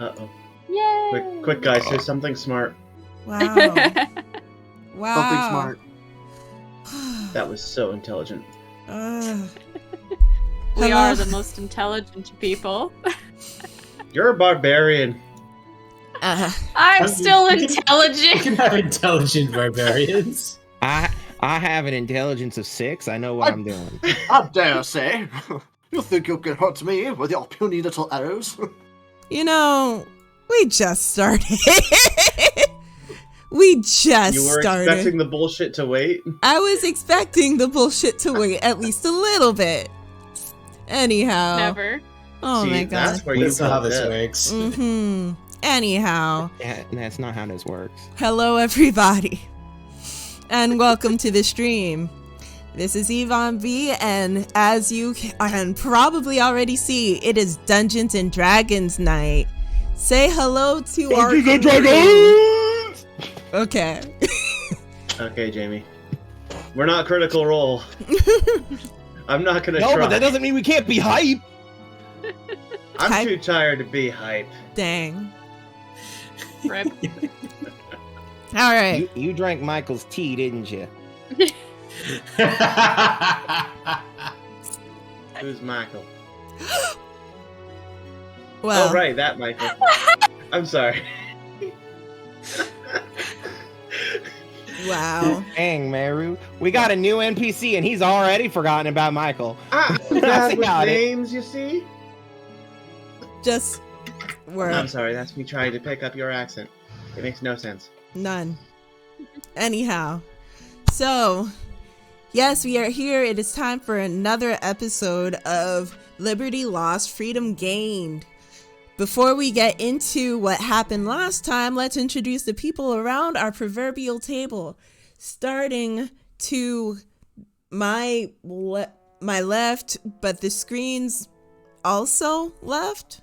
Uh-oh. Yay! Quick, guys, say something smart. Wow. Wow. Something smart. That was so intelligent. We Hello? are the most intelligent people. You're a barbarian. I'm still intelligent. You can have intelligent barbarians. I have an intelligence of 6. I know what I'm doing. I dare say. You think you can hurt me with your puny little arrows? You know, we just started. We just You were started. expecting the bullshit to wait? I was expecting the bullshit to wait at least a little bit. Anyhow. Never. Oh See, my god. that's where you That's not how this felt it. works. Mm-hmm. Anyhow. Yeah, that's not how this works. Hello everybody. And welcome to the stream. This is Yvonne B, and as you can probably already see, it is Dungeons and Dragons night. Say hello to our Dungeons and crew. Dragons! Okay. Okay, Jamie. We're not Critical Role. I'm not gonna No, try. but that doesn't mean we can't be hype. I'm Hype. too tired to be hype. Dang. Rip. All right. You drank Michael's tea, didn't you? Who's Michael? Well, Oh, right, that Michael. I'm sorry. wow. Dang, Meru. We got a new NPC and he's already forgotten about Michael. I'm That's bad with about it. names, you see? Just word. I'm sorry, that's me trying to pick up your accent. It makes no sense. None. Anyhow. So, yes, we are here. It is time for another episode of Liberty Lost, Freedom Gained. Before we get into what happened last time, let's introduce the people around our proverbial table. Starting to my left, but the screen's also left.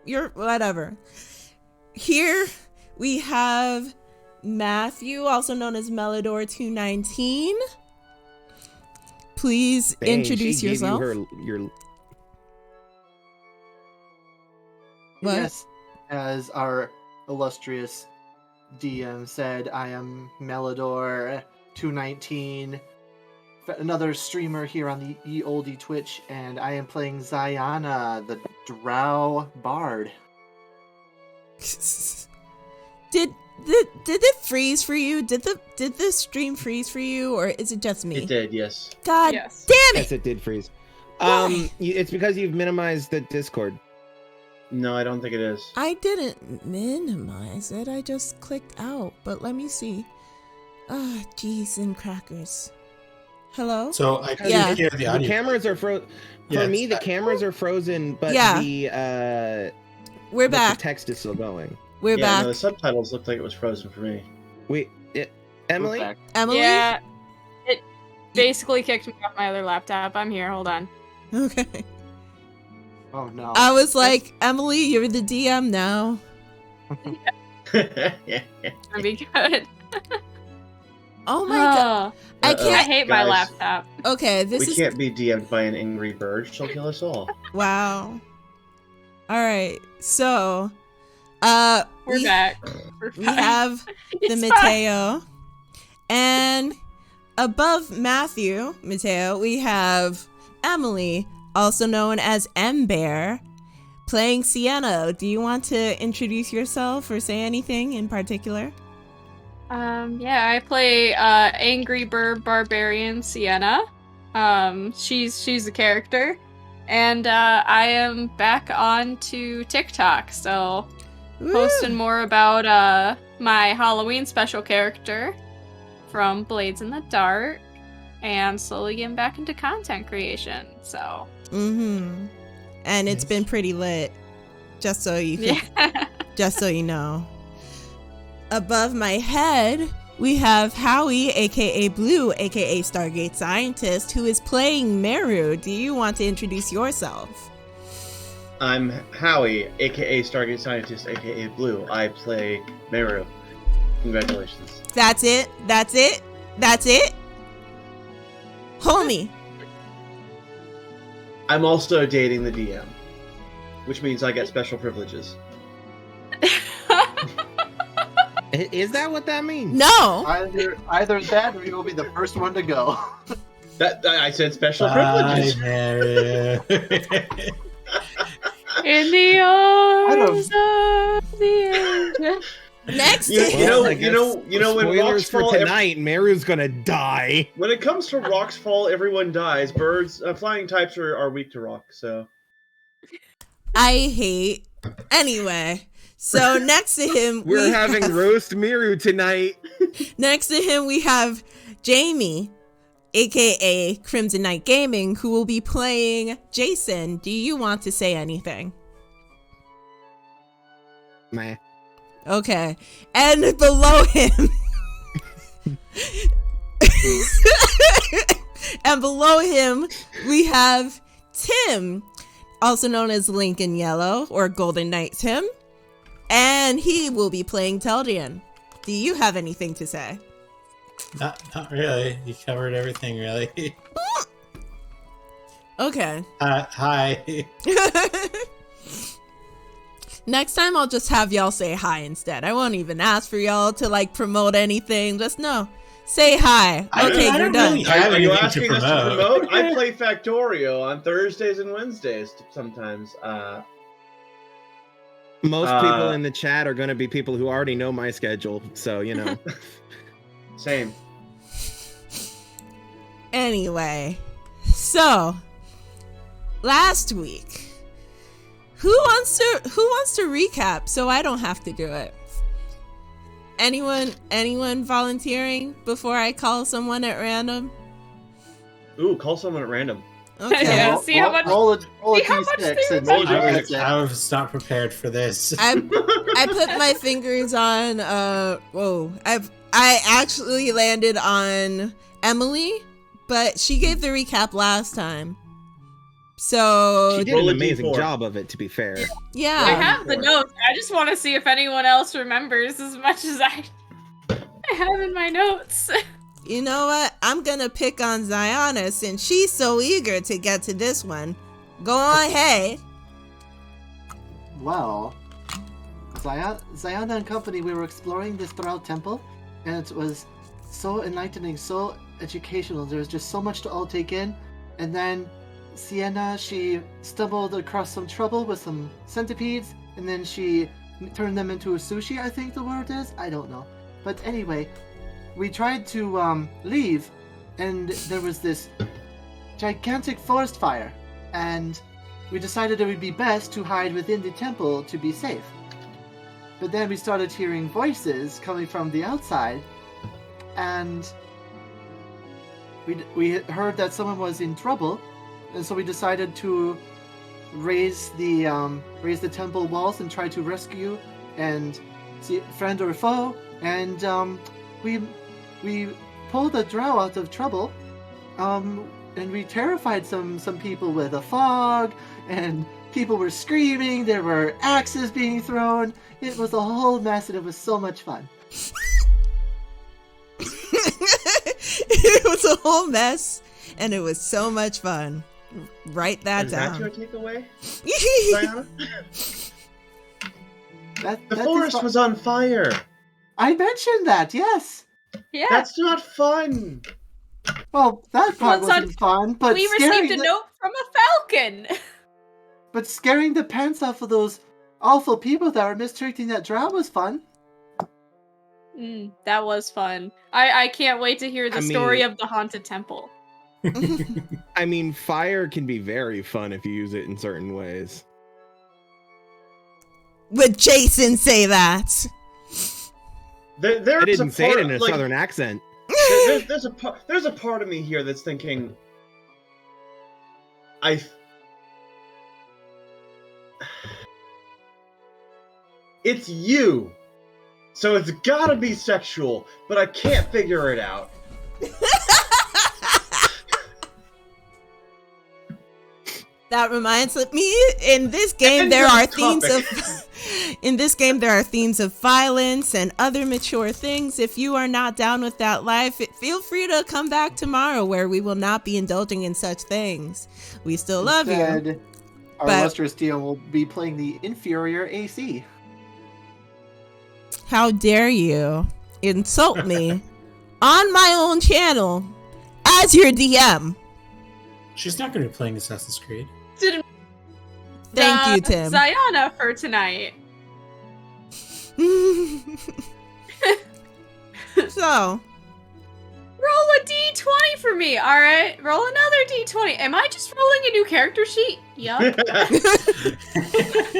You're whatever. Here we have Matthew, also known as Melodor219. Please Dang, introduce she gave yourself. You your What? Yes, as our illustrious DM said, I am Melodor219, another streamer here on the Ye Olde Twitch, and I am playing Zayana, the Drow Bard. Did it freeze for you? Did the stream freeze for you, or is it just me? It did, yes. God Yes. damn yes, it! it did freeze. Why? It's because you've minimized the Discord. No, I don't think it is. I didn't minimize it. I just clicked out. But let me see. Ah, jeez and crackers. Hello? So I couldn't Yeah. hear the The audio. cameras are frozen. Yeah, For me, the it's- cameras are frozen, but Yeah. We're the back. text is still going. We're yeah, back. no, the subtitles looked like it was frozen for me. Wait, Emily? Back. Emily? Yeah. It basically kicked me off my other laptop. I'm here. Hold on. Okay. Oh no. I was like, Emily, you're the DM now. That'd be good. Oh my god. I I can't. hate my Guys. laptop. Okay, We this is. can't be DM'd by an angry bird. She'll kill us all. Wow. Alright, so. We're back. We're We fine. have the It's Mateo. And above Mateo, we have Emily, also known as M-Bear, playing Sienna. Do you want to introduce yourself or say anything in particular? Yeah, I play Angry Bird Barbarian Sienna. She's a character. And I am back onto TikTok, so posting more about my Halloween special character from Blades in the Dark, and slowly getting back into content creation. So Mm-hmm. And it's been pretty lit. Just so you can, yeah. just so you know. Above my head, we have Howie, aka Blue, aka Strgtscntst, who is playing Meru. Do you want to introduce yourself? I'm Howie, aka Strgtscntst, aka Blue. I play Meru. Congratulations. That's it. That's it. That's it. Homie. I'm also dating the DM, which means I get special privileges. Is that what that means? No. Either that, or you will be the first one to go. That I said special Bye, privileges. Meru. In the arms of the angel. Next. You know, I you know, guess you know when rocks spoilers for fall. tonight, Meru's gonna die. When it comes to rocks fall, everyone dies. Birds, flying types are weak to rock. So I hate. Anyway. So next to him, We're having roast Meru tonight. next to him we have Jamey, aka KrimzonKnight Gaming, who will be playing Jason. Do you want to say anything? Meh. Okay. And below him and below him we have Tim, also known as Lincoln Yellow or Golden Knight Tim. And he will be playing Teldian. Do you have anything to say? Not really. You covered everything, really. Okay. Hi. Next time I'll just have y'all say hi instead. I won't even ask for y'all to like promote anything. Just no. Say hi. Okay, I you're don't done. really have are you anything asking to us to promote. promote? I play Factorio on Thursdays and Wednesdays sometimes. Most people in the chat are gonna be people who already know my schedule, so you know. Same. Anyway, so last week, who wants to recap so I don't have to do it? Anyone volunteering before I call someone at random? Ooh, call someone at random. Okay. Yeah, see how much- Roll a see how much d6 they and remember. see who I gets it. was not prepared for this. I put my fingers on I actually landed on Emily, but she gave the recap last time. So She did Roll an a amazing D4. job of it, to be fair. I yeah. have the notes. I just want to see if anyone else remembers as much as I have in my notes. You know what? I'm gonna pick on Ziana since she's so eager to get to this one. Go on, hey. Well, Zayana and company, we were exploring this Drow temple, and it was so enlightening, so educational. There was just so much to all take in. And then Sienna, she stumbled across some trouble with some centipedes, and then she turned them into a sushi, I think the word is. I don't know. But anyway, we tried to leave, and there was this gigantic forest fire, and we decided it would be best to hide within the temple to be safe. But then we started hearing voices coming from the outside, and we heard that someone was in trouble, and so we decided to raise the temple walls and try to rescue and see friend or foe, and we pulled a drow out of trouble, and we terrified some people with a fog, and People were screaming. There were axes being thrown. It was a whole mess, and it was so much fun. It was a whole mess, and it was so much fun. Write that Is down. that your takeaway, Diana? The That forest is was on fire. I mentioned that, yes. Yeah. That's not fun. Well, that part Well, it's wasn't fun, but we received a note from a falcon. But scaring the pants off of those awful people that were mistreating that drow was fun. That was fun. I can't wait to hear the story mean- of the haunted temple. I mean, fire can be very fun if you use it in certain ways. Would Jason say that? There's I didn't a say it part, in a like, southern accent. there's a part of me here that's thinking, it's you, so it's gotta be sexual, but I can't figure it out. That reminds me, in this game And there are this themes topic. of in this game there are themes of violence and other mature things. If you are not down with that life, feel free to come back tomorrow where we will not be indulging in such things. We still love you. Instead, our but- illustrious deal will be playing the inferior AC. How dare you insult me on my own channel as your DM? She's not going to be playing Assassin's Creed. Thank you, Tim. Ziana for tonight. So, Roll a d20 for me, alright? Roll another d20. Am I just rolling a new character sheet? Yup.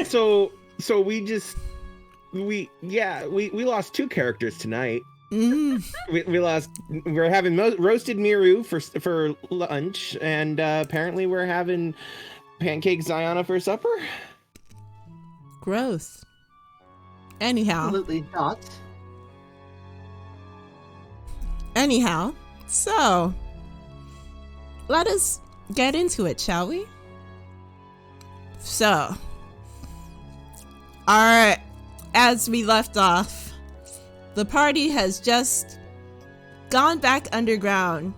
So we lost 2 characters tonight. We're having roasted miru for lunch, and apparently we're having pancake Ziana for supper. gross. Anyhow, Absolutely not. So let us get into it, shall we? So, as we left off, the party has just gone back underground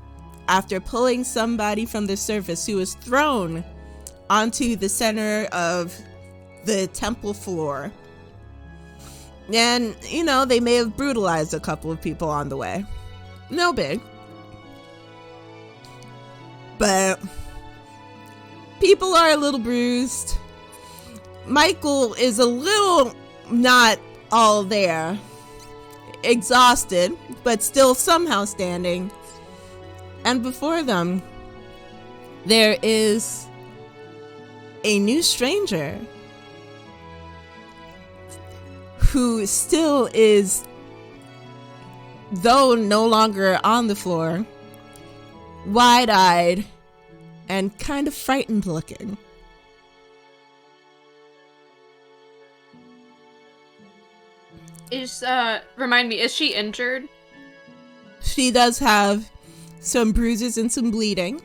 after pulling somebody from the surface who was thrown onto the center of the temple floor. And, they may have brutalized a couple of people on the way. No big. But people are a little bruised. Michael is a little not all there. Exhausted, but still somehow standing. And before them, there is a new stranger who still is, though no longer on the floor, wide-eyed and kind of frightened looking. Remind me, is she injured? She does have some bruises and some bleeding.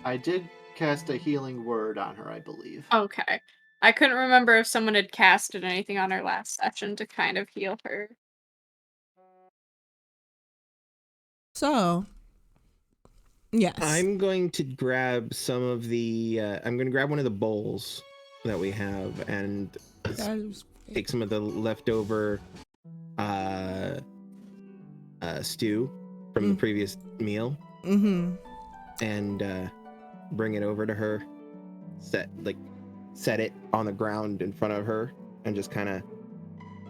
I did cast a healing word on her, I believe. Okay. I couldn't remember if someone had casted anything on her last session to kind of heal her. So, yes. I'm going to grab some of the. I'm going to grab one of the bowls that we have and take some of the leftover stew from the previous meal. Mm-hmm. And bring it over to her. Set it on the ground in front of her, and just kind of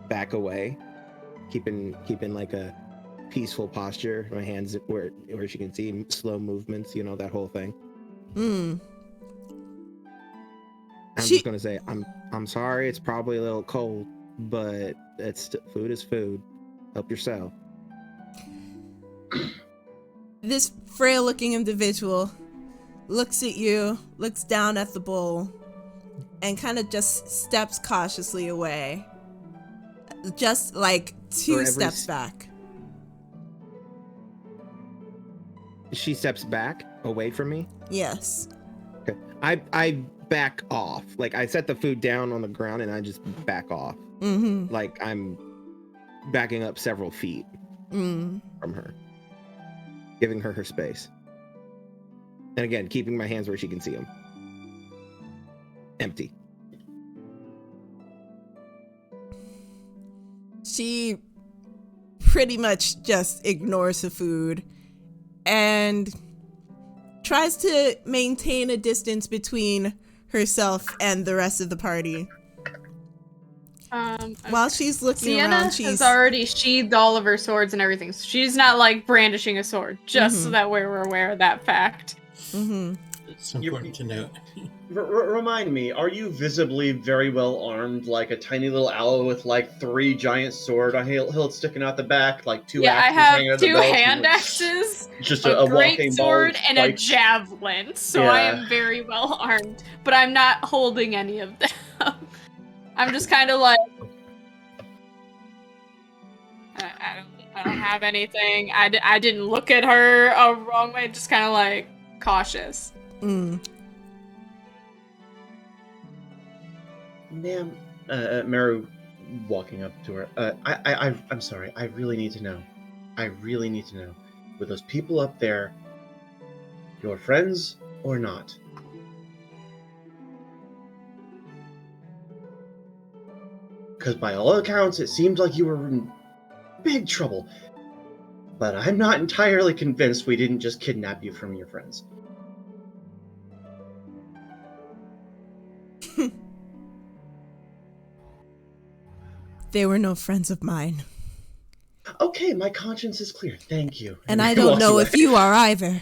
back away, keeping like a peaceful posture. My hands where she can see, slow movements, that whole thing. I'm just gonna say, I'm sorry. It's probably a little cold, but food is food. Help yourself. This frail-looking individual looks at you, looks down at the bowl, and kind of just steps cautiously away. Just like 2 steps back. She steps back away from me. Yes. Okay. I back off. Like I set the food down on the ground and I just back off. Mm-hmm. Like I'm backing up several feet from her, giving her her space. And again, keeping my hands where she can see them. Empty. She pretty much just ignores the food and tries to maintain a distance between herself and the rest of the party. While she's looking Sienna around, she's has already sheathed all of her swords and everything, so she's not like brandishing a sword, just so that we're aware of that fact. It's important to note. Remind me, are you visibly very well armed, like a tiny little owl with like 3 giant sword on hilts sticking out the back, like 2 Yeah, I axes have hanging out the 2 belt, hand axes, just a a great walking sword, ball and a spike? javelin. So I am very well armed, but I'm not holding any of them. I'm just kind of like, I don't have anything. I didn't look at her a wrong way. Just kind of like cautious. Ma'am, Meru, walking up to her. I'm sorry. I really need to know. I really need to know. Were those people up there your friends or not? Because by all accounts, it seemed like you were in big trouble. But I'm not entirely convinced we didn't just kidnap you from your friends. They were no friends of mine. Okay, my conscience is clear. Thank you. And I don't know if you are either.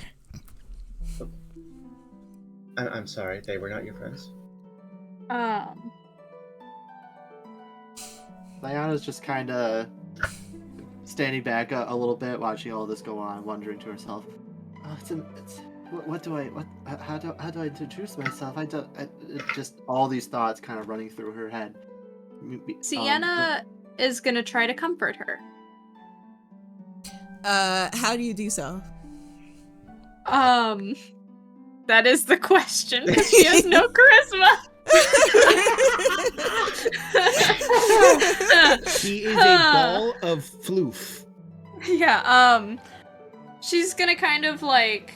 I'm sorry, they were not your friends? Diana's just kind of standing back a little bit, watching all this go on, wondering to herself, how do I introduce myself? Just all these thoughts kind of running through her head. Sienna is gonna try to comfort her. How do you do so? That is the question, because she has no charisma. She is a ball of floof. Yeah, she's gonna kind of like,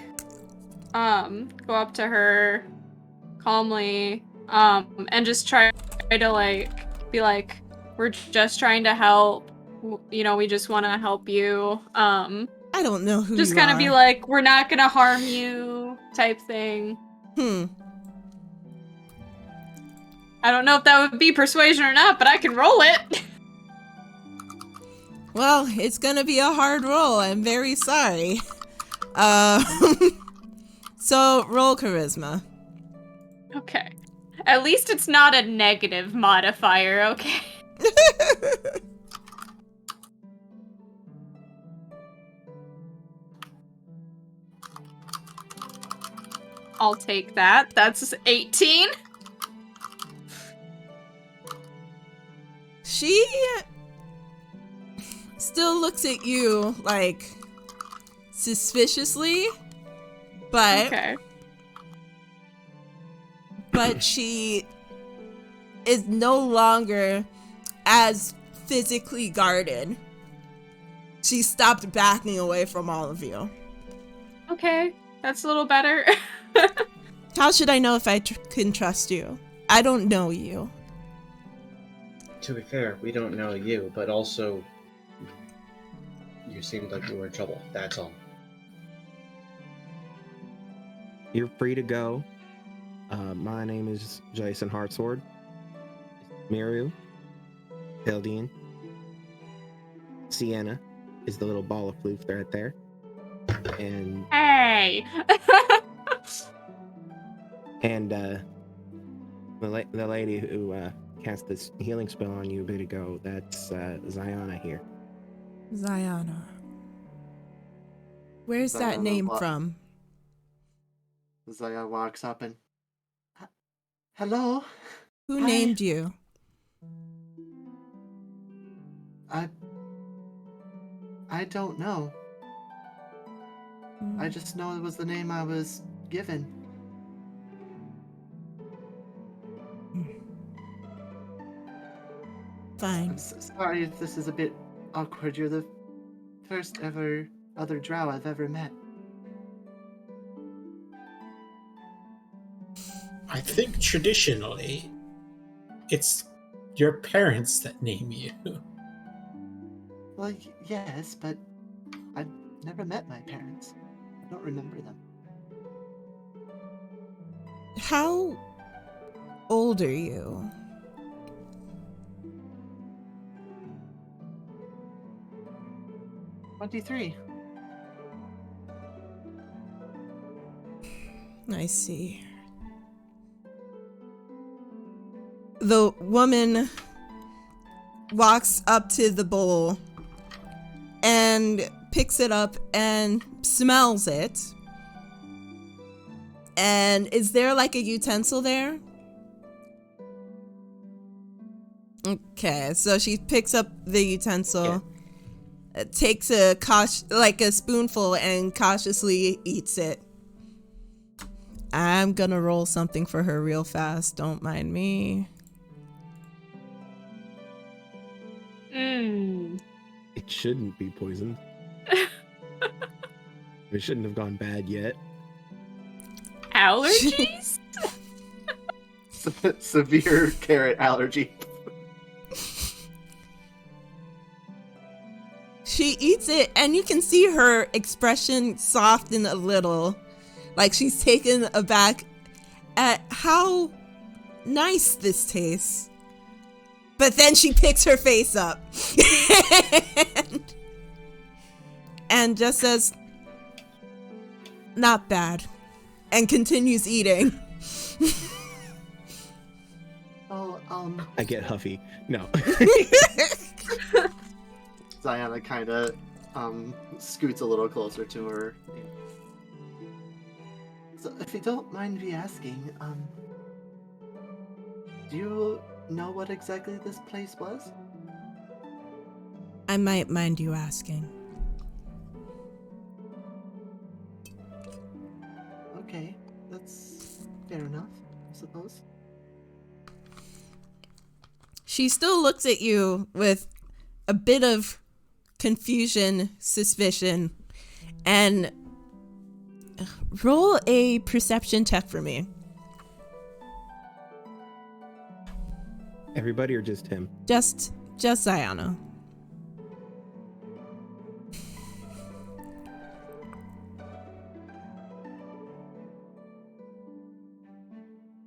go up to her calmly, and just try to like, be like, we're just trying to help, you know, we just want to help you, I don't know who just you kind of are. be like, we're not gonna harm you, type thing. I don't know if that would be persuasion or not, but I can roll it. Well, it's gonna be a hard roll. I'm very sorry. So roll charisma. Okay. At least it's not a negative modifier, okay? I'll take that. That's 18. She still looks at you like suspiciously, but Okay. but she is no longer as physically guarded. She stopped backing away from all of you. Okay. That's a little better. How should I know if I can trust you? I don't know you. To be fair, we don't know you, but also you seemed like you were in trouble. That's all. You're free to go. My name is Jason Hartsword. Miru, Hildian, Sienna is the little ball of floof right there. And Hey! and the lady who cast this healing spell on you a bit ago, that's Ziana here. Ziana. Where's that Ziana name what? from? Zaya walks up and, hello? Who Hi. named you? I don't know. I just know it was the name I was given. Fine. I'm so sorry if this is a bit awkward. You're the first ever other drow I've ever met. I think traditionally, it's your parents that name you. Well, yes, but I've never met my parents. I don't remember them. How old are you? 23. I see. The woman walks up to the bowl and picks it up and smells it. And is there like a utensil there? Okay, so she picks up the utensil, takes a spoonful and cautiously eats it. I'm gonna roll something for her real fast, don't mind me. It shouldn't be poisoned. It shouldn't have gone bad yet. Allergies? Severe carrot allergy. She eats it, and you can see her expression soften a little. Like she's taken aback at how nice this tastes. But then she picks her face up and just says, "Not bad," and continues eating. Oh, I get huffy. No. Ziana kind of scoots a little closer to her. So, if you don't mind me asking, do you know what exactly this place was? I might mind you asking. Okay, that's fair enough, I suppose. She still looks at you with a bit of confusion, suspicion, and roll a perception check for me. Everybody or just him? Just Ziana.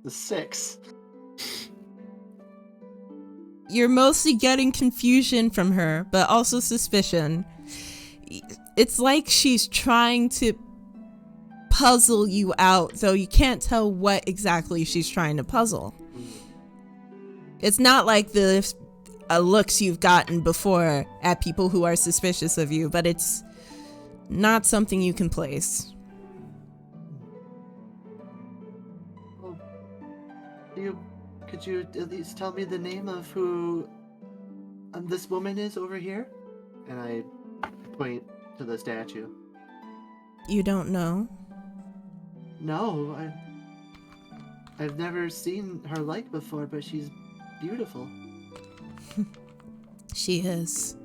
The 6. You're mostly getting confusion from her, but also suspicion. It's like she's trying to puzzle you out, though you can't tell what exactly she's trying to puzzle. It's not like the looks you've gotten before at people who are suspicious of you, but it's not something you can place. Well, could you at least tell me the name of who this woman is over here? And I point to the statue. You don't know? No, I've never seen her like before, but she's beautiful. She is.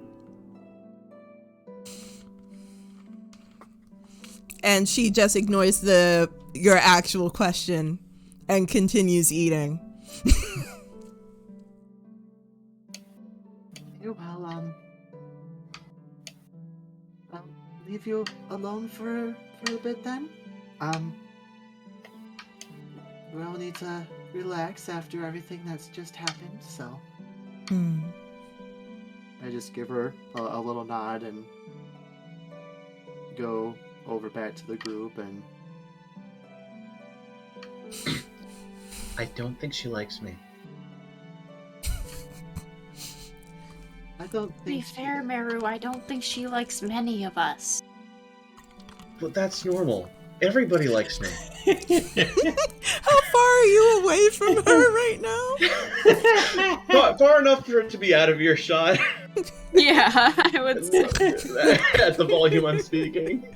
And she just ignores your actual question and continues eating. Well, I'll leave you alone for a bit then. We all need to relax after everything that's just happened, so I just give her a little nod and go over back to the group. And I don't think she likes me. I don't To be think fair, Meru, I don't think she likes many of us. But that's normal. Everybody likes me. How far are you away from her right now? Far enough for it to be out of earshot. Yeah, I would say. At the volume I'm speaking.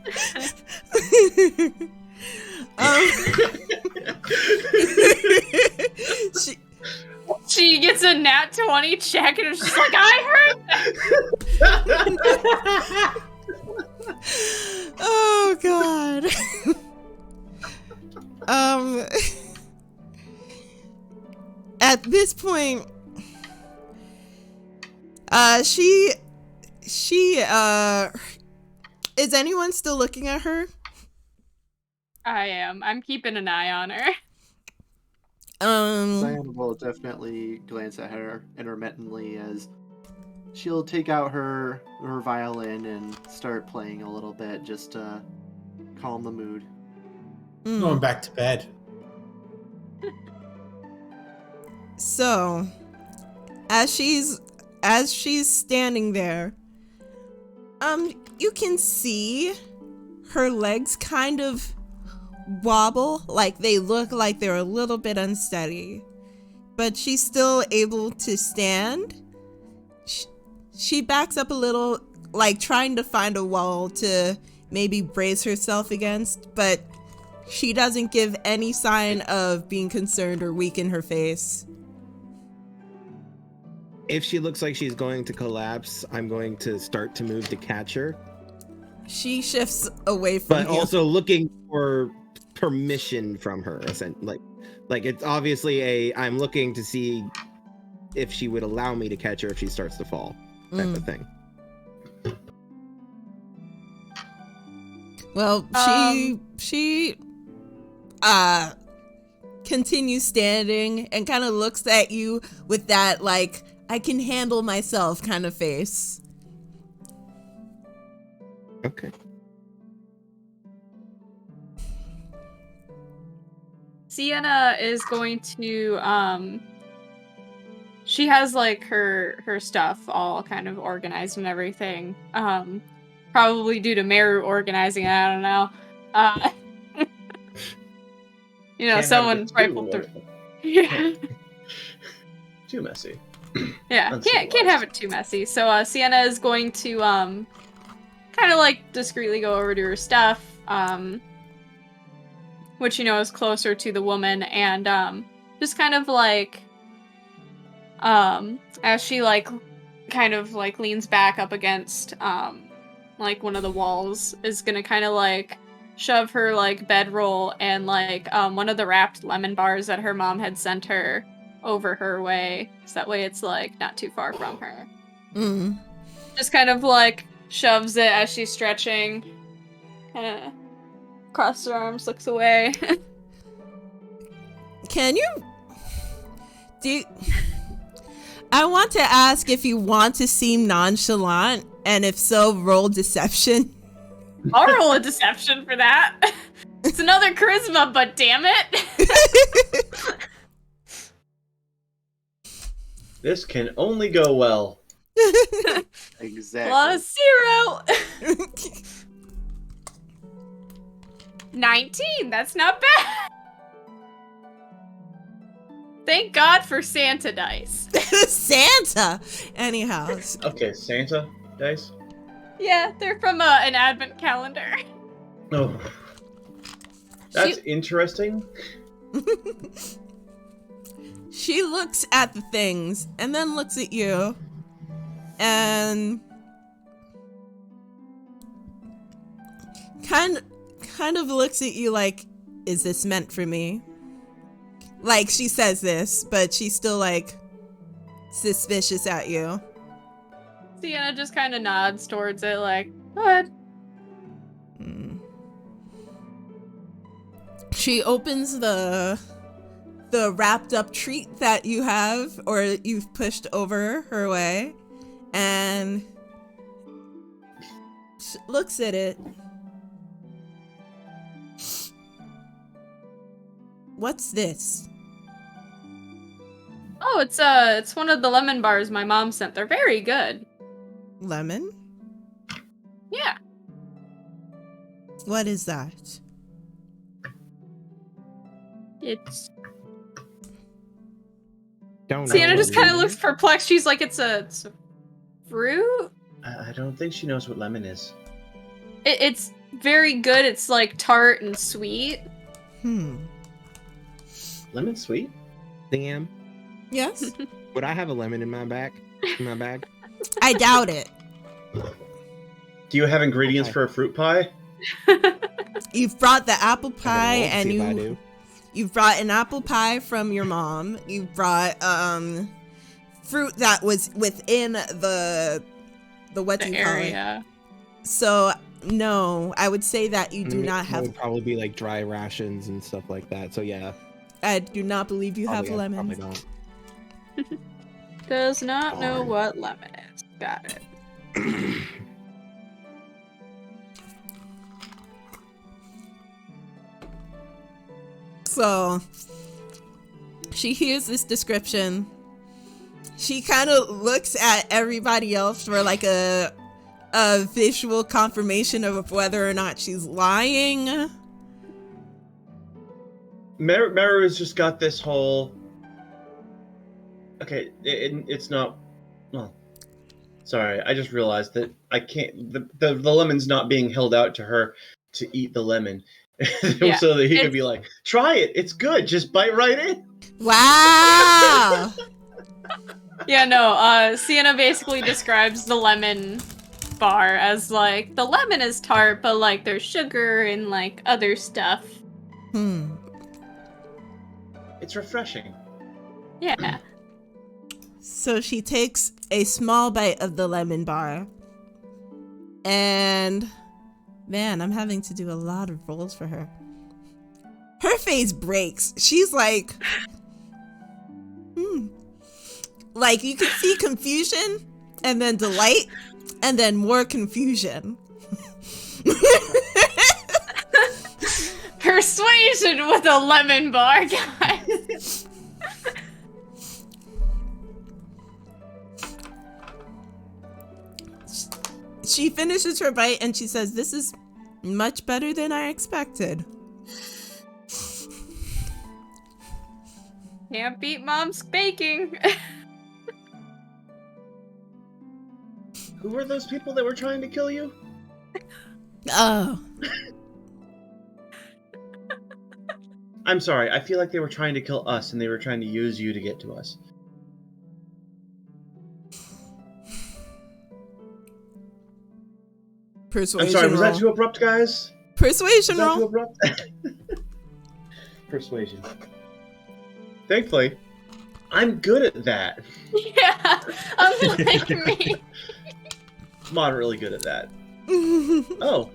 She gets a nat 20 check and it's just like, I heard that. Oh god. At this point, she is anyone still looking at her? I am. I'm keeping an eye on her. Zion will definitely glance at her intermittently as she'll take out her violin and start playing a little bit just to calm the mood. Going back to bed. So, as she's standing there, you can see her legs kind of wobble, like they look like they're a little bit unsteady, but she's still able to stand. She backs up a little, like trying to find a wall to maybe brace herself against, but she doesn't give any sign of being concerned or weak in her face. If she looks like she's going to collapse, I'm going to start to move to catch her. She shifts away from But you. also looking for permission from her. Like it's obviously I'm looking to see if she would allow me to catch her if she starts to fall. Type of thing. Well, she continues standing and kind of looks at you with that, like, I can handle myself kind of face. Okay. Sienna is going to, she has, like, her stuff all kind of organized and everything. Probably due to Meru organizing it, I don't know. You know, Can't have someone's it too rifled through. organized. Yeah. Too messy. Yeah, can't have it too messy. So Sienna is going to kind of like discreetly go over to her stuff, which you know is closer to the woman, and just kind of like as she like kind of like leans back up against like one of the walls, is gonna kind of like shove her like bedroll and like one of the wrapped lemon bars that her mom had sent her over her way, so that way it's like not too far from her. Just kind of like shoves it as she's stretching, kind of crosses her arms, looks away. Can you I want to ask if you want to seem nonchalant, and if so, roll deception. I'll roll a deception for that. It's another charisma, but damn it. This can only go well. Exactly. +0. 19. That's not bad. Thank God for Santa dice. Santa! Anyhow. Okay, Santa dice? Yeah, they're from an advent calendar. Oh. That's interesting. She looks at the things and then looks at you and kind of looks at you like, is this meant for me? Like, she says this, but she's still like suspicious at you. Sienna just kind of nods towards it like, go ahead. She opens the wrapped up treat that you have, or you've pushed over her way, and looks at it. What's this? Oh, it's one of the lemon bars my mom sent. They're very good. Lemon? Yeah. What is that? It's Don't know. Sienna just kind of looks perplexed. She's like, it's a fruit? I don't think she knows what lemon is. It's very good. It's like tart and sweet. Lemon sweet? Damn. Yes? Would I have a lemon in my bag? I doubt it. Do you have ingredients Okay. for a fruit pie? You've brought the apple I'm pie gonna roll to and see if I do. you've brought an apple pie from your mom. You've brought fruit that was within the what do The you call it? area. So no, I would say that you do not It have. would probably be like dry rations and stuff like that. So yeah, I do not believe you have probably, I lemons. probably don't. Does not know Darn. what lemon is. Got it. So she hears this description. She kind of looks at everybody else for like a visual confirmation of whether or not she's lying. Meru has just got this whole. Okay, it's not. Well, sorry, I just realized that I can't. The lemon's not being held out to her to eat the lemon, Yeah, so that he could it's- be like, "Try it, it's good. Just bite right in." Wow. Yeah, no, Sienna basically describes the lemon bar as like, the lemon is tart, but like there's sugar and like other stuff. It's refreshing. Yeah. So she takes a small bite of the lemon bar. And man, I'm having to do a lot of rolls for her. Her face breaks. She's like, Like you can see confusion and then delight and then more confusion. Persuasion with a lemon bar, guys. She finishes her bite and she says, "This is much better than I expected." Can't beat mom's baking. Who were those people that were trying to kill you? Oh. I'm sorry. I feel like they were trying to kill us, and they were trying to use you to get to us. Persuasion I'm sorry. Was roll. that too abrupt, guys? Persuasion Was that too roll. abrupt? Persuasion. Thankfully, I'm good at that. Yeah, unlike me. Moderately good at that. Oh,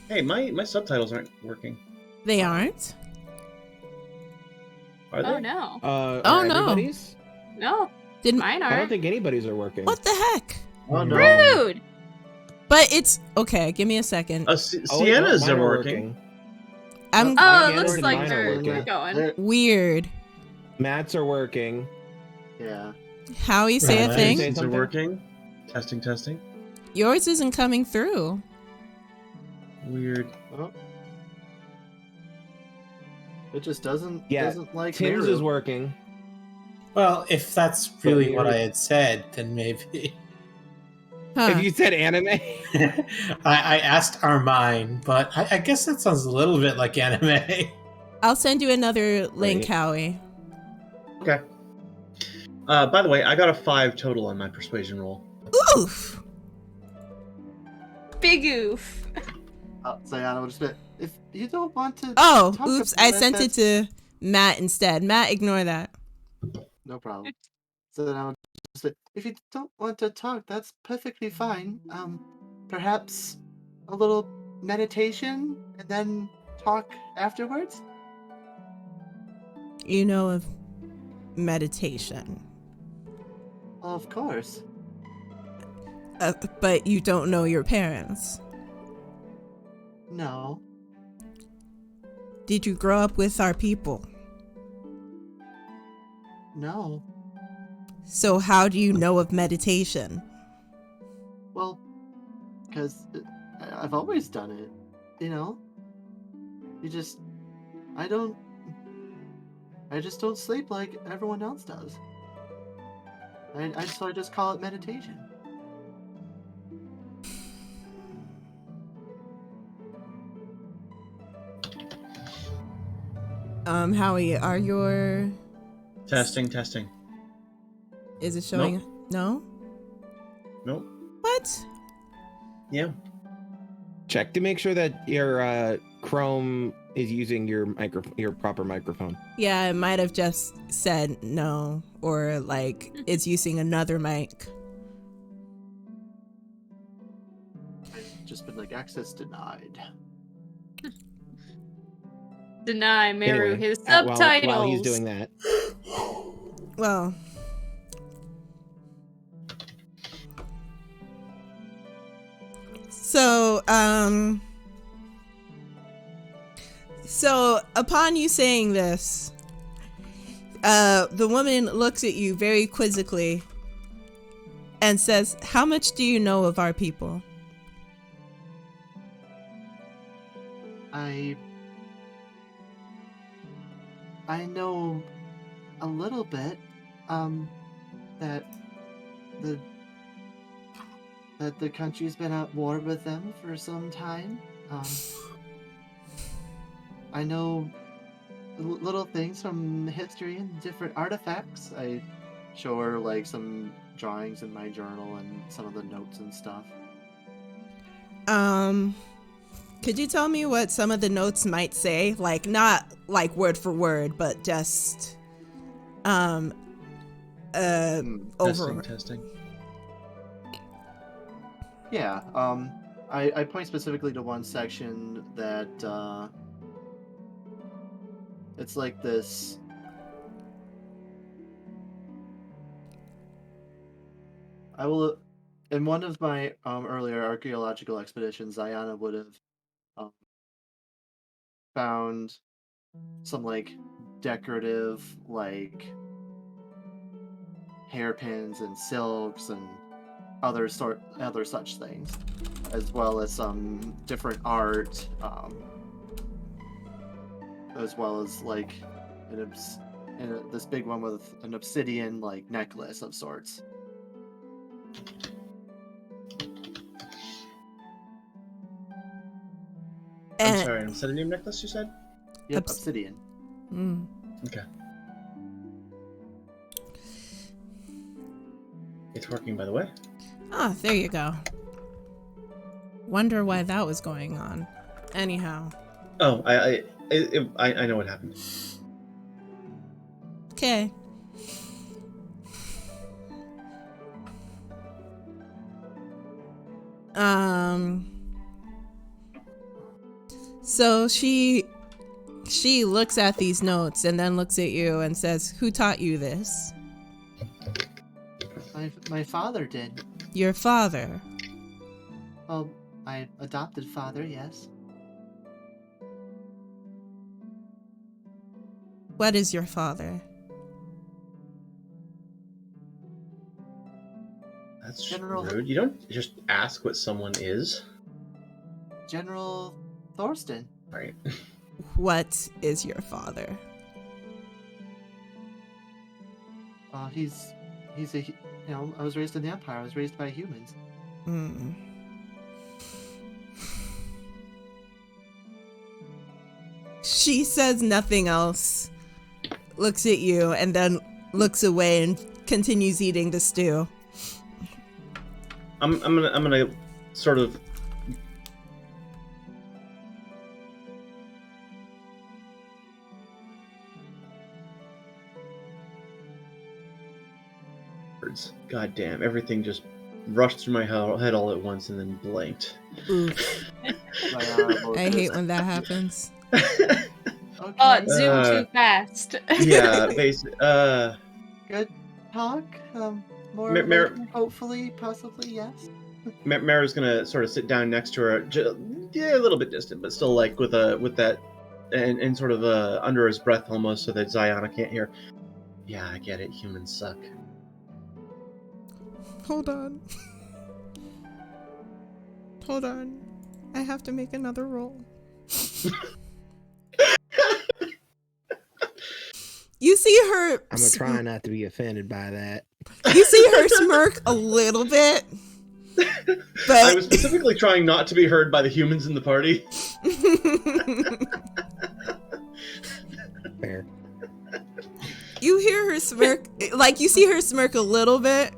hey, my subtitles aren't working. They aren't. Are they? Oh no. Oh, Are no. everybody's? No, Didn't. mine I don't aren't. think anybody's are working. What the heck? Oh no. Rude! But it's okay. Give me a second. Sienna's mine are working. I'm Oh, My it looks hands like and mine are they're working. going. There- weird. Matt's are working. Yeah. Howie, say a Right. thing. Say Things are something? working. Testing, testing. Yours isn't coming through. Weird. Oh. It just doesn't Yeah, doesn't like Tim's Meru. is working. Well, if that's really what I had said, then maybe. Huh. If you said anime, I asked Armine, but I guess that sounds a little bit like anime. I'll send you another link, Right. Howie. Okay. By the way, I got a 5 total on my persuasion roll. Oof. Big oof. Sayana will just be, if you don't want to Oh, talk oops. about I sent it that's- to Matt instead. Matt, ignore that. No problem. So then I'll just say, if you don't want to talk, that's perfectly fine. Perhaps a little meditation and then talk afterwards? You know of meditation. Of course. But you don't know your parents. No. Did you grow up with our people? No. So how do you know of meditation? Well, because I've always done it, you know? I just don't sleep like everyone else does. So I just call it meditation. Howie, are your... Testing, testing. Is it showing? No? Nope. What? Yeah. Check to make sure that your Chrome is using your proper microphone. Yeah, it might have just said no, or like it's using another mic. I've just been like, access denied. Deny Meru Anyway, his while subtitles. he's doing that, Well, so upon you saying this, the woman looks at you very quizzically and says, "How much do you know of our people?" I know a little bit, that the country's been at war with them for some time. I know little things from history and different artifacts. I show her like some drawings in my journal and some of the notes and stuff. Could you tell me what some of the notes might say? Like, not like word for word, but just over. Testing. Yeah, I point specifically to one section that it's like this. I will, in one of my earlier archaeological expeditions, Ayana would have found some like decorative like hairpins and silks and other such things, as well as some different art, as well as like this big one with an obsidian like necklace of sorts. I'm sorry, an obsidian necklace, you said? Yep, obsidian. Okay. It's working, by the way. Ah, there you go. Wonder why that was going on. Anyhow. Oh, I know what happened. Okay. So she looks at these notes and then looks at you and says, "Who taught you this?" My father did. Your father. Well, my adopted father, yes. What is your father? That's General- rude. You don't just ask what someone is. General Thorsten. Right. What is your father? He's a, I was raised in the Empire. I was raised by humans. She says nothing else, looks at you, and then looks away and continues eating the stew. I'm gonna sort of God damn, everything just rushed through my head all at once and then blanked. Oof. I hate when that happens. Okay. Oh, it zoomed too fast. Yeah, basically. Good talk. More hopefully, possibly, yes. Mara's gonna sort of sit down next to her, a little bit distant, but still like with that, and sort of under his breath almost, so that Ziana can't hear. Yeah, I get it. Humans suck. Hold on. Hold on. I have to make another roll. You see her... I'm gonna try not to be offended by that. You see her smirk a little bit. But I was specifically trying not to be heard by the humans in the party. Fair. You hear her smirk, like you see her smirk a little bit,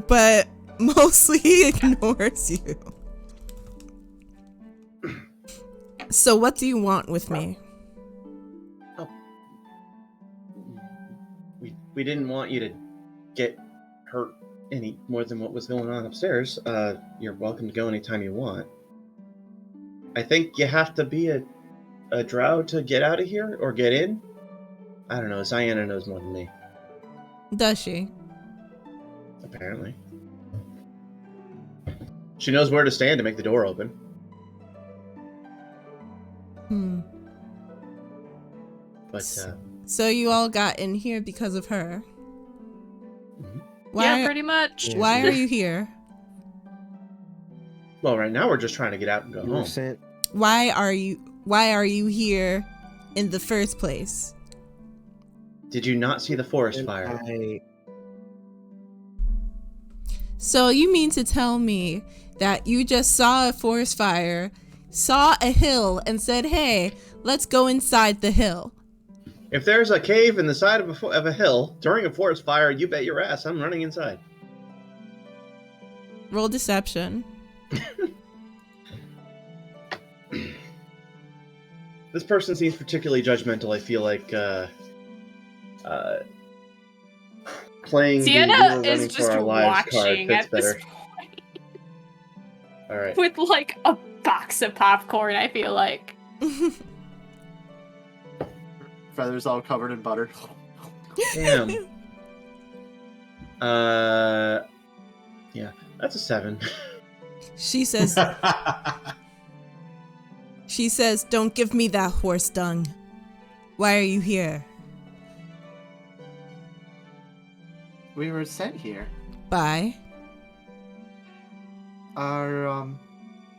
but mostly ignores you. So what do you want with me? Oh. We didn't want you to get hurt any more than what was going on upstairs. You're welcome to go anytime you want. I think you have to be a drow to get out of here or get in. I don't know. Ziana knows more than me. Does she? Apparently. She knows where to stand to make the door open. But, So you all got in here because of her? Mm-hmm. Yeah, pretty much. Why are you here? Well, right now we're just trying to get out and go home. Sent. Why are you here in the first place? Did you not see the forest fire? So you mean to tell me that you just saw a forest fire, saw a hill, and said, hey, let's go inside the hill? If there's a cave in the side of a hill during a forest fire, you bet your ass I'm running inside. Roll deception. This person seems particularly judgmental. I feel like playing Sienna the is running just for our lives card watching fits at this better. point. All right. With like a box of popcorn, I feel like. Feathers all covered in butter. Damn. Yeah, that's a 7. She says, don't give me that horse dung. Why are you here? We were sent here. By? Our,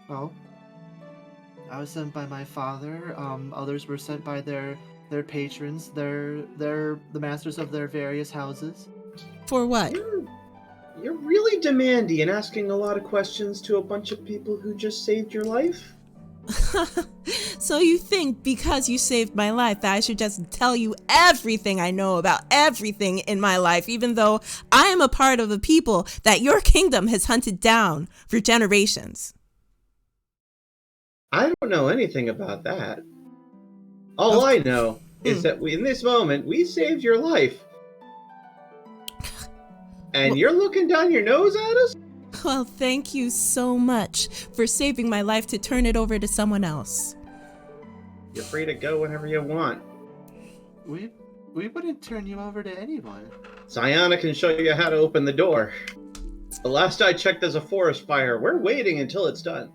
well, I was sent by my father. Others were sent by their patrons. They're the masters of their various houses. For what? You're really demanding and asking a lot of questions to a bunch of people who just saved your life? So you think because you saved my life that I should just tell you everything I know about everything in my life, even though I am a part of the people that your kingdom has hunted down for generations? I don't know anything about that. All I know is that in this moment, we saved your life. And you're looking down your nose at us? Well, thank you so much for saving my life to turn it over to someone else. You're free to go whenever you want. We wouldn't turn you over to anyone. Ziana can show you how to open the door. The last I checked, there's a forest fire. We're waiting until it's done.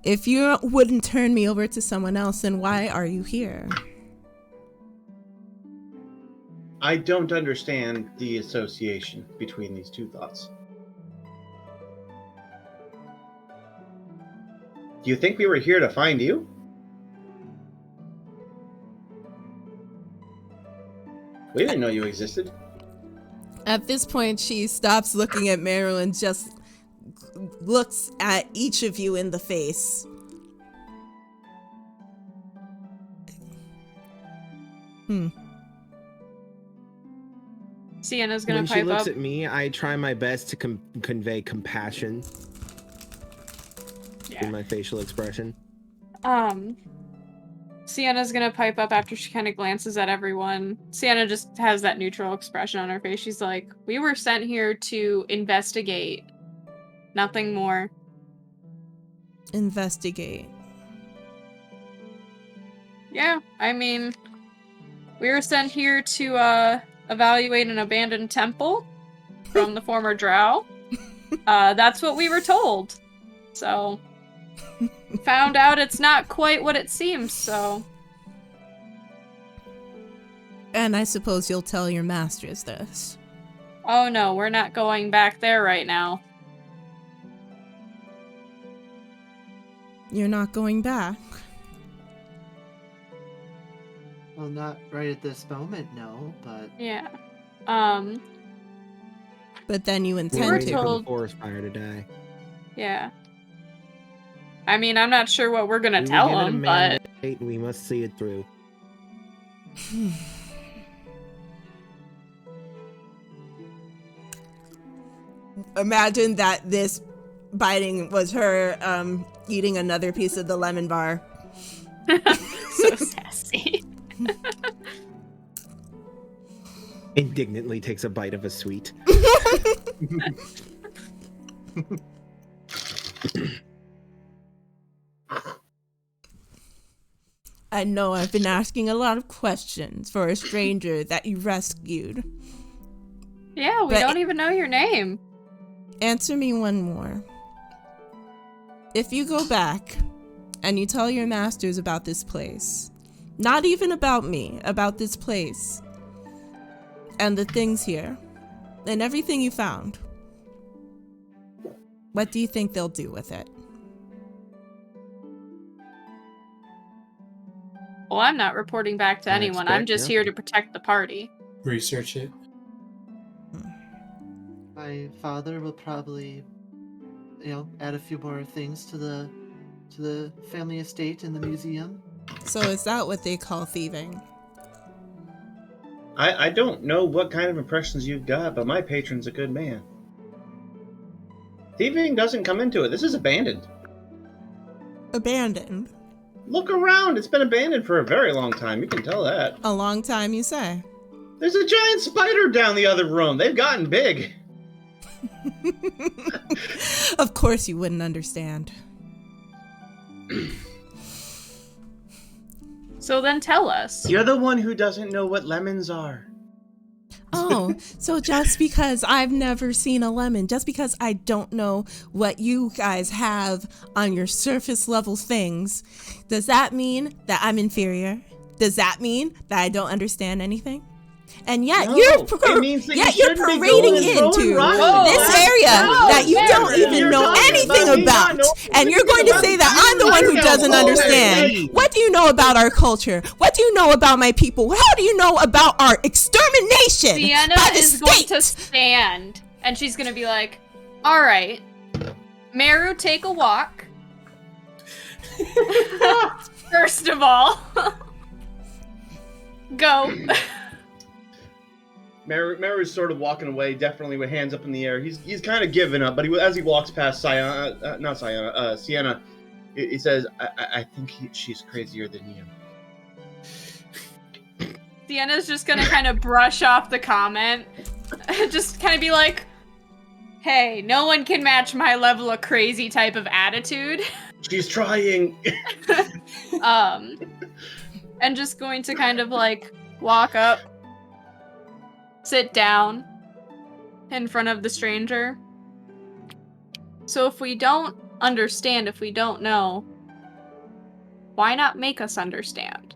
If you wouldn't turn me over to someone else, then why are you here? I don't understand the association between these two thoughts. Do you think we were here to find you? We didn't know you existed. At this point, she stops looking at Meryl and just looks at each of you in the face. Sienna's gonna When pipe she looks up. at me, I try my best to convey compassion in my facial expression. Sienna's gonna pipe up after she kind of glances at everyone. Sienna just has that neutral expression on her face. She's like, we were sent here to investigate. Nothing more. Investigate. Yeah, I mean, we were sent here to evaluate an abandoned temple from the former drow. That's what we were told. So, found out it's not quite what it seems, so. And I suppose you'll tell your masters this. Oh no, we're not going back there right now. You're not going back? Well, not right at this moment, no, but... Yeah. But then you We're intend waiting for to. the forest fire to die. Yeah. I mean, I'm not sure what we're gonna We were tell given a them, but... mandate and we must see it through. Imagine that this biting was her eating another piece of the lemon bar. So sassy. Indignantly takes a bite of a sweet. I know I've been asking a lot of questions for a stranger that you rescued. Yeah, we don't even know your name. Answer me one more. If you go back and you tell your masters about this place, not even about me, about this place, and the things here, and everything you found, what do you think they'll do with it? Well, I'm not reporting back to I anyone. I'm expect just here to protect the party. Research it. My father will probably, add a few more things to the family estate and the museum. So is that what they call thieving? I don't know what kind of impressions you've got, but my patron's a good man. Thieving doesn't come into it. This is abandoned. Abandoned? Look around. It's been abandoned for a very long time. You can tell that. A long time, you say? There's a giant spider down the other room. They've gotten big. Of course you wouldn't understand. So then tell us. You're the one who doesn't know what lemons are. Oh, so just because I've never seen a lemon, just because I don't know what you guys have on your surface level things, does that mean that I'm inferior? Does that mean that I don't understand anything? And yet No, you're it means that you you're shouldn't be parading going and throwing into rocks. this area No, that you don't Mary, even you're know talking anything about me not about. knowing And you're anything going to about say that you. I'm the one who I doesn't know understand. already. What do you know about our culture? What do you know about my people? How do you know about our extermination Sienna by the is going state? to stand, and she's going to be like, all right, Meru, take a walk. First of all. Go. Meru's sort of walking away, definitely with hands up in the air. He's kind of giving up, but as he walks past Sienna, he says, "I think she's crazier than you." Sienna's just going to kind of brush off the comment. Just kind of be like, hey, no one can match my level of crazy type of attitude. She's trying. And just going to kind of like walk up, sit down in front of the stranger. So if we don't understand, if we don't know, why not make us understand?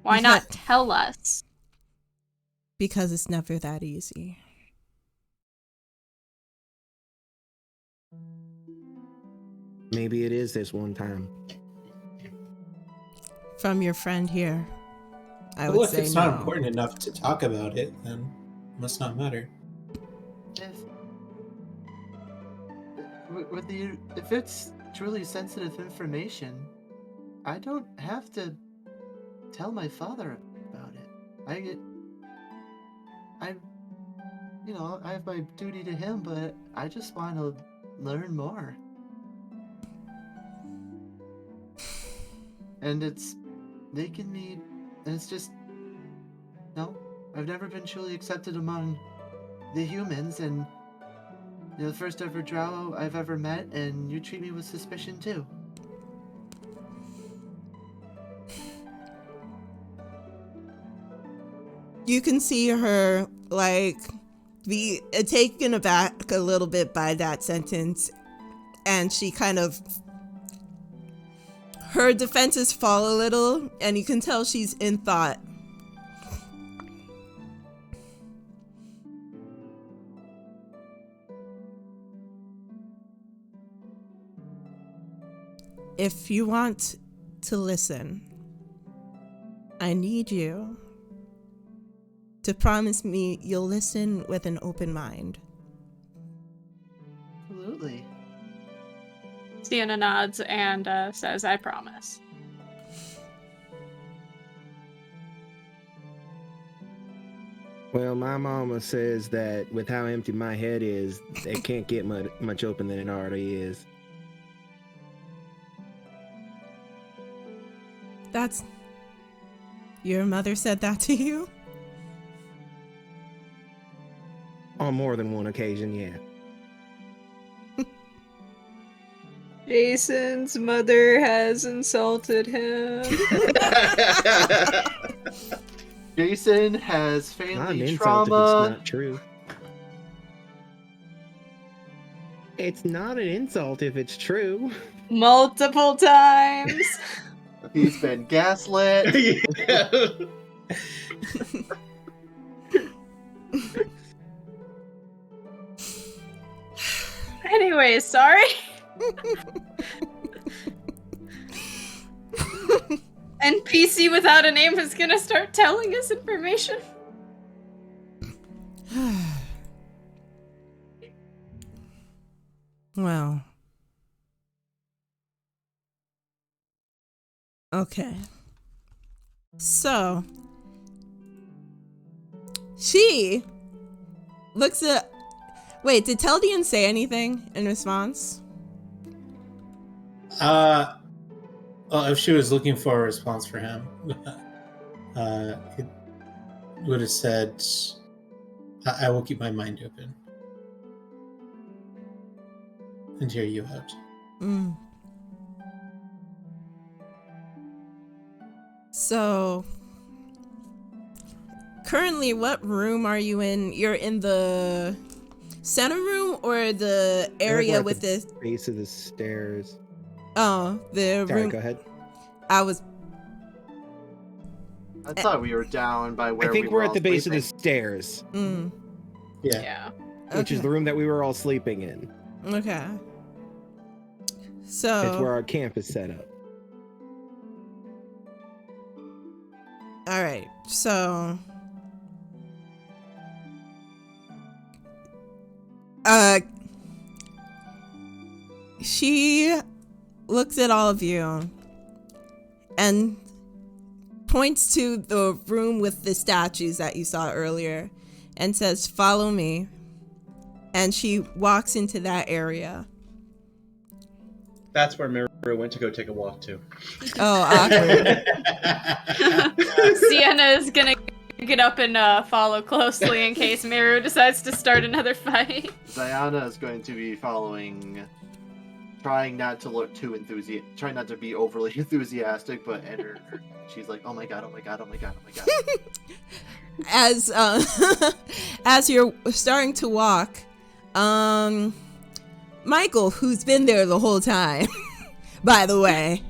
Why not tell us? Because it's never that easy. Maybe it is this one time. From your friend here, I Well, would if say it's no. not important enough to talk about it, then it must not matter. If it's truly sensitive information, I don't have to tell my father about it. I have my duty to him, but I just want to learn more. And it's making me, and it's just, no, I've never been truly accepted among the humans, and you're the first ever drow I've ever met, and you treat me with suspicion too. You can see her like be taken aback a little bit by that sentence, and she kind of, her defenses fall a little, and you can tell she's in thought. If you want to listen, I need you to promise me you'll listen with an open mind. Absolutely. Sienna nods and says, I promise. Well, my mama says that with how empty my head is, it can't get much open than it already is. That's... Your mother said that to you? On more than one occasion, yeah. Jason's mother has insulted him. Jason has Not an family insult if trauma. it's not true. It's not an insult if it's true. Multiple times. He's been gaslit. Yeah. Anyway, sorry. NPC without a name is gonna start telling us information. Well. Okay. So, she looks at... Wait, did Teldian say anything in response? Well, if she was looking for a response for him, it would have said, I will keep my mind open and hear you out. Mm. So, currently, what room are you in? You're in the center room or the area We're at with the... base of the stairs. Oh, the Sorry, room... go ahead. I was... I thought we were down by where I think we we're were at all the base of the sleeping. stairs, Mm, Yeah. which is okay. the room that we were all sleeping in. Okay. It's So, where our camp is set up. all right. So, she looks at all of you and points to the room with the statues that you saw earlier and says, "Follow me." And she walks into that area. That's where Meru went to go take a walk to. Oh, awkward. Sienna is gonna get up and follow closely in case Meru decides to start another fight. Diana is going to be following, trying not to look too trying not to be overly enthusiastic, but she's like, oh my god, oh my god, oh my god, oh my god. As as you're starting to walk, Michael, who's been there the whole time, by the way,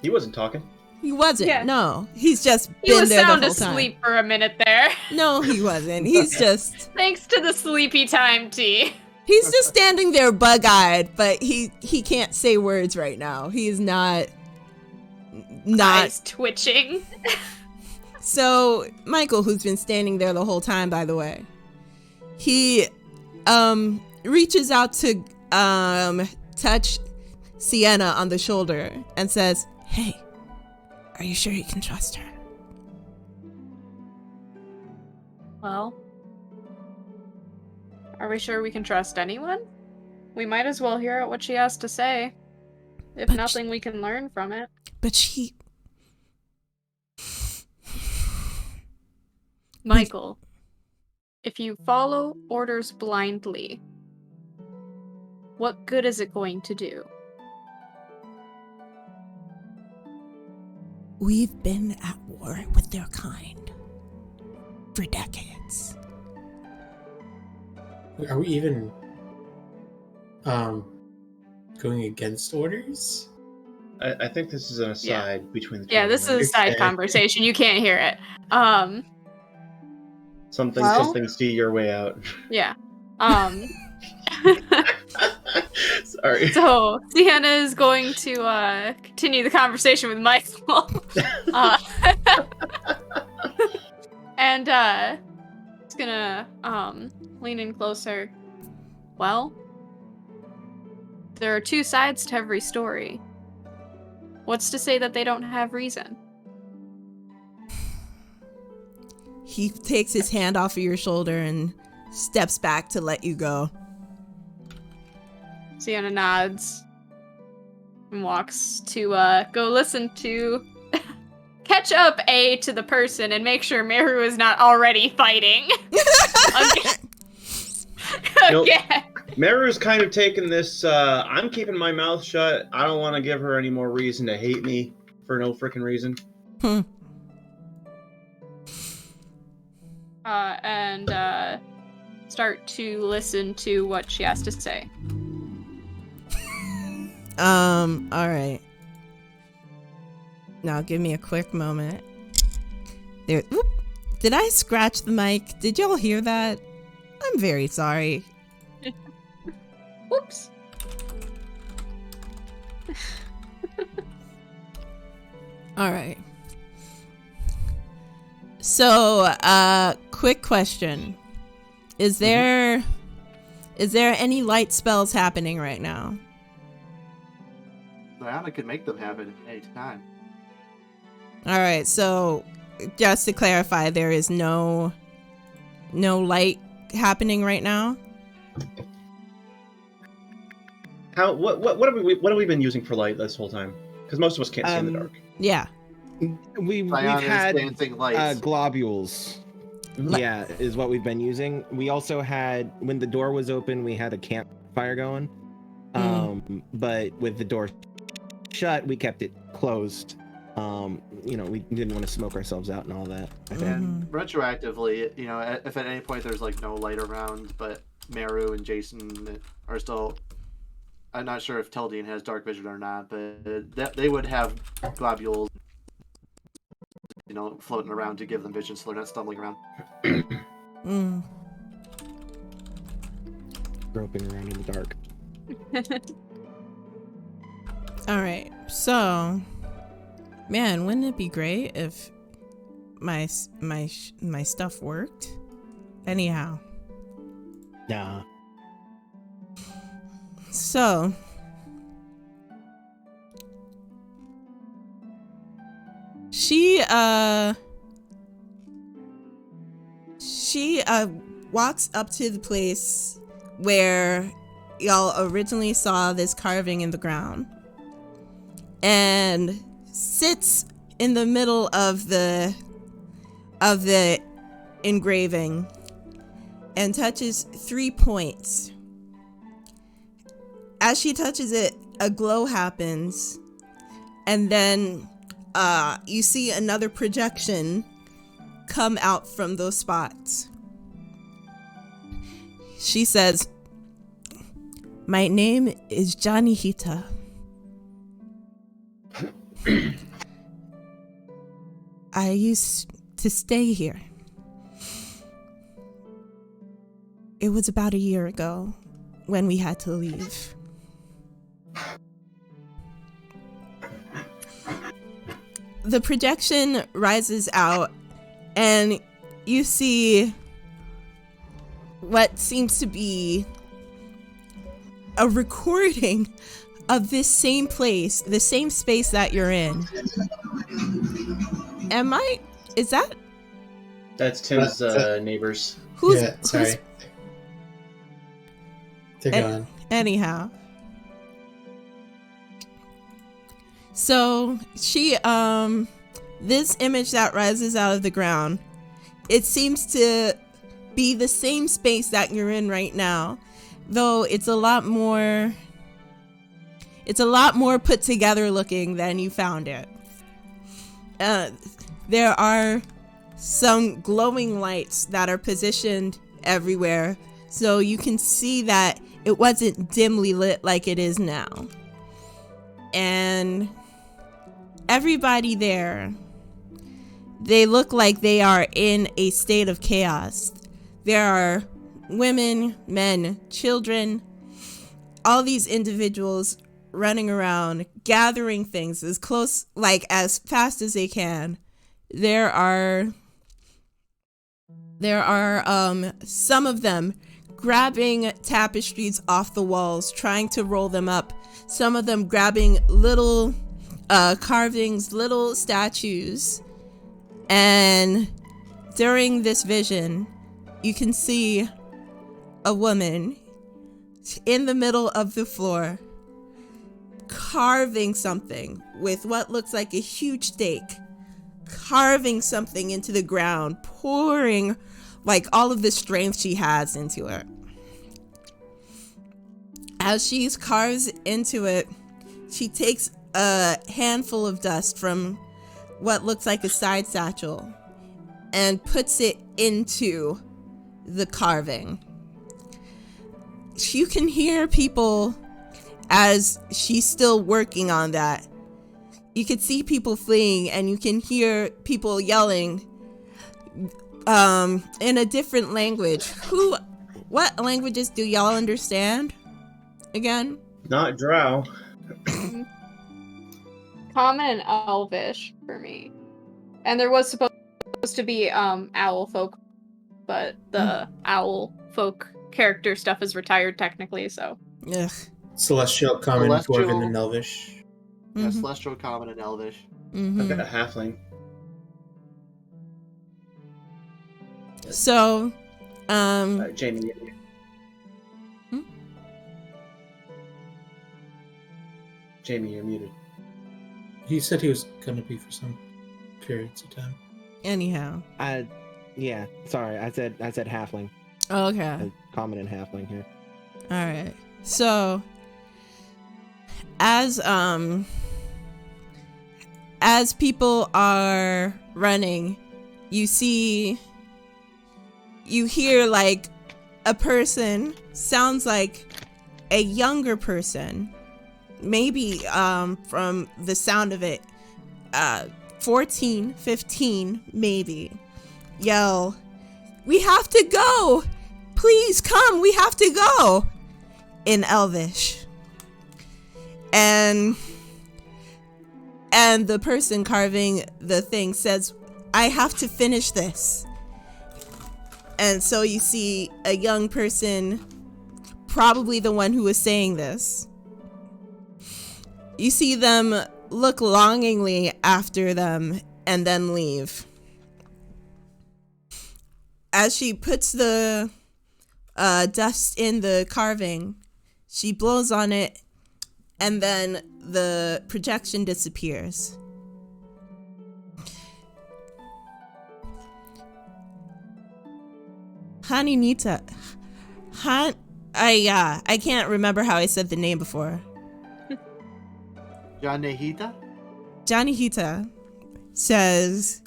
He wasn't talking. he wasn't. Yeah. No, he's just He been was there the sound whole time. asleep for a minute there. No, he wasn't. He's just Thanks to the sleepy time tea. he's just standing there bug-eyed, but he can't say words right now. He is not. Eyes twitching. So, Michael, who's been standing there the whole time, by the way, he reaches out to touch Sienna on the shoulder and says, "Hey, are you sure you can trust her?" Well, are we sure we can trust anyone? We might as well hear out what she has to say. If But nothing, we can learn from it. But she... Michael, if you follow orders blindly, what good is it going to do? We've been at war with their kind for decades. Are we even going against orders? I think this is an aside between the two. Yeah, of this them. is a side Okay. conversation. You can't hear it. Something, Well- something, see your way out. Yeah. Sorry. So, Sienna is going to continue the conversation with Michael. And it's gonna lean in closer. Well, there are two sides to every story. What's to say that they don't have reason? he takes his hand off of your shoulder and steps back to let you go. Sienna nods and walks to go listen to catch up to the person and make sure Meru is not already fighting. Again. Meru's kind of taken this, I'm keeping my mouth shut. I don't want to give her any more reason to hate me for no freaking reason. And start to listen to what she has to say. Alright. Now give me a quick moment. There. Oop, did I scratch the mic? Did y'all hear that? I'm very sorry. Whoops. Alright. So, quick question. Is there any light spells happening right now? Diana could make them happen at any time. Alright, so just to clarify, there is no light happening right now? What have we been using for light this whole time? Because most of us can't see in the dark. Yeah. We've Diana's had dancing lights. globules. Yeah, is what we've been using. We also had, when the door was open, we had a campfire going. But with the door shut, we kept it closed. We didn't want to smoke ourselves out and all that. And retroactively, if at any point there's like no light around, but Meru and Jason are still, I'm not sure if Teldian has dark vision or not, but they would have globules, floating around to give them vision so they're not stumbling around. Groping around in the dark. Alright, so, man, wouldn't it be great if my stuff worked? Anyhow. Nah. So, she walks up to the place where y'all originally saw this carving in the ground and sits in the middle of the engraving and touches 3 points. As she touches it, a glow happens, and then you see another projection come out from those spots. She says, "My name is Johnny Hita. I used to stay here. It was about a year ago when we had to leave. The projection rises out, and you see what seems to be a recording of this same place, the same space that you're in. Is that? That's Tim's neighbors. Sorry. They're gone. Anyhow. So she, this image that rises out of the ground, it seems to be the same space that you're in right now, though it's a lot more put together looking than you found it. There are some glowing lights that are positioned everywhere, so you can see that it wasn't dimly lit like it is now. And everybody there, they look like they are in a state of chaos. There are women, men, children, all these individuals running around, gathering things as fast as they can. There are some of them grabbing tapestries off the walls, trying to roll them up. Some of them grabbing little carvings, little statues, and during this vision, you can see a woman in the middle of the floor carving something with what looks like a huge stake, carving something into the ground, pouring like all of the strength she has into it. As she carves into it, she takes a handful of dust from what looks like a side satchel and puts it into the carving. You can hear people as she's still working on that. You could see people fleeing, and you can hear people yelling in a different language. What languages do y'all understand again? Not Drow. Common and Elvish for me. And there was supposed to be owl folk, but the owl folk character stuff is retired technically, so. Ugh. Celestial, Common, Celestial. Dwarven, and Elvish. Yeah, Mhm. Celestial, Common, and Elvish. I've got a halfling. So, Jamey. Jamey, you're muted. He said he was going to be for some periods of time. anyhow. Yeah. Sorry, I said halfling. Okay. Common and halfling here. All right. So, as people are running, you hear like a person, sounds like a younger person, maybe from the sound of it, 14, 15 maybe, yell, "We have to go! Please come, we have to go!" in Elvish. And the person carving the thing says, "I have to finish this." And so you see a young person, probably the one who was saying this. You see them look longingly after them and then leave. As she puts the dust in the carving, she blows on it, and then the projection disappears. Haninita. I can't remember how I said the name before. Janehita? Johnny Hita says,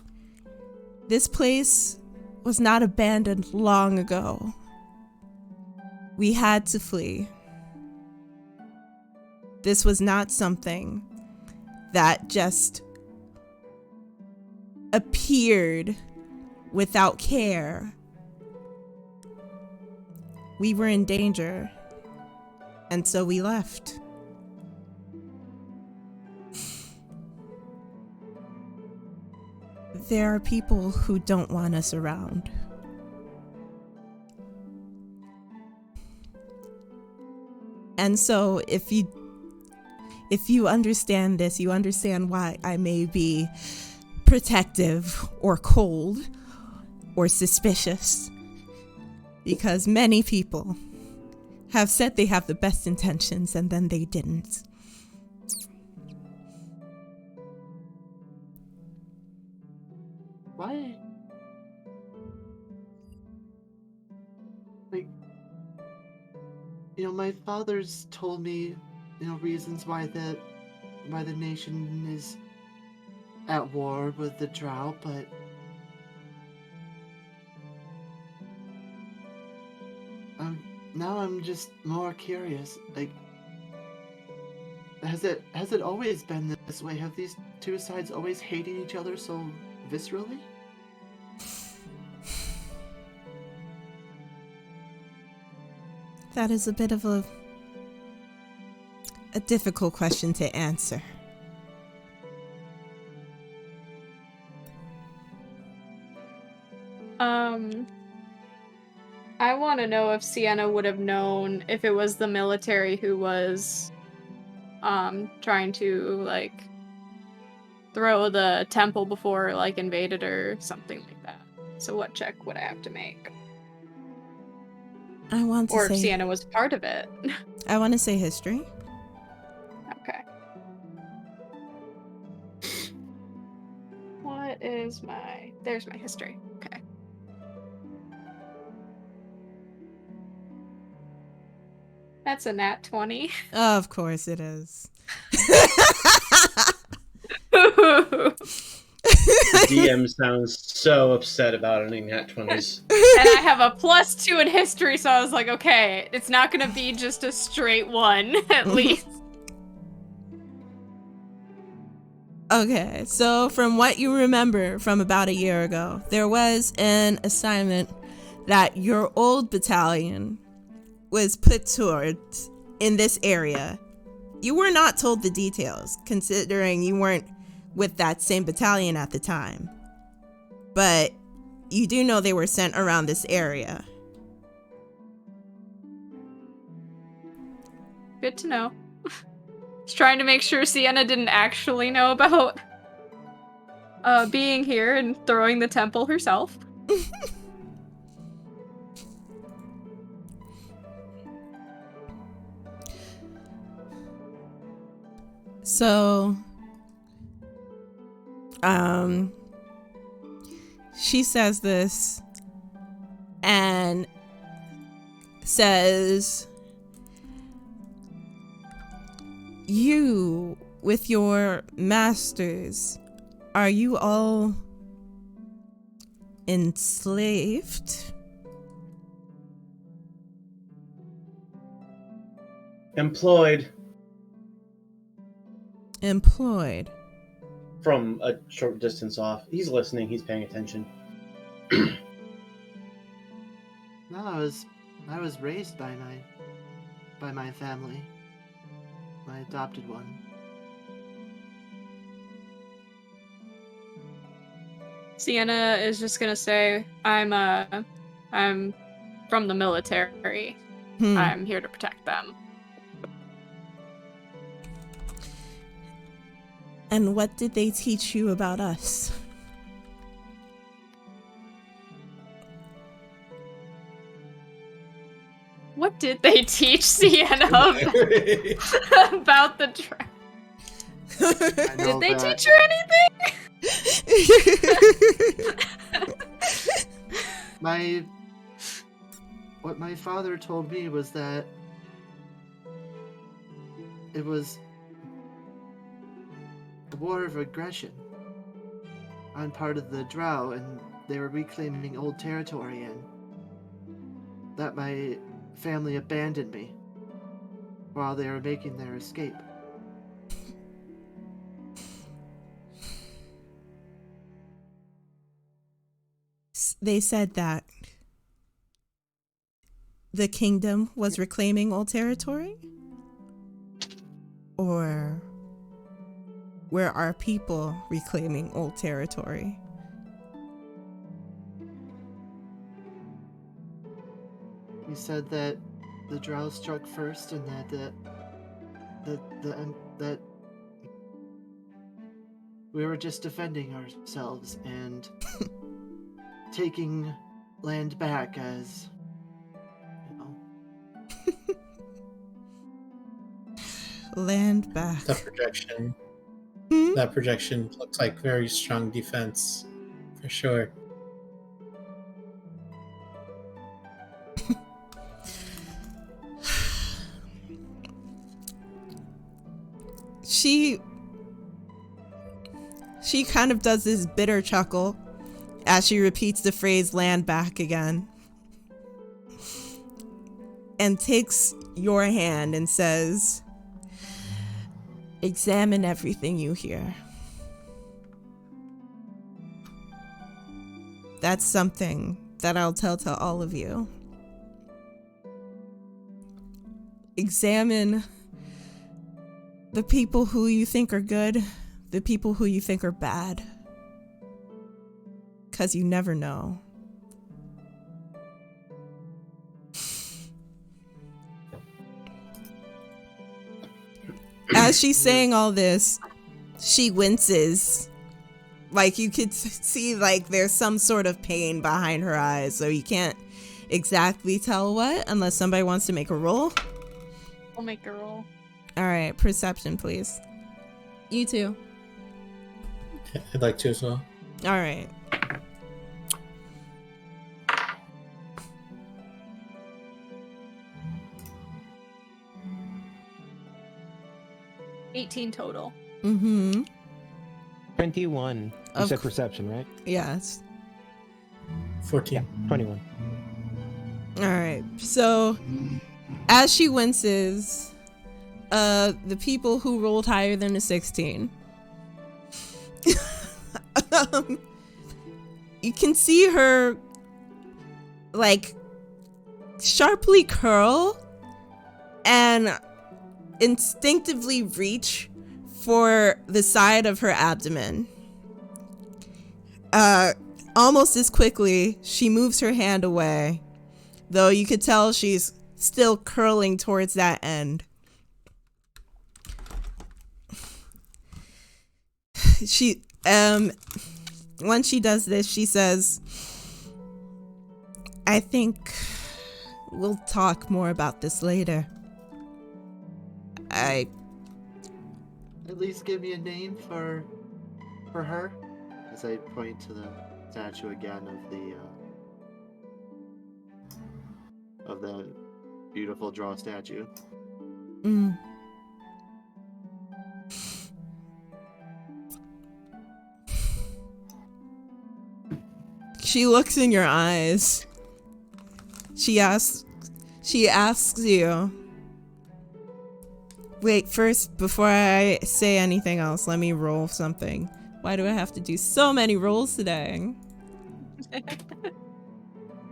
"This place was not abandoned long ago. We had to flee. This was not something that just appeared without care. We were in danger, and so we left." There are people who don't want us around. And so if you understand this, you understand why I may be protective or cold or suspicious. Because many people have said they have the best intentions and then they didn't. Why? Like, my father's told me, reasons why the nation is at war with the Drow, but now I'm just more curious. Like, has it always been this way? Have these two sides always hated each other so viscerally? That is a bit of a difficult question to answer. I want to know if Sienna would have known if it was the military who was trying to throw the temple before invaded or something like that. So what check would I have to make? I want to Or if say Sienna was part of it. I want to say history. Okay. What is my... There's my history. Okay. That's a nat 20. Of course it is. DM sounds so upset about any nat 20s. And I have a +2 in history, so I was like, okay, it's not gonna be just a straight 1, at least. Okay, so from what you remember from about a year ago, there was an assignment that your old battalion was put towards in this area. You were not told the details, considering you weren't with that same battalion at the time. But you do know they were sent around this area. Good to know. Just trying to make sure Sienna didn't actually know about being here and throwing the temple herself. So, she says this and says, you with your masters, are you all enslaved? Employed Employed. from a short distance off. He's listening, he's paying attention. No, I was raised by my family. My adopted one. Sienna is just gonna say, I'm from the military. I'm here to protect them. And what did they teach you about us? What did they teach Sienna about the draft? Did they teach her anything? What my father told me was that it was a war of aggression on part of the Drow, and they were reclaiming old territory, and that my family abandoned me while they were making their escape. They said that the kingdom was reclaiming old territory? Or were our people reclaiming old territory? He said that the Drow struck first, and that we were just defending ourselves and taking land back as, you know. Land back. The projection. Hmm? That projection looks like very strong defense, for sure. She kind of does this bitter chuckle as she repeats the phrase land back again. And takes your hand and says, examine everything you hear. That's something that I'll tell to all of you. Examine the people who you think are good, the people who you think are bad. 'Cause you never know. As she's saying all this, she winces Like, you could see, like, there's some sort of pain behind her eyes, so you can't exactly tell what, unless somebody wants to make a roll. I'll make a roll. All right, perception, please. You too. I'd like to as well. All right. $18 total. Mm-hmm. 21. You said perception, right? Yes. 14. Yeah, 21. All right. So, as she winces, the people who rolled higher than a 16, you can see her, like, sharply curl and instinctively reach for the side of her abdomen. Almost as quickly, she moves her hand away, though you could tell she's still curling towards that end. She, once she does this, she says, I think we'll talk more about this later. At least give me a name for her. As I point to the statue again of the beautiful draw statue. Mm. She looks in your eyes. She asks you, wait, first, before I say anything else, let me roll something. Why do I have to do so many rolls today?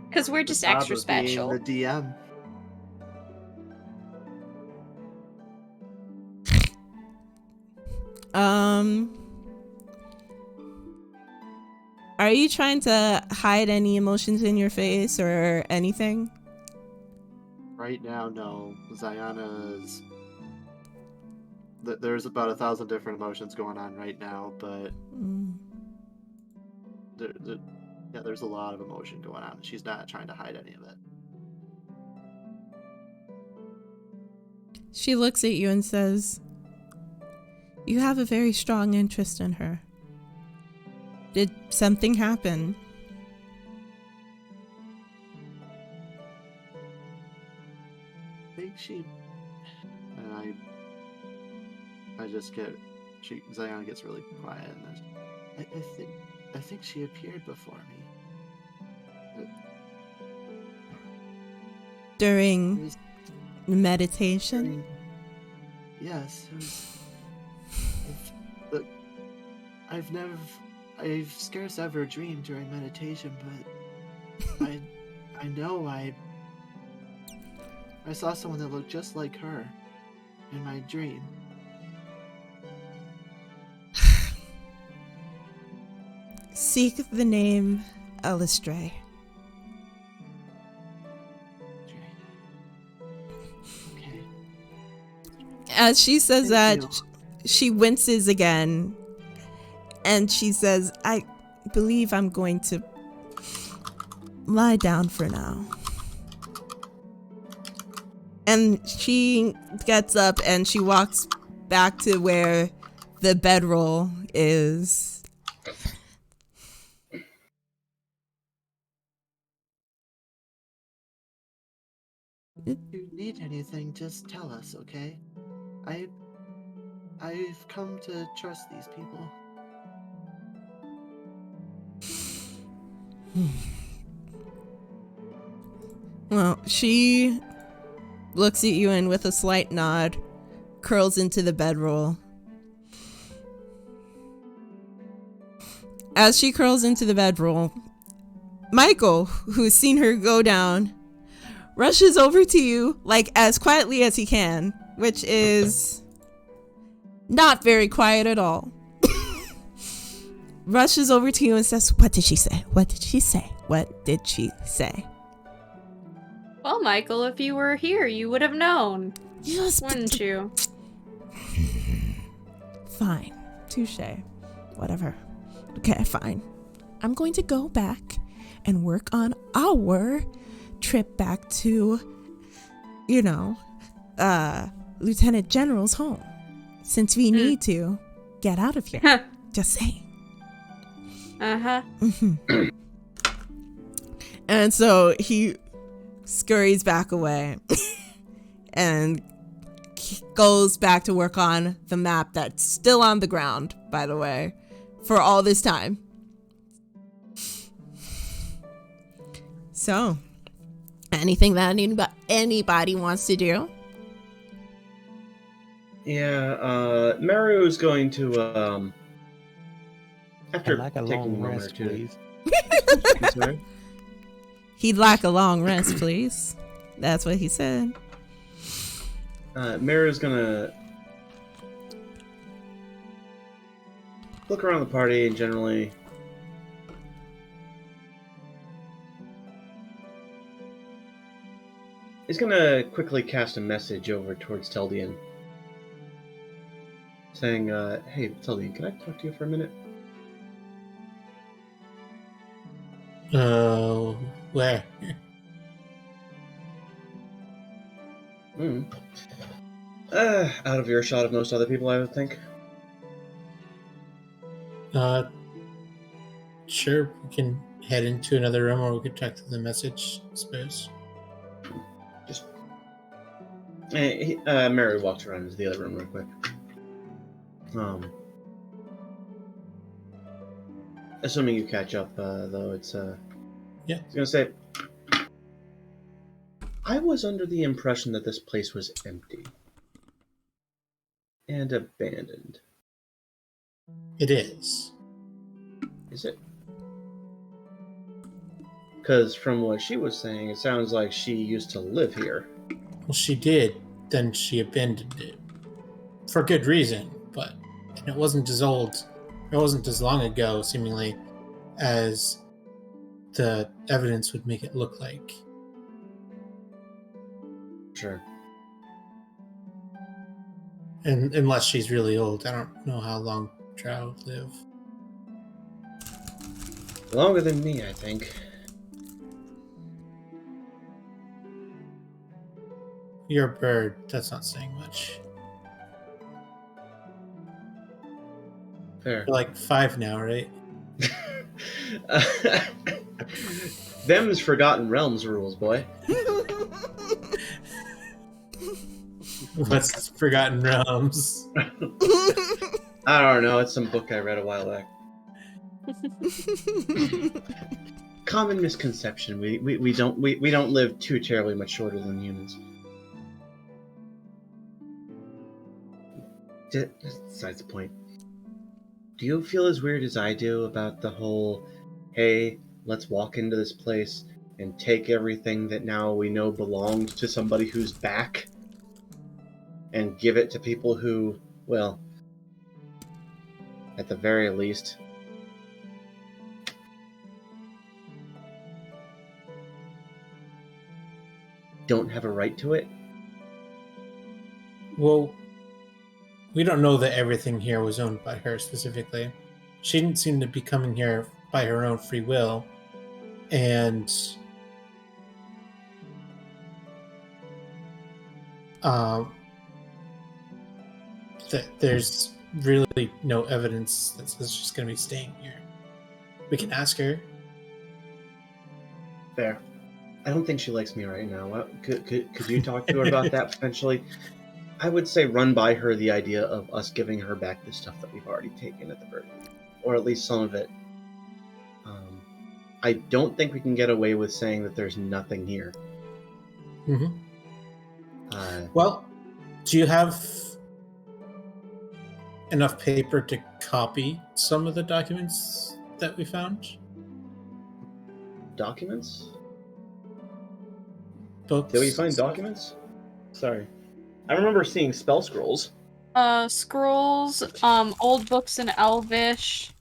Because we're just The job extra of being special. The DM. Are you trying to hide any emotions in your face or anything? Right now, no. Ziana's... There's about 1,000 different emotions going on right now, but there's a lot of emotion going on. She's not trying to hide any of it. She looks at you and says, you have a very strong interest in her. Did something happen? I think she... And I just get... Ziana gets really quiet, and I think she appeared before me. During meditation? Yes, it was... Look, I've scarce ever dreamed during meditation, but I know I saw someone that looked just like her in my dream. Seek the name Alistray. Okay. As she says Thank that, you. she winces again. And she says, I believe I'm going to lie down for now. And she gets up and she walks back to where the bedroll is. If you need anything, just tell us, okay? I've come to trust these people. Well, she looks at you and with a slight nod, curls into the bedroll. As she curls into the bedroll, Michael, who's seen her go down, rushes over to you, like, as quietly as he can, which is not very quiet at all. Rushes over to you and says, what did she say? What did she say? What did she say? Well, Michael, if you were here, you would have known. Yes, Wouldn't you? Fine. Touche. Whatever. Okay, fine. I'm going to go back and work on our trip back to, Lieutenant General's home. Since we need to get out of here. Just saying. Uh-huh. And so he scurries back away and goes back to work on the map that's still on the ground, by the way, for all this time. So, anything that anybody wants to do? Yeah, Maru's going to, after I'd like a taking long a moment or rest, two. please. I'm sorry? He'd like a long rest, please. That's what he said. Maru's gonna look around the party and generally he's gonna quickly cast a message over towards Teldian, saying, "Hey, Teldian, can I talk to you for a minute?" Where? Out of earshot of most other people, I would think. Sure, we can head into another room or we could talk through the message, I suppose. Mary walks around into the other room real quick. Assuming you catch up, though, it's Yeah. I was gonna say, I was under the impression that this place was empty and abandoned. It is. Is it? Because from what she was saying, it sounds like she used to live here. Well, she did. Then she abandoned it. For good reason, but it wasn't as old. It wasn't as long ago, seemingly, as the evidence would make it look like. Sure. And unless she's really old, I don't know how long Drow live. Longer than me, I think. You're a bird. That's not saying much. Fair. You're like 5 now, right? Them's Forgotten Realms rules, boy. What's Forgotten Realms? I don't know. It's some book I read a while back. Common misconception. We don't live too terribly much shorter than humans. Besides the point. Do you feel as weird as I do about the whole, hey, let's walk into this place and take everything that now we know belongs to somebody who's back and give it to people who, well, at the very least, don't have a right to it? Well, we don't know that everything here was owned by her specifically. She didn't seem to be coming here by her own free will. And there's really no evidence that says she's going to be staying here. We can ask her. Fair. I don't think she likes me right now. Could you talk to her about that potentially? I would say run by her the idea of us giving her back the stuff that we've already taken at the very least, or at least some of it. I don't think we can get away with saying that there's nothing here. Mm-hmm. Well, do you have enough paper to copy some of the documents that we found? Documents? Books? Did we find documents? Sorry. I remember seeing spell scrolls. Scrolls, old books in Elvish,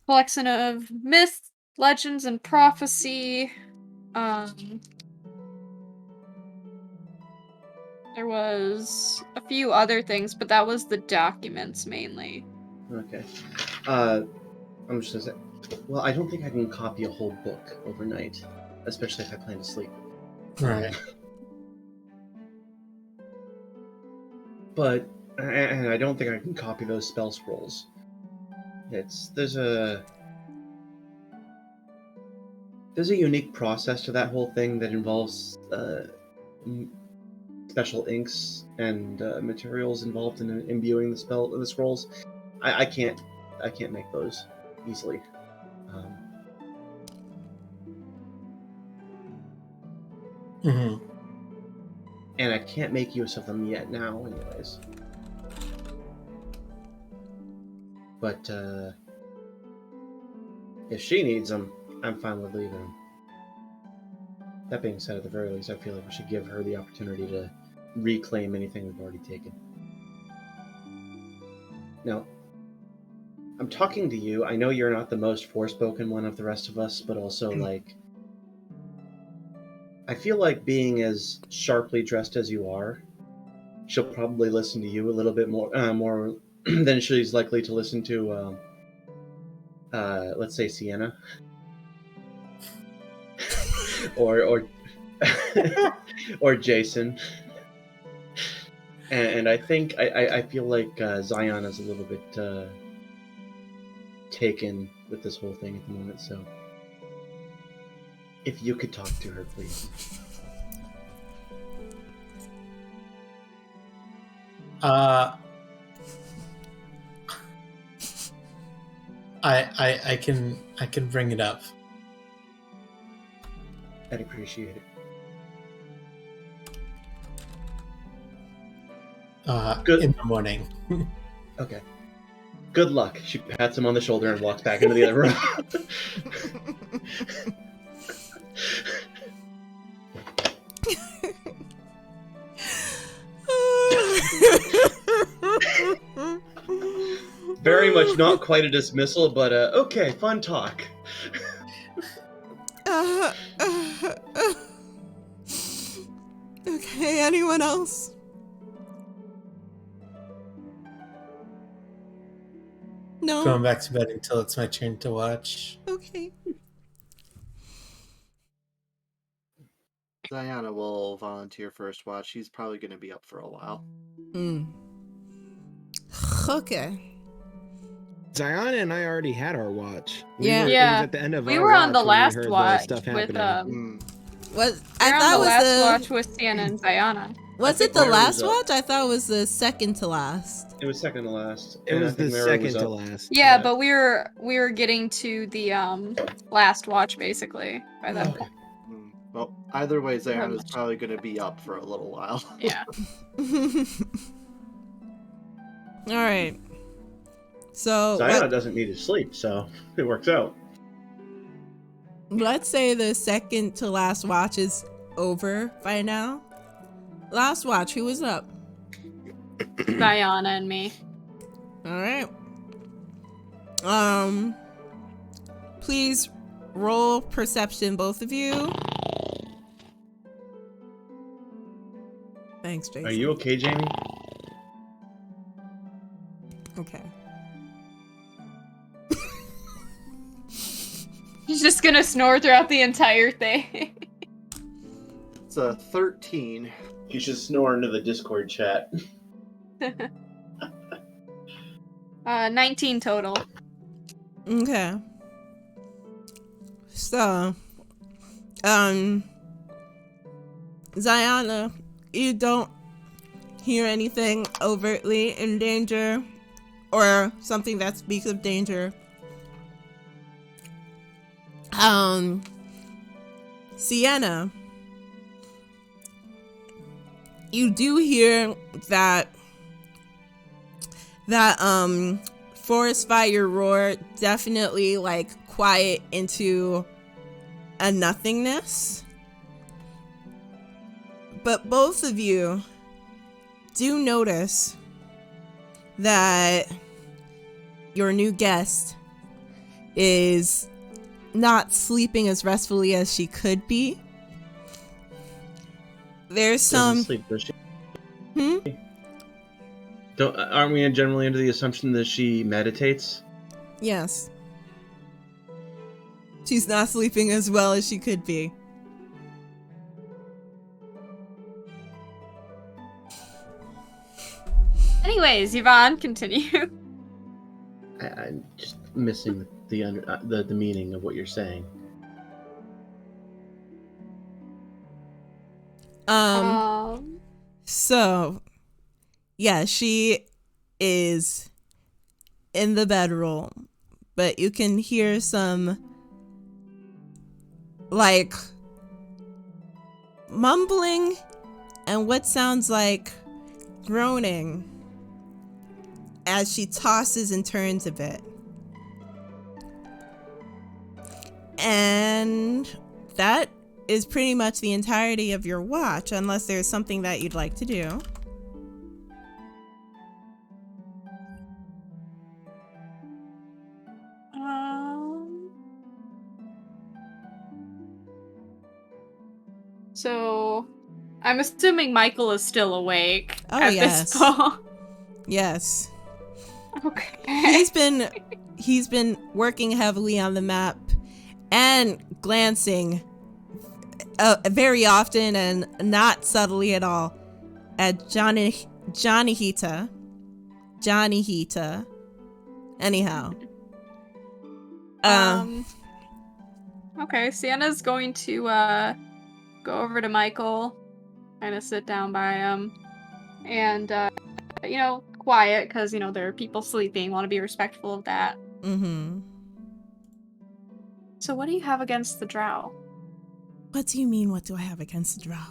collection of myths, legends, and prophecy. There was a few other things, but that was the documents mainly. Okay. I'm just gonna say, well, I don't think I can copy a whole book overnight, especially if I plan to sleep. Right. But, and I don't think I can copy those spell scrolls. There's a unique process to that whole thing that involves special inks and materials involved in imbuing the scrolls. I can't make those easily. Mm-hmm. And I can't make use of them yet now, anyways. But if she needs them, I'm fine with leaving them. That being said, at the very least, I feel like we should give her the opportunity to reclaim anything we've already taken. Now, I'm talking to you. I know you're not the most forespoken one of the rest of us, but also, like, I feel like being as sharply dressed as you are, she'll probably listen to you a little bit more than she's likely to listen to, let's say, Sienna. or or Jason. And I think I feel like Zion is a little bit taken with this whole thing at the moment. So if you could talk to her, please. I can bring it up. I'd appreciate it. Good. In the morning. Okay. Good luck. She pats him on the shoulder and walks back into the other room. Very much not quite a dismissal, but okay, fun talk. Okay, anyone else? No? Going back to bed until it's my turn to watch. Okay. Diana will volunteer first watch. She's probably going to be up for a while. Okay. Zion and I already had our watch. Yeah. It was at the end of We our were on the watch when we last heard the watch stuff with happening. What? we were I on thought the was last watch with Sienna and Ziana. Was I it think the Mara last was up. watch? I thought it was the second to last. It was second to last. It and I was the think Mara second was to up. last. Yeah, Yeah. but we were getting to the last watch basically by that point. Well, either way, Ziana's much. probably going to be up for a little while. Yeah. All right. So Zion doesn't need to sleep, so it works out. let's say the second to last watch is over by now. Last watch, who was up? Ziana and me. All right. Please roll perception, both of you. Thanks, Jason. Are you okay, Jamey? Okay. He's just gonna snore throughout the entire thing. It's a 13. You should snore into the Discord chat. 19 total. Okay. So, Ziana, you don't hear anything overtly in danger or something that speaks of danger. Sienna, you do hear that forest fire roar definitely like quiet into a nothingness. But both of you do notice that your new guest is not sleeping as restfully as she could be. There's Doesn't some sleep, does she? Aren't we generally under the assumption that she meditates? Yes. She's not sleeping as well as she could be. Anyways, Yvonne, continue. I'm just missing the meaning of what you're saying. So, yeah, she is in the bedroom, but you can hear some, like, mumbling and what sounds like groaning as she tosses and turns a bit. And that is pretty much the entirety of your watch, unless there's something that you'd like to do. So, I'm assuming Michael is still awake Oh, this point. Yes. Okay. He's been working heavily on the map and glancing very often and not subtly at all at Johnny Hita. Anyhow. Okay, Sienna's going to go over to Michael, kind of sit down by him, and quiet, because there are people sleeping, want to be respectful of that. Mm-hmm. So what do you have against the drow? What do you mean, what do I have against the drow?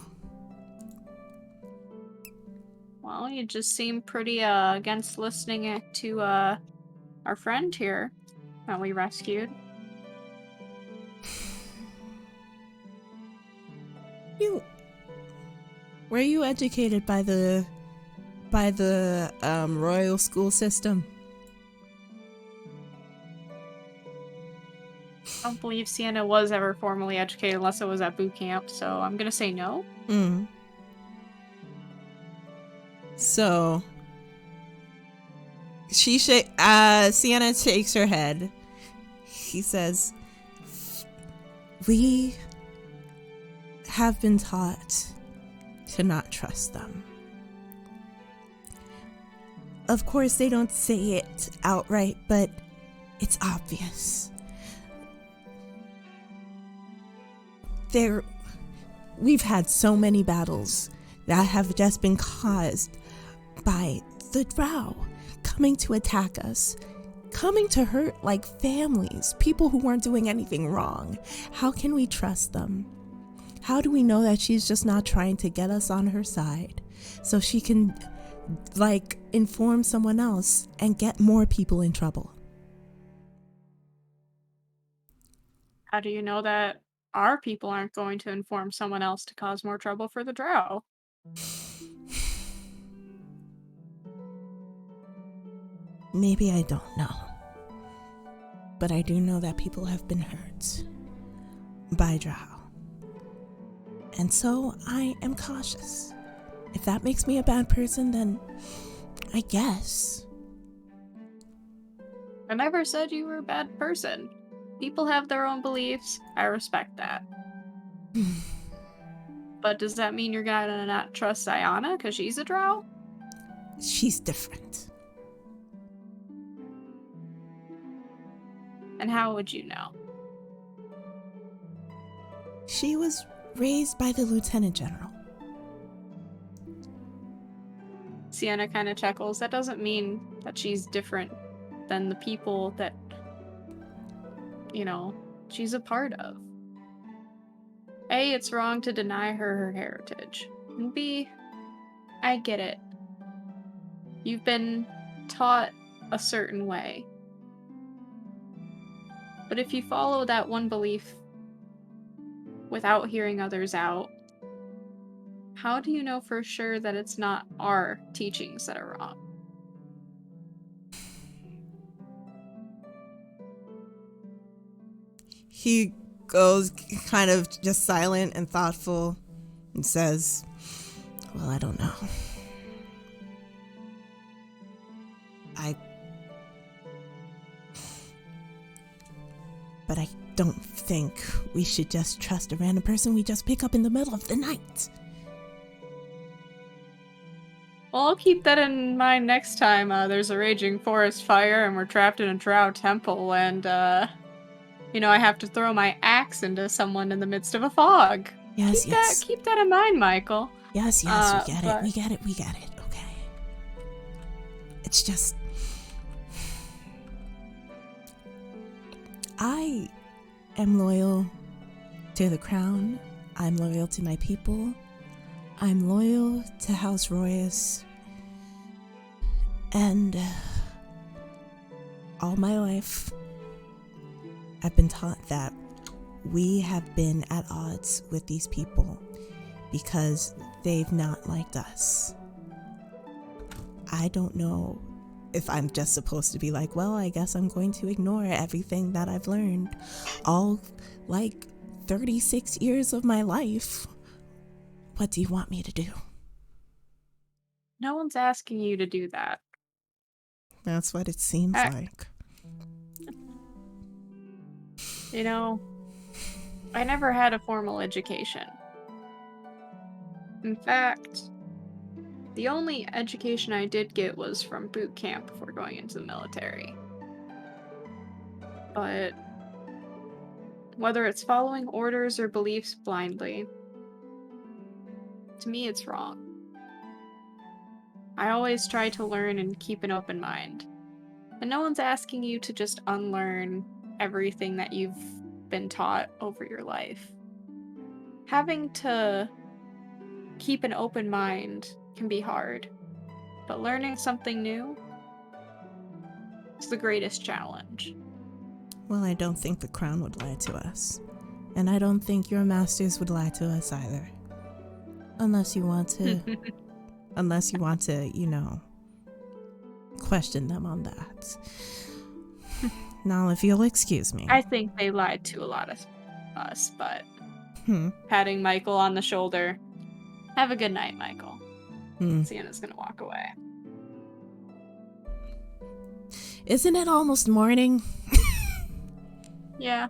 Well, you just seem pretty against listening to our friend here that we rescued. Were you educated by the royal school system? I don't believe Sienna was ever formally educated unless it was at boot camp, so I'm gonna say no. So Sienna shakes her head. He says, "We have been taught to not trust them. Of course, they don't say it outright, but it's obvious. We've had so many battles that have just been caused by the drow coming to attack us, coming to hurt like families, people who weren't doing anything wrong. How can we trust them? How do we know that she's just not trying to get us on her side so she can, inform someone else and get more people in trouble?" How do you know that our people aren't going to inform someone else to cause more trouble for the drow? Maybe I don't know. But I do know that people have been hurt by drow. And so I am cautious. If that makes me a bad person, then I guess. I never said you were a bad person. People have their own beliefs. I respect that. But does that mean you're gonna not trust Ayana because she's a drow? She's different. And how would you know? She was raised by the Lieutenant General. Sienna kind of chuckles. That doesn't mean that she's different than the people that, she's a part of. A, it's wrong to deny her heritage. And B, I get it. You've been taught a certain way. But if you follow that one belief without hearing others out, how do you know for sure that it's not our teachings that are wrong? He goes kind of just silent and thoughtful and says, "Well, I don't know." But I don't think we should just trust a random person we just pick up in the middle of the night. Well, I'll keep that in mind next time there's a raging forest fire and we're trapped in a drow temple and, I have to throw my axe into someone in the midst of a fog. Yes, Keep that in mind, Michael. Yes, we get it. We get it. Okay. It's just... I am loyal to the crown. I'm loyal to my people. I'm loyal to House Royas. And all my life, I've been taught that we have been at odds with these people because they've not liked us. I don't know if I'm just supposed to be like, well, I guess I'm going to ignore everything that I've learned all 36 years of my life. What do you want me to do? No one's asking you to do that. That's what it seems like. I never had a formal education. In fact, the only education I did get was from boot camp before going into the military. But whether it's following orders or beliefs blindly, to me it's wrong. I always try to learn and keep an open mind. And no one's asking you to just unlearn everything that you've been taught over your life. Having to keep an open mind can be hard, but learning something new is the greatest challenge. Well, I don't think the crown would lie to us. And I don't think your masters would lie to us either. Unless you want to, question them on that. Now, if you'll excuse me. I think they lied to a lot of us, but patting Michael on the shoulder. Have a good night, Michael. Sienna's gonna walk away. Isn't it almost morning? Yeah.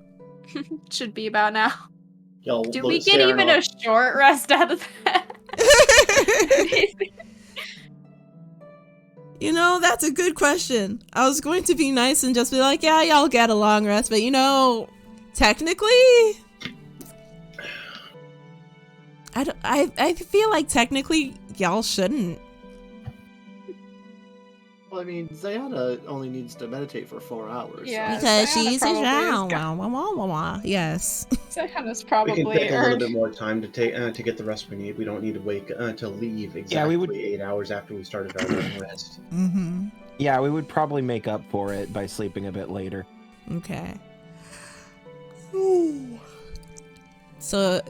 Should be about now. Did we get even a short rest out of that? That's a good question. I was going to be nice and just be like, yeah, y'all get a long rest, but technically, I feel like technically y'all shouldn't. Well, I mean, Zayana only needs to meditate for 4 hours. Yeah, Because Zayana she's a probably yes. Zayana's We probably can take a little earned. bit more time to get the rest we need. We don't need to wait to leave exactly 8 hours after we started our long rest. Mm-hmm. Yeah, we would probably make up for it by sleeping a bit later. Okay. Ooh. So,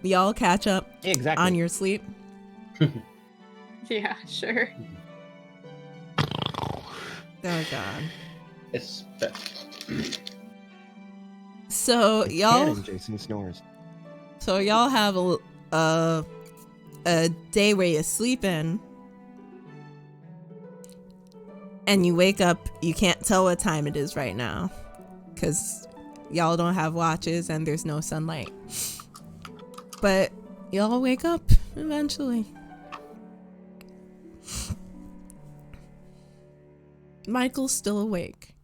y'all catch up Exactly. on your sleep? Yeah, sure. Oh, God. It's So, y'all... Canon, Jason snores. So y'all have a day where you sleep in, and you wake up, you can't tell what time it is right now, because y'all don't have watches and there's no sunlight. But y'all wake up eventually. Michael's still awake.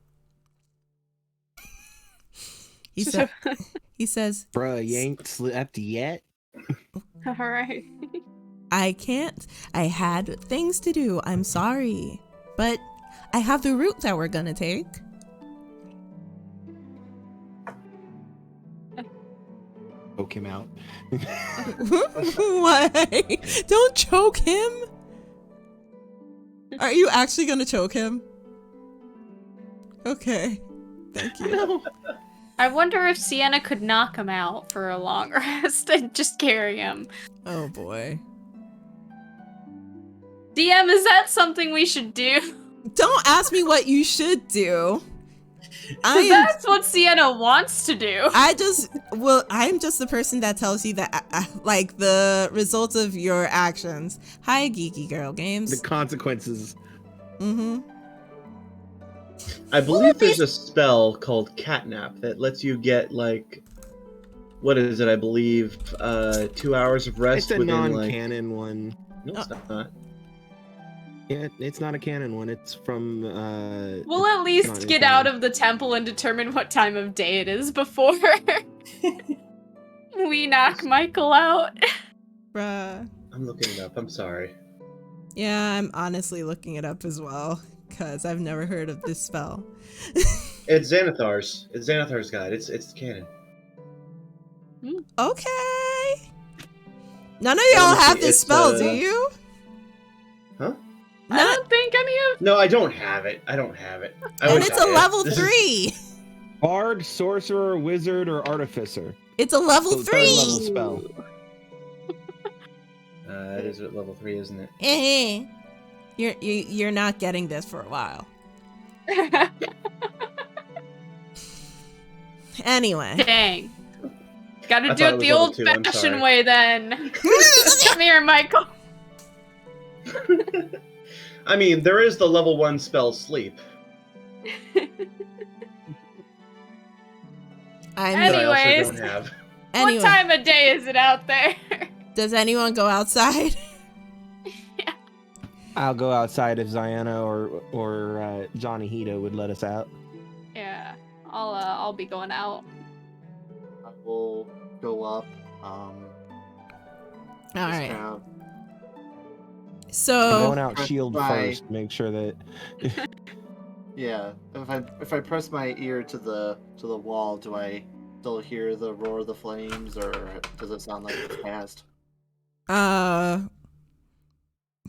He says, Bruh, you ain't slept yet? All right. I can't. I had things to do. I'm sorry. But I have the route that we're gonna take. Choke him out. Why? Don't choke him. Are you actually gonna choke him? Okay. Thank you. I wonder if Sienna could knock him out for a long rest and just carry him. Oh boy. DM, is that something we should do? Don't ask me what you should do. That's what Sienna wants to do. I'm just the person that tells you that, like, the results of your actions. Hi, Geeky Girl Games. The consequences. Mm-hmm. I believe there's a spell called Catnap that lets you get like, what is it? I believe 2 hours of rest It's a within non-canon one. No, it's not. Yeah, it's not a canon one. It's from. We'll at least get out of the temple and determine what time of day it is before we knock Michael out. Bruh. I'm looking it up. I'm sorry. Yeah, I'm honestly looking it up as well, because I've never heard of this spell. It's Xanathar's. It's Xanathar's guide. It's canon. Okay. None of y'all have this spell, do you? Huh? I don't think any of. No, I don't have it. I don't have it. And it's a level 3. Bard, sorcerer, wizard, or artificer. It's a level So 3. third level spell. It is at level 3, isn't it? You're not getting this for a while. Anyway. Dang. Gotta I do thought it the it was level old 2, I'm fashioned sorry. way then. Come here, Michael. I mean, there is the level 1 spell sleep. I That I also Anyways. don't have. Anyway, What time of day is it out there? does anyone go outside? Yeah. I'll go outside if Ziana or Johnny Hito would let us out. Yeah. I'll be going out. I will go up. All Just right. kind of- I'm So going out shield Bye. first. Make sure that. Yeah. If I press my ear to the wall, do I still hear the roar of the flames, or does it sound like it's past?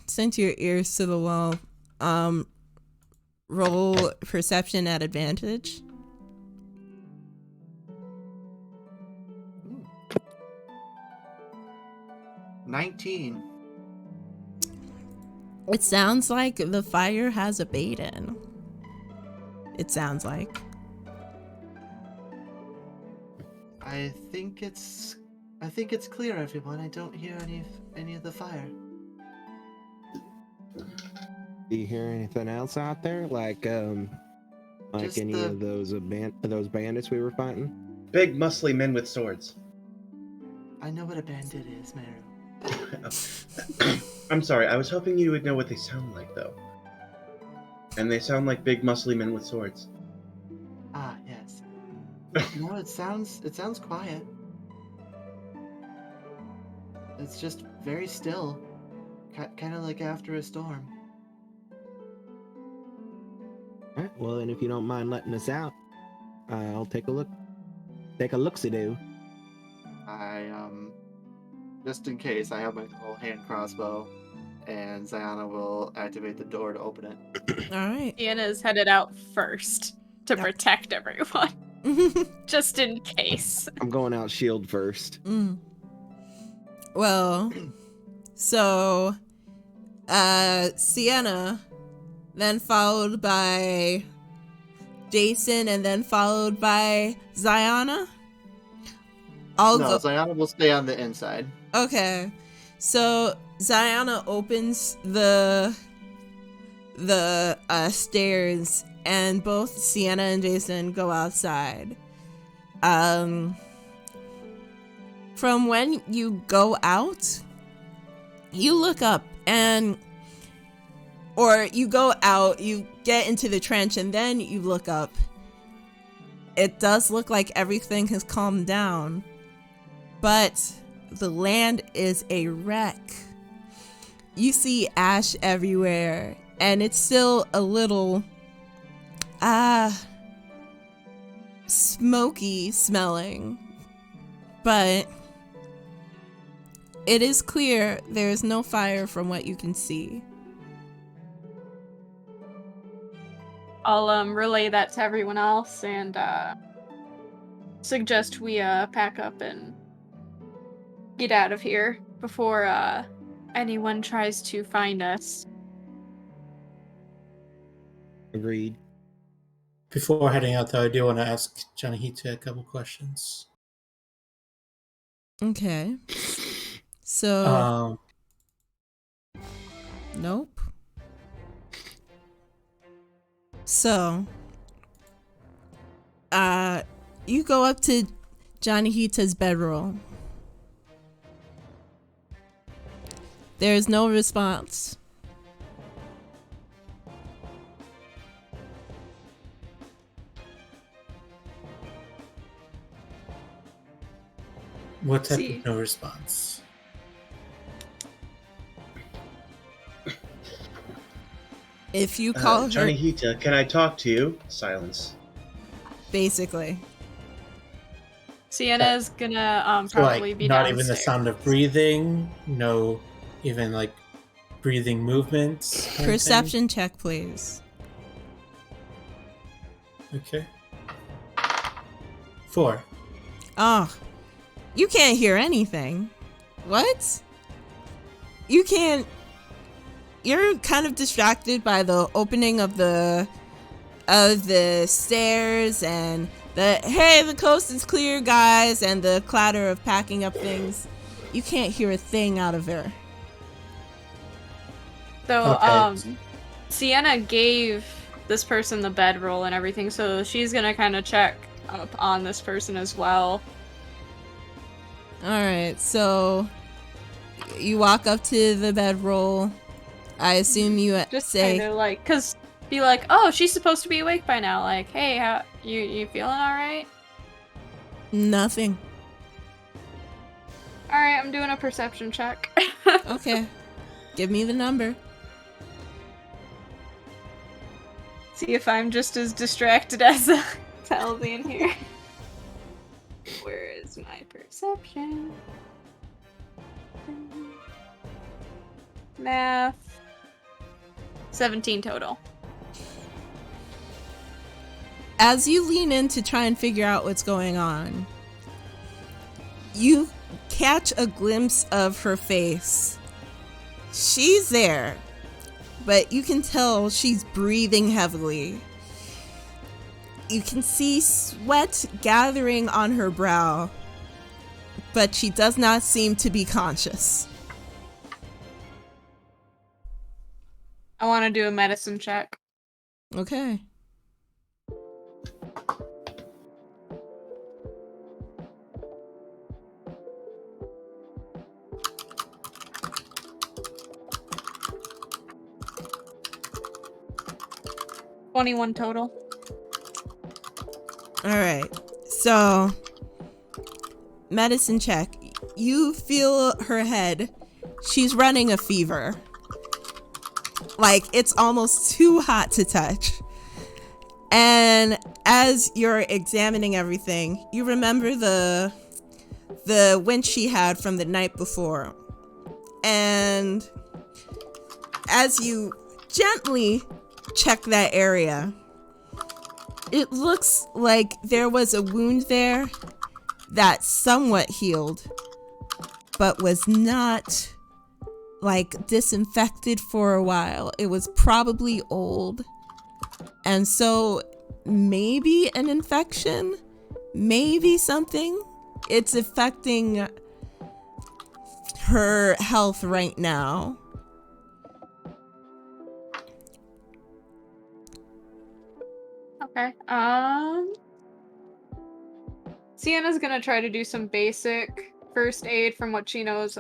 send your ears to the wall. Roll perception at advantage. 19. It sounds like the fire has abated. It sounds like. I think it's clear, everyone. I don't hear any of the fire. Do you hear anything else out there? Like Just any the- of those bandits we were fighting? Big, muscly men with swords. I know what a bandit is, Meru. I'm sorry, I was hoping you would know what they sound like, though. And they sound like big, muscly men with swords. Ah, yes. No, it sounds quiet. It's just very still. Kind of like after a storm. Alright, well, and if you don't mind letting us out, I'll take a look. Take a look-see-do. Just in case, I have my little hand crossbow, and Ziana will activate the door to open it. All right. Iana's headed out first to Yep. protect everyone, just in case. I'm going out shield first. Well, so Sienna, then followed by Jason, and then followed by Ziana. Ziana will stay on the inside. Okay, so Ziana opens the stairs, and both Sienna and Jason go outside. From when you go out, you look up or you go out, you get into the trench, and then you look up. It does look like everything has calmed down, but the land is a wreck. You see ash everywhere, and it's still a little smoky smelling, but it is clear there is no fire from what you can see. I'll relay that to everyone else and suggest we pack up and get out of here before anyone tries to find us. Agreed. Before heading out, though, I do want to ask Johnny Hita a couple questions. Okay. So, nope. So, You go up to Johnny Hita's bedroll. There's no response. What type See. of no response? If you call her, Johnny Hita, can I talk to you? Silence. basically. Sienna's gonna So, probably like, be not downstairs. even the sound of breathing, no, even like breathing movements. kind of thing? Perception check, please. Okay. 4. Oh, you can't hear anything. What? You can't. You're kind of distracted by the opening of the stairs and the coast is clear, guys, and the clatter of packing up things. You can't hear a thing out of her. So, Okay. Sienna gave this person the bedroll and everything, so she's gonna kind of check up on this person as well. All right, so you walk up to the bedroll. I assume you Just say, kind of like, be like, oh, she's supposed to be awake by now. Like, hey, how you feeling all right? nothing. All right, I'm doing a perception check. Okay, give me the number. See if I'm just as distracted as Talzy in here. Where is my perception? Math. 17 total. As you lean in to try and figure out what's going on, you catch a glimpse of her face. She's there, but you can tell she's breathing heavily. You can see sweat gathering on her brow, but she does not seem to be conscious. I want to do a medicine check. Okay. $21 total. All right. So, medicine check. You feel her head. She's running a fever. Like, it's almost too hot to touch. And as you're examining everything, you remember the wind she had from the night before. And as you gently check that area, it looks like there was a wound there that somewhat healed, but was not like disinfected for a while. It was probably old. And so maybe an infection, maybe something. It's affecting her health right now. Okay. Sienna's gonna try to do some basic first aid from what she knows,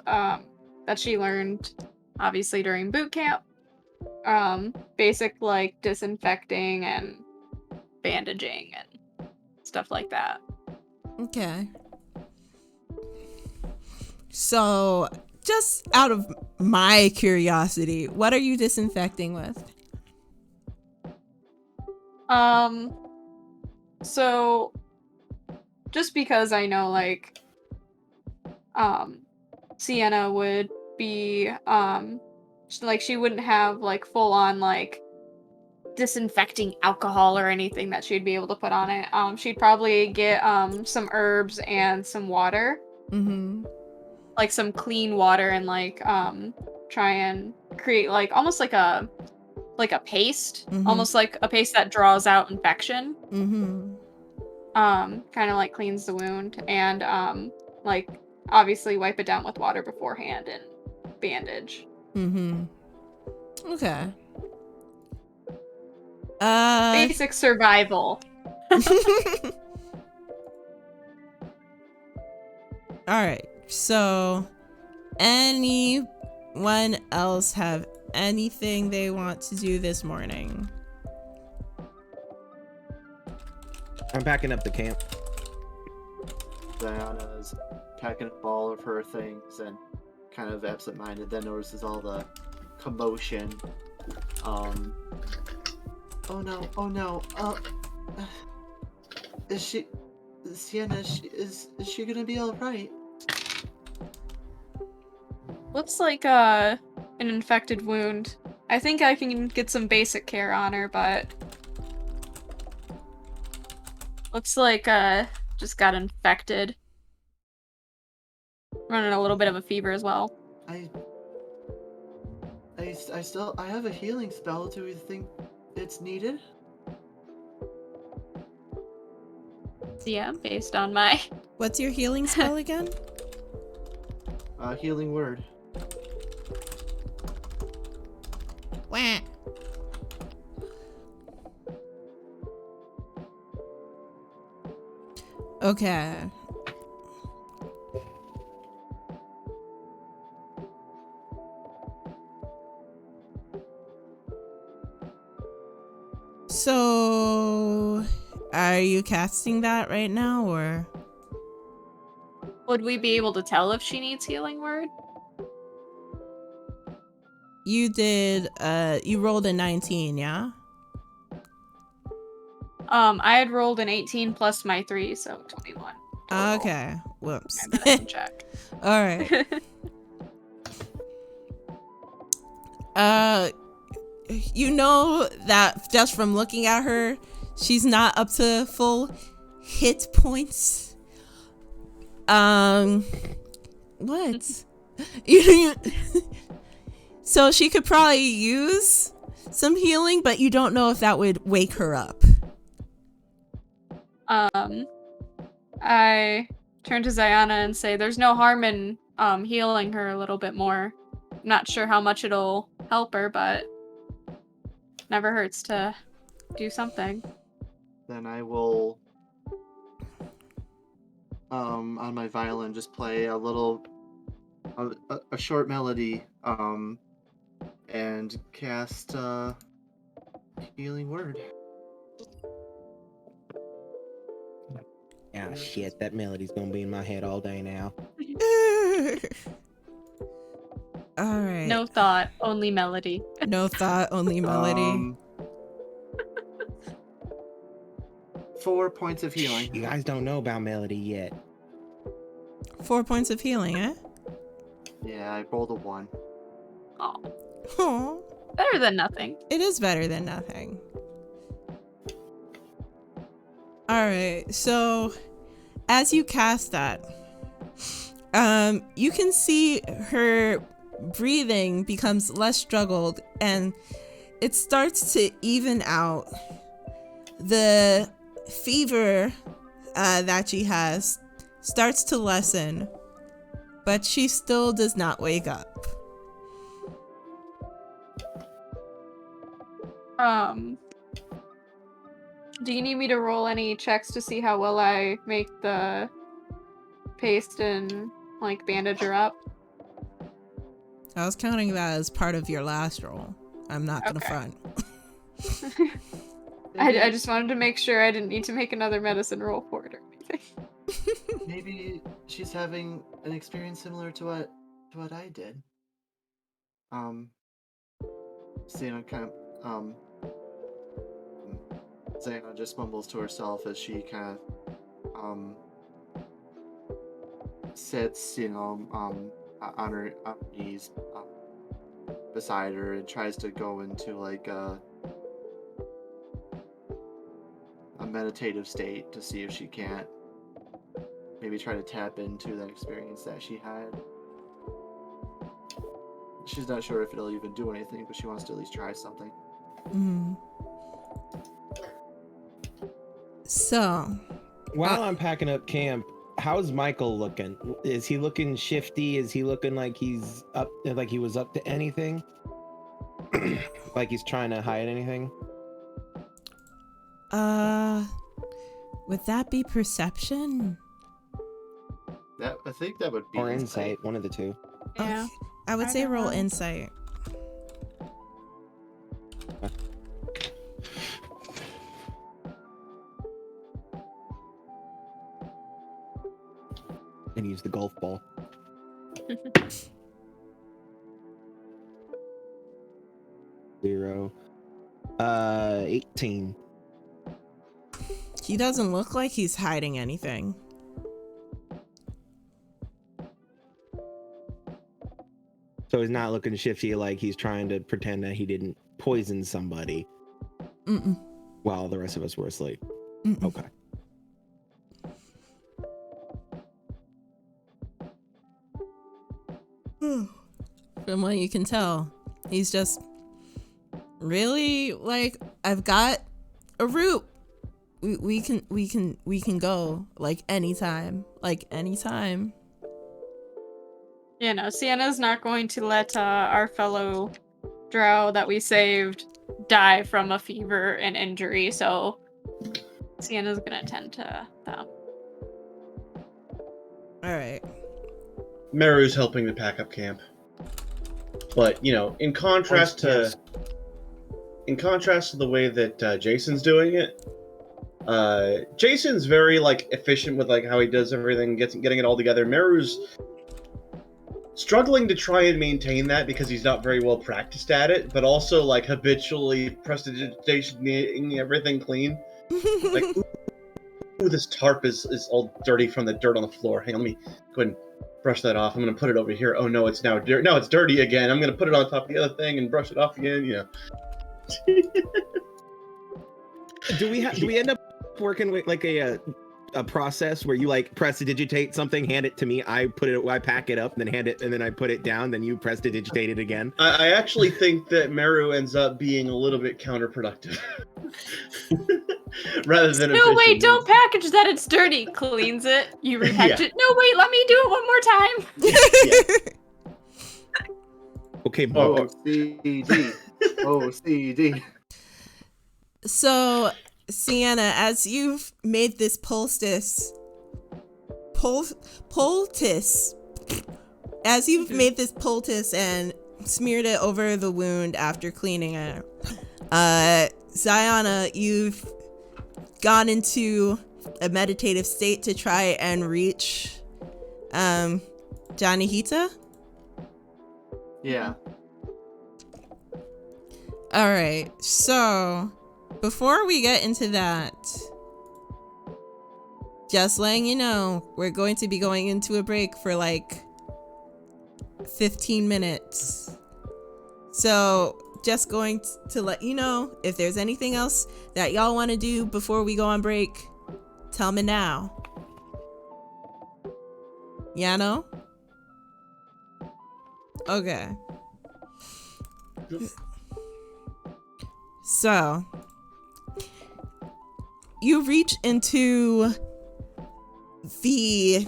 that she learned, obviously, during boot camp. Basic, like, disinfecting and bandaging and stuff like that. Okay. So, just out of my curiosity, what are you disinfecting with? So, just because I know, like, Sienna would be, like, she wouldn't have, like, full-on, like, disinfecting alcohol or anything that she'd be able to put on it. She'd probably get, some herbs and some water. Mm-hmm. Like, some clean water and, like, try and create, like, almost like a paste. Mhm. Almost like a paste that draws out infection. Mm-hmm. Kind of, like, cleans the wound and, like, obviously wipe it down with water beforehand and bandage. Mm-hmm. Okay. Basic survival. All right. So, anyone else have anything they want to do this morning? I'm packing up the camp. Diana's packing up all of her things and kind of absent-minded, then notices all the commotion. Oh no, Sienna, is she gonna be alright? Looks like an infected wound. I think I can get some basic care on her, but looks like just got infected. Running a little bit of a fever as well. I have a healing spell. Do you think it's needed? Yeah, based on my What's your healing spell again? Healing word. Wah. Okay. So, are you casting that right now, or? Would we be able to tell if she needs healing word? You did, you rolled a 19, yeah? I had rolled an 18 plus my 3, so 21. Total. Okay. Whoops. I bet I can check. All right. You know that just from looking at her, she's not up to full hit points. What? So she could probably use some healing, but you don't know if that would wake her up. I turn to Ziana and say, there's no harm in healing her a little bit more. Not sure how much it'll help her, but never hurts to do something. Then I will, on my violin, just play a little, a short melody, and cast healing word. Ah, shit, that melody's gonna be in my head all day now. All right. No thought, only melody. No thought, only melody. 4 points of healing. You guys don't know about melody yet. 4 points of healing, eh? Yeah, I rolled a 1. Oh, Aw. better than nothing. It is better than nothing. Alright, so as you cast that, you can see her breathing becomes less struggled and it starts to even out. The fever that she has starts to lessen, but she still does not wake up. Do you need me to roll any checks to see how well I make the paste and like bandage her up? I was counting that as part of your last roll. I'm not gonna front. I just wanted to make sure I didn't need to make another medicine roll for it or anything. Maybe she's having an experience similar to what I did. Xena kind of, Xena just mumbles to herself as she kind of, sits, on her knees beside her and tries to go into like a meditative state to see if she can't maybe try to tap into that experience that she had. She's not sure if it'll even do anything, but she wants to at least try something. Mm-hmm. So, while I'm packing up camp, how's Michael looking? Is he looking shifty? Is he looking like he's up, like he was up to anything? Like he's trying to hide anything? Would that be perception? I think that would be Or insight, one of the two. Yeah. Okay. I would say don't roll know. insight. And use the golf ball. 0. 18. He doesn't look like he's hiding anything. So he's not looking shifty like he's trying to pretend that he didn't poison somebody Mm-mm. while the rest of us were asleep. Mm-mm. Okay. From what you can tell, he's just really like, I've got a route. We can go like anytime. You know, Sienna's not going to let our fellow drow that we saved die from a fever and injury, so Sienna's gonna tend to them. All right. Meru's helping to pack up camp. But, you know, in contrast to the way that Jason's doing it, Jason's very like efficient with like how he does everything, getting it all together. Meru's struggling to try and maintain that because he's not very well practiced at it, but also like habitually prestidigitating everything clean. Like, ooh, this tarp is all dirty from the dirt on the floor. Hang on, let me go ahead and brush that off. I'm gonna put it over here. Oh no, it's now dirty. No, it's dirty again. I'm gonna put it on top of the other thing and brush it off again. You know. Do we end up working with like a process where you like prestidigitate something, hand it to me, I pack it up, then hand it, and then I put it down, then you prestidigitate it again? I actually think that Meru ends up being a little bit counterproductive. Rather than No, wait, efficient. don't package that, it's dirty. Cleans it, you repackage it. No, wait, let me do it one more time. Okay, OCD. OCD. So, Sienna, as you've made this poultice, as you've made this poultice and smeared it over the wound after cleaning it, Ziana, you've gone into a meditative state to try and reach Janihita? Yeah. All right, so before we get into that, just letting you know, we're going to be going into a break for like 15 minutes. So just going to let you know, if there's anything else that y'all want to do before we go on break, tell me now. Yano? Okay. So, you reach into the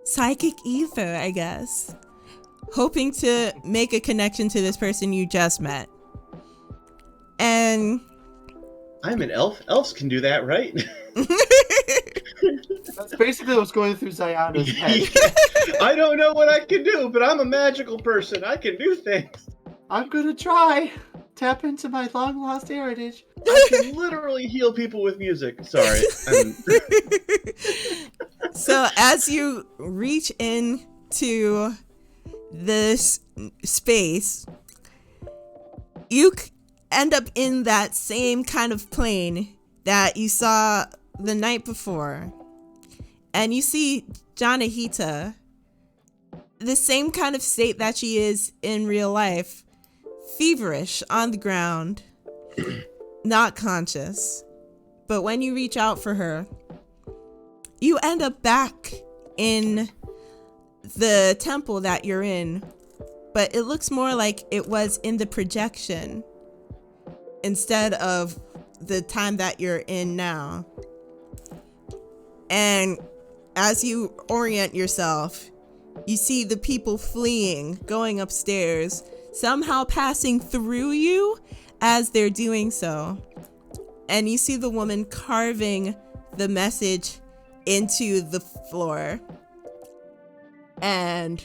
psychic ether, I guess, hoping to make a connection to this person you just met. And I'm an elf. Elves can do that, right? That's basically what's going through Ziana's head. I don't know what I can do, but I'm a magical person. I can do things. I'm gonna try. Tap into my long lost heritage. I can literally heal people with music. Sorry. So as you reach into this space, you end up in that same kind of plane that you saw the night before. And you see Janihita, the same kind of state that she is in real life, feverish on the ground, not conscious. But when you reach out for her, you end up back in the temple that you're in, but it looks more like it was in the projection instead of the time that you're in now. And as you orient yourself, you see the people fleeing, going upstairs, somehow passing through you as they're doing so. And you see the woman carving the message into the floor. And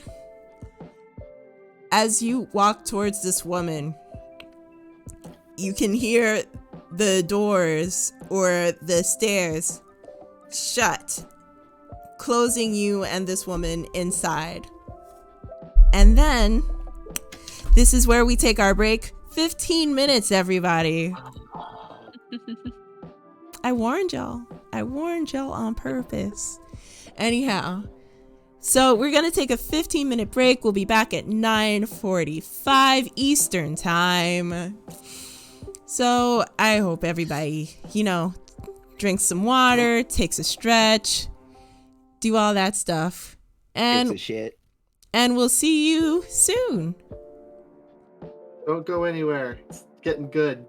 as you walk towards this woman, you can hear the doors or the stairs shut, closing you and this woman inside. And then, this is where we take our break. 15 minutes, everybody. I warned y'all. I warned y'all on purpose. Anyhow, so we're going to take a 15-minute break. We'll be back at 9:45 Eastern time. So I hope everybody, drinks some water, takes a stretch, do all that stuff. It's a shit. And we'll see you soon. Don't go anywhere. It's getting good.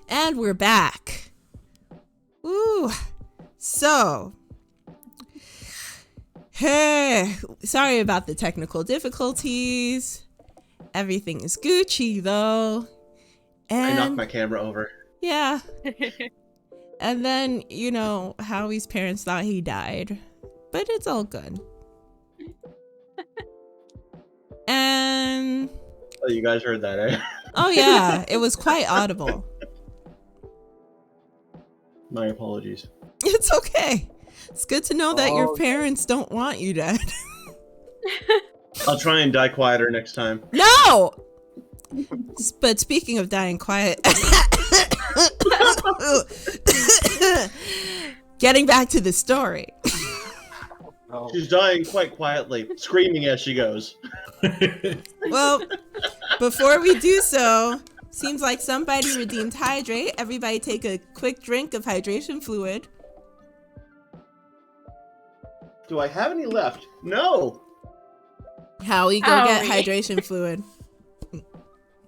And we're back. Woo. So, hey, sorry about the technical difficulties. Everything is Gucci though. I knocked And my camera over. yeah. And then, you know, Howie's parents thought he died. But it's all good. And Oh, you guys heard that, eh? oh yeah, it was quite audible. My apologies. It's okay. It's good to know that your parents don't want you dead. I'll try and die quieter next time. No! But speaking of dying quiet, getting back to the story. Oh. She's dying quite quietly, screaming as she goes. Well, before we do so, seems like somebody redeemed hydrate. Everybody take a quick drink of hydration fluid. Do I have any left? No! Howie, go get Howie. hydration fluid.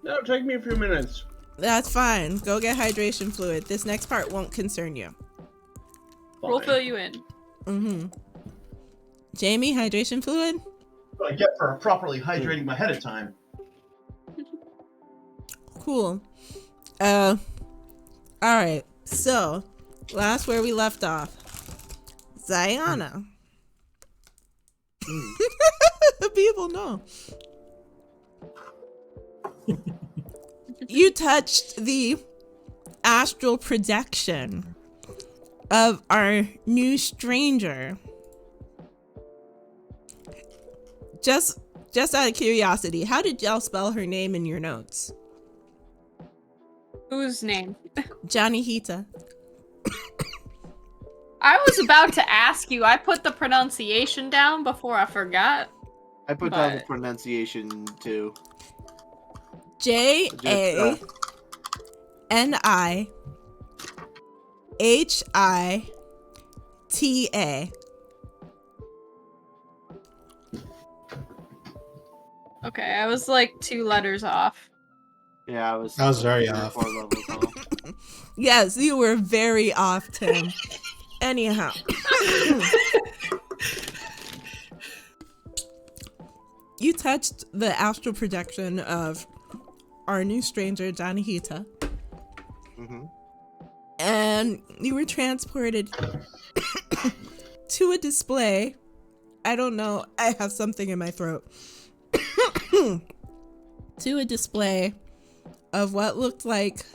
No, take me a few minutes. That's fine. Go get hydration fluid. This next part won't concern you. We'll Fine. fill you in. Mm-hmm. Jamey, hydration fluid? What I get for properly hydrating my head of time. Cool. Alright. So, last where we left off. Ziana. People know. You touched the astral projection of our new stranger. Just out of curiosity, how did y'all spell her name in your notes? Whose name? Johnny Hita. I was about to ask you. I put the pronunciation down before I forgot. I put down the But- pronunciation too. JANIHITA. Okay, I was like 2 letters off. Yeah, I was very 3 or off. 4 levels off. Yes, you were very off, Tim. Anyhow. You touched the astral projection of our new stranger, Johnny Hita, Mm-hmm. and you were transported to a display. I don't know, I have something in my throat. To a display of what looked like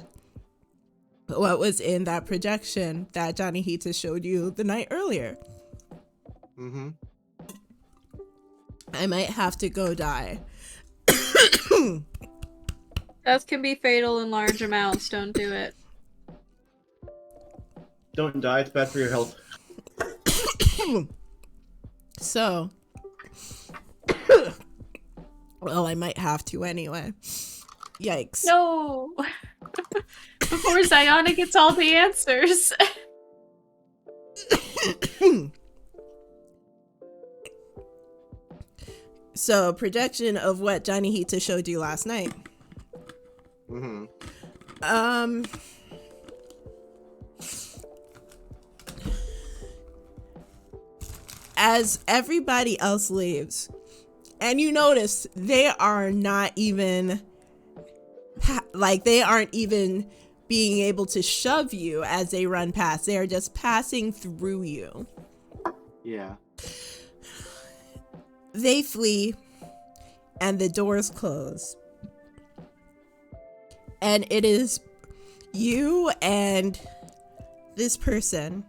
what was in that projection that Johnny Hita showed you the night earlier. Mm-hmm. I might have to go die. Death can be fatal in large amounts. Don't do it. Don't die, it's bad for your health. So, well, I might have to anyway. Yikes. No! Before Ziana gets all the answers. So, projection of what Johnny Hita showed you last night. Mm-hmm. As everybody else leaves, and you notice they are not even they aren't even being able to shove you as they run past. They are just passing through you. Yeah. They flee and the doors close. And it is you and this person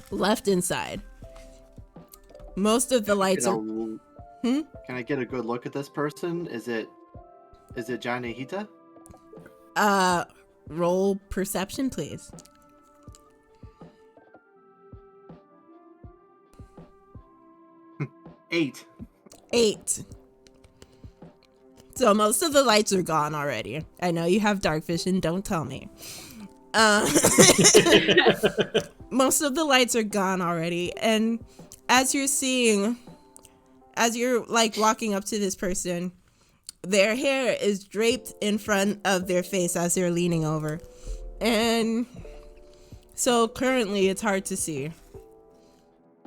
left inside. Most of the lights are... Can I get a good look at this person? Is it Johnny Hita? Roll perception, please. 8. 8. So most of the lights are gone already. I know you have dark vision, don't tell me. Most of the lights are gone already, and as you're like walking up to this person, their hair is draped in front of their face as they're leaning over. And so currently it's hard to see.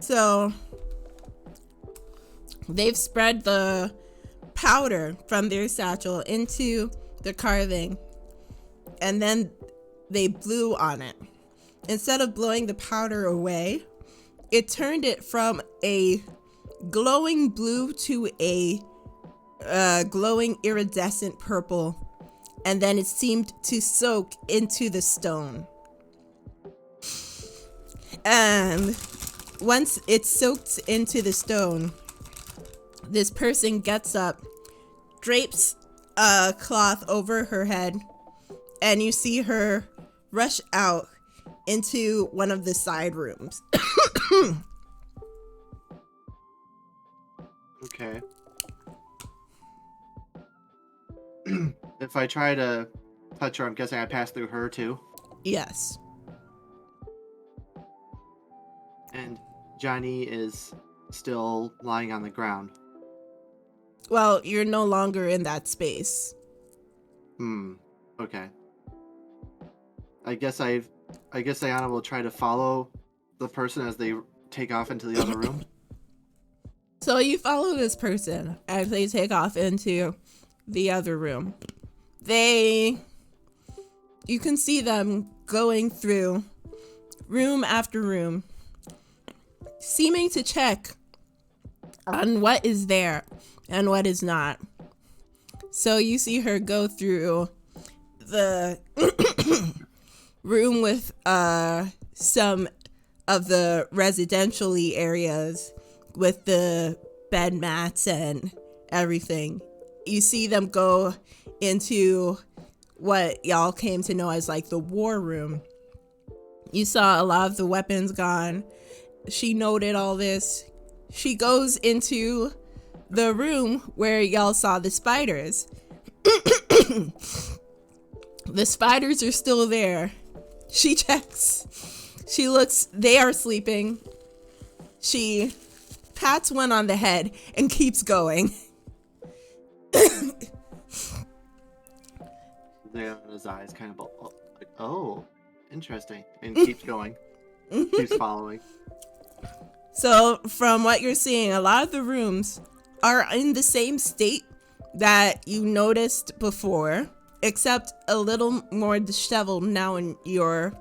So they've spread the powder from their satchel into the carving, and then they blew on it. Instead of blowing the powder away, it turned it from a glowing blue to a glowing iridescent purple, and then it seemed to soak into the stone. And once it soaked into the stone, this person gets up, drapes a cloth over her head, and you see her rush out into one of the side rooms. Okay. If I try to touch her, I'm guessing I pass through her too. Yes. And Johnny is still lying on the ground. Well, you're no longer in that space. Okay. I guess Ayana will try to follow the person as they take off into the other room. So you follow this person as they take off into the other room. You can see them going through room after room, seeming to check on what is there and what is not. So you see her go through the room with some of the residential-y areas with the bed mats and everything. You see them go into what y'all came to know as like the war room. You saw a lot of the weapons gone. She noted all this. She goes into the room where y'all saw the spiders. The spiders are still there. She checks. She looks. They are sleeping. She pats one on the head and keeps going. His eyes kind of like, oh, interesting, and keeps going. Keeps following. So from what you're seeing, a lot of the rooms are in the same state that you noticed before, except a little more disheveled now in your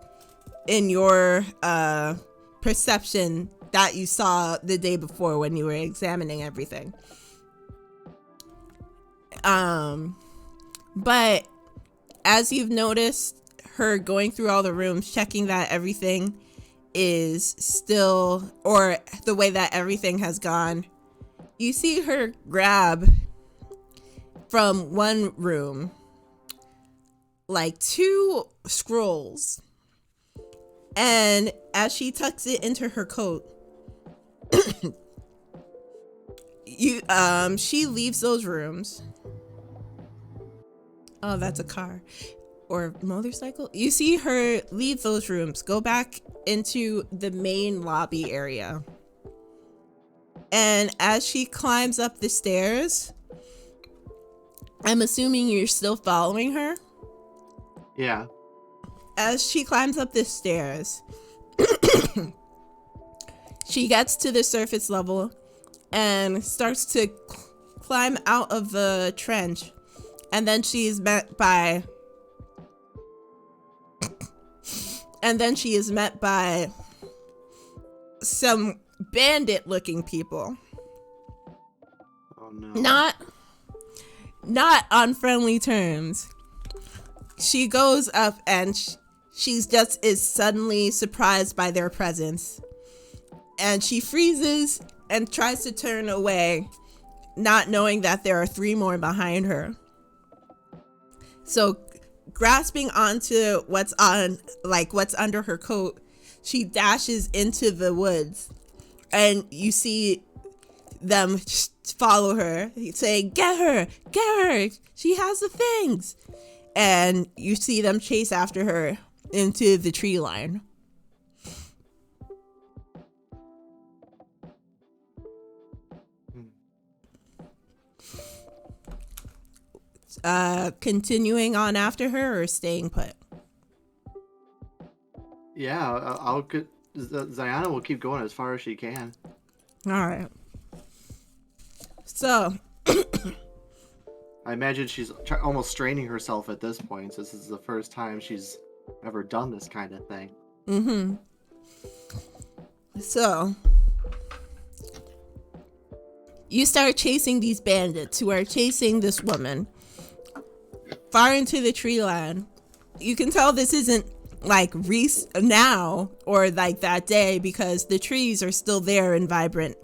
perception that you saw the day before when you were examining everything. But as you've noticed her going through all the rooms, checking that everything is still, or the way that everything has gone, you see her grab from one room like 2 scrolls, and as she tucks it into her coat, she leaves those rooms. Oh, that's a car or motorcycle. You see her leave those rooms, go back into the main lobby area. And as she climbs up the stairs, I'm assuming you're still following her? Yeah. As she climbs up the stairs, she gets to the surface level and starts to climb out of the trench. And then she is met by some bandit-looking people. Oh no. Not on friendly terms. She goes up and she's just is suddenly surprised by their presence. And she freezes and tries to turn away, not knowing that there are 3 more behind her. So grasping onto what's under her coat, she dashes into the woods, and you see them follow her, saying, get her, she has the things. And you see them chase after her into the tree line. continuing on after her or staying put? Yeah, I'll get. Ziana will keep going as far as she can. All right. So, I imagine she's almost straining herself at this point, since this is the first time she's ever done this kind of thing. mm-hmm. So, you start chasing these bandits who are chasing this woman far into the tree line. You can tell this isn't like now or like that day because the trees are still there and vibrant.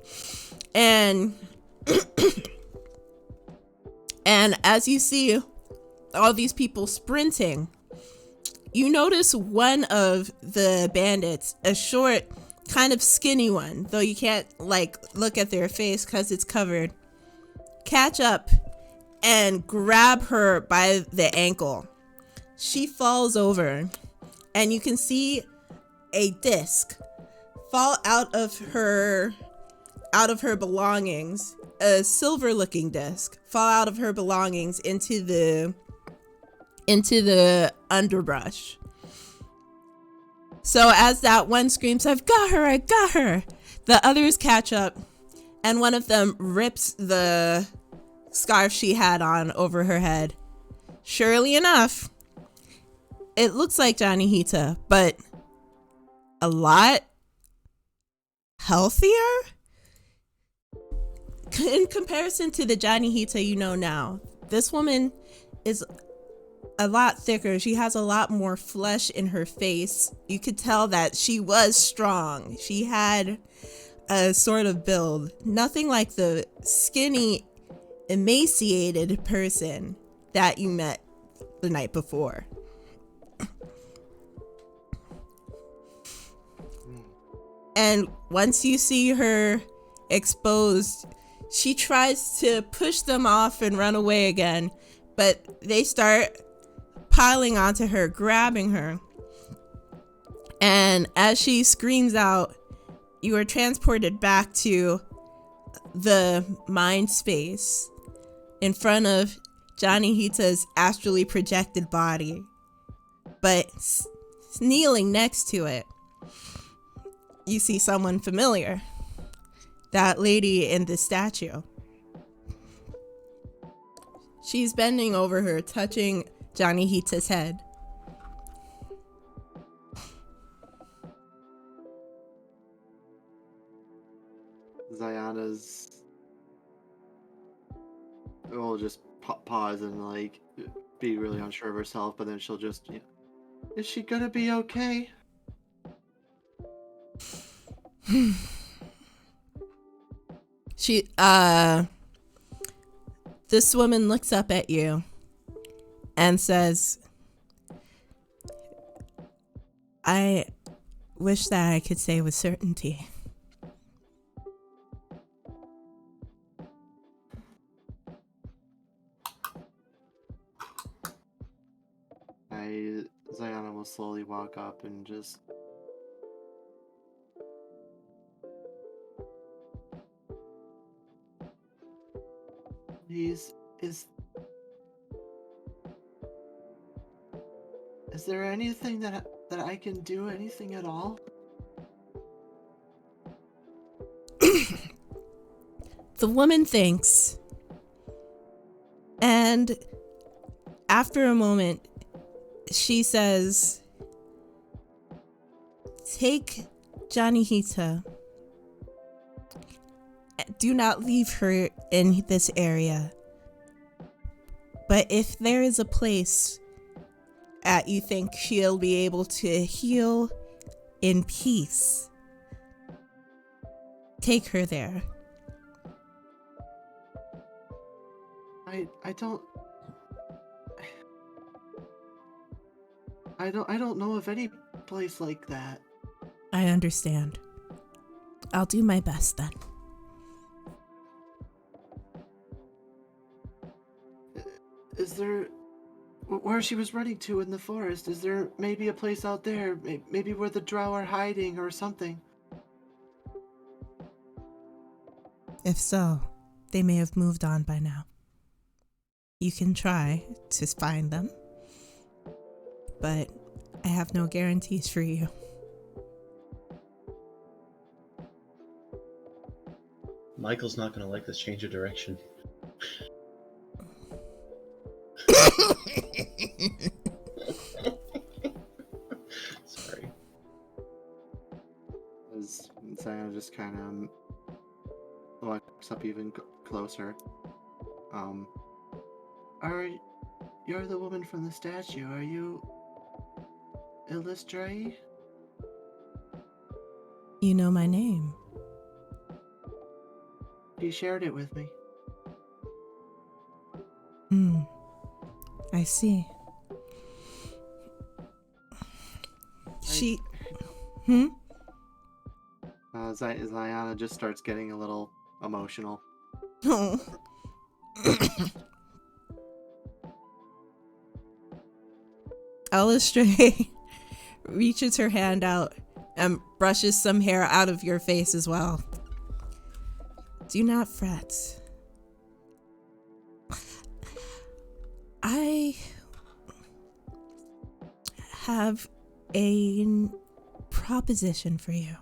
And and as you see all these people sprinting, you notice one of the bandits, a short, kind of skinny one, though you can't like look at their face because it's covered, catch up and grab her by the ankle. She falls over and you can see a disc fall out of her belongings, a silver looking disc fall out of her belongings into the underbrush. So as that one screams, "I've got her, I got her," the others catch up and one of them rips the scarf she had on over her head. Surely enough, it looks like Johnny Hita, but a lot healthier in comparison to the Johnny Hita you know now. This woman is a lot thicker. She has a lot more flesh in her face. You could tell that she was strong. She had a sort of build. Nothing like the skinny, emaciated person that you met the night before. And once you see her exposed, she tries to push them off and run away again, but they start piling onto her, grabbing her. And as she screams out, you are transported back to the mind space in front of Johnny Hita's astrally projected body. But kneeling next to it, you see someone familiar. That lady in the statue. She's bending over her, touching Johnny Hita's head. Ziana's will just pause and like be really unsure of herself, but then she'll just, is she gonna be okay? This woman looks up at you and says, "I wish that I could say with certainty." Ziana will slowly walk up and just is there anything that I can do, anything at all? The woman thinks, and after a moment, she says, "Take Johnny Hita. Do not leave her in this area. But if there is a place that you think she'll be able to heal in peace, take her there." I don't know of any place like that. I understand. I'll do my best then. Is there, where she was running to in the forest, is there maybe a place out there, maybe where the drow are hiding or something? If so, they may have moved on by now. You can try to find them, but I have no guarantees for you. Michael's not going to like this change of direction. Sorry. As Zion just kind of walks up even closer. You're the woman from the statue. Are you Illustrate? You know my name. She shared it with me. I see. She... Ziana just starts getting a little emotional. Oh. Illustrate reaches her hand out and brushes some hair out of your face as well. Do not fret. I have a proposition for you.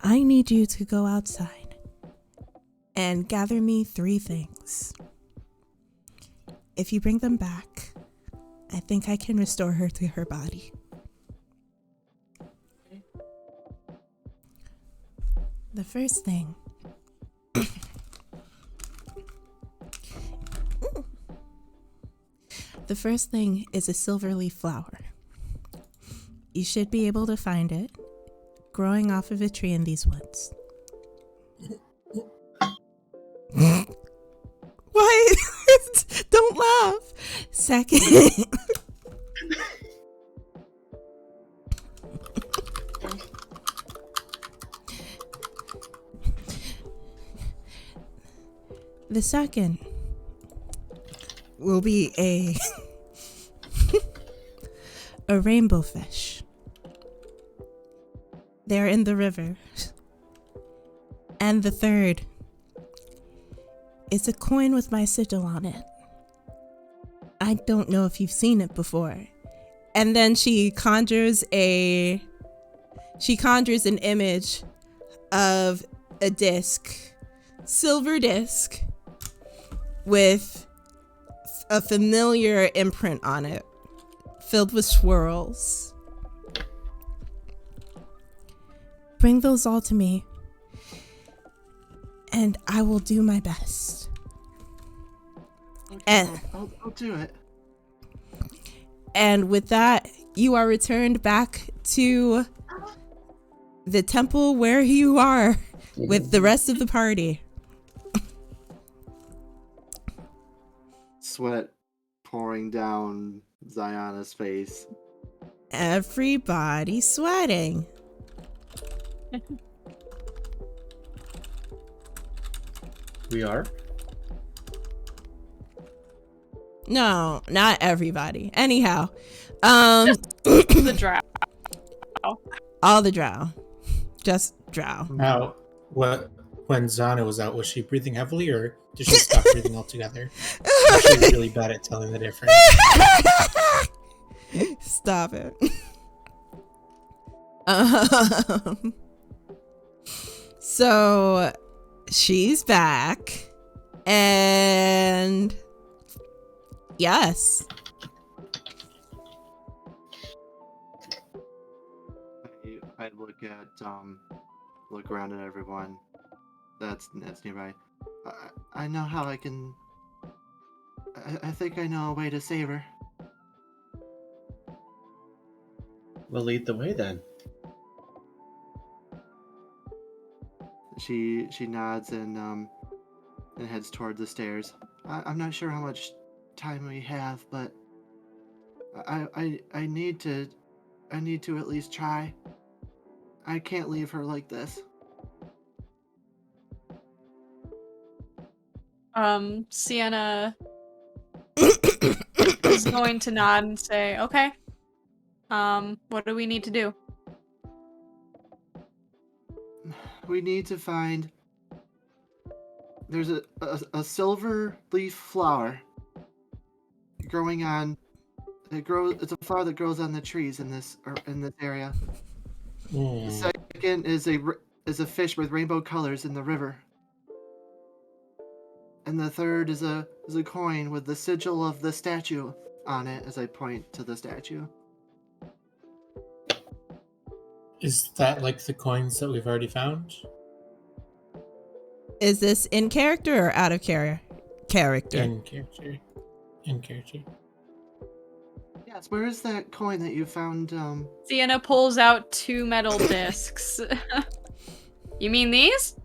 I need you to go outside and gather me 3 things. If you bring them back, I think I can restore her to her body. The first thing. The first thing is a silver leaf flower. You should be able to find it growing off of a tree in these woods. Why? Don't laugh. Second. The second will be a a rainbow fish. They're in the river. And the third is a coin with my sigil on it. I don't know if you've seen it before. And then she conjures an image of a disc, silver disc, with a familiar imprint on it, filled with swirls. Bring those all to me, and I will do my best. Okay, And I'll do it. And with that, you are returned back to the temple where you are with the rest of the party. Sweat pouring down Ziana's face. Everybody sweating. We are? No, not everybody. Anyhow, The drow. all the drow. Just drow. Now, when Zana was out, was she breathing heavily or did she stop breathing altogether? She's really bad at telling the difference. Stop it. So she's back, and yes. I look around at everyone that's nearby. I know how I can. I think I know a way to save her. Well, lead the way then. She nods and heads toward the stairs. I'm not sure how much time we have, but I need to at least try. I can't leave her like this. Sienna is going to nod and say, okay. What do we need to do? We need to find there's a silver leaf flower growing on. It's a flower that grows on the trees in this area. The second is a fish with rainbow colors in the river. And the third is a coin with the sigil of the statue on it, as I point to the statue. Is that like the coins that we've already found? Is this in character or out of character? In character. In character. Yes, where is that coin that you found? Sienna pulls out 2 metal discs. You mean these?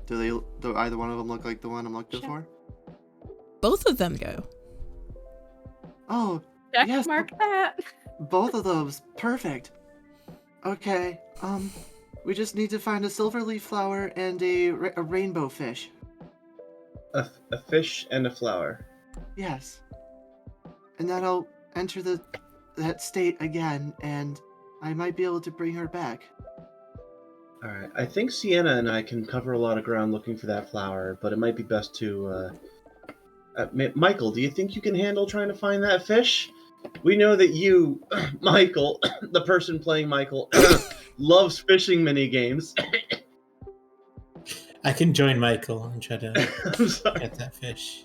Do either one of them look like the one I'm looking for? Both of them do. Oh, Check yes, mark that. both of those. Perfect. Okay, we just need to find a silver leaf flower and a rainbow fish. A fish and a flower. Yes. And then I'll enter that state again, and I might be able to bring her back. Alright, I think Sienna and I can cover a lot of ground looking for that flower, but it might be best to, Michael, do you think you can handle trying to find that fish? We know that you, Michael, the person playing Michael, loves fishing mini games. I can join Michael and try to I'm sorry. get that fish.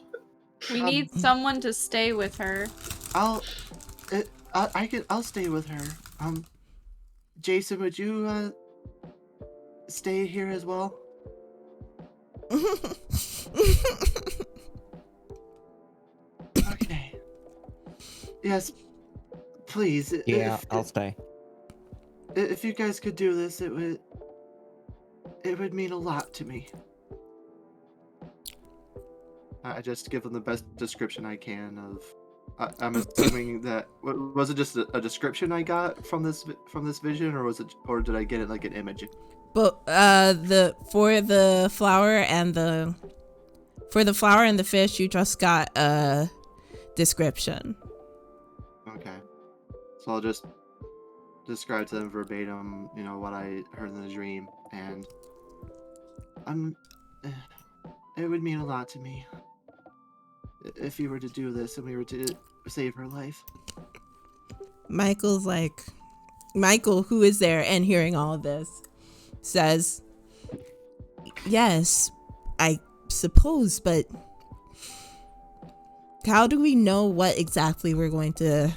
We need someone to stay with her. I'll stay with her. Jason, would you stay here as well? Okay. Yes, please. Yeah, I'll stay. If you guys could do this, it would mean a lot to me. I just give them the best description I can of. I'm assuming that was it just a description I got from this vision, or did I get it like an image? But for the flower and the fish, you just got a description. Okay, so I'll just describe to them verbatim, what I heard in the dream, and it would mean a lot to me if you were to do this and we were to save her life. Michael, who is there and hearing all of this, says, yes, I suppose, but how do we know what exactly we're going to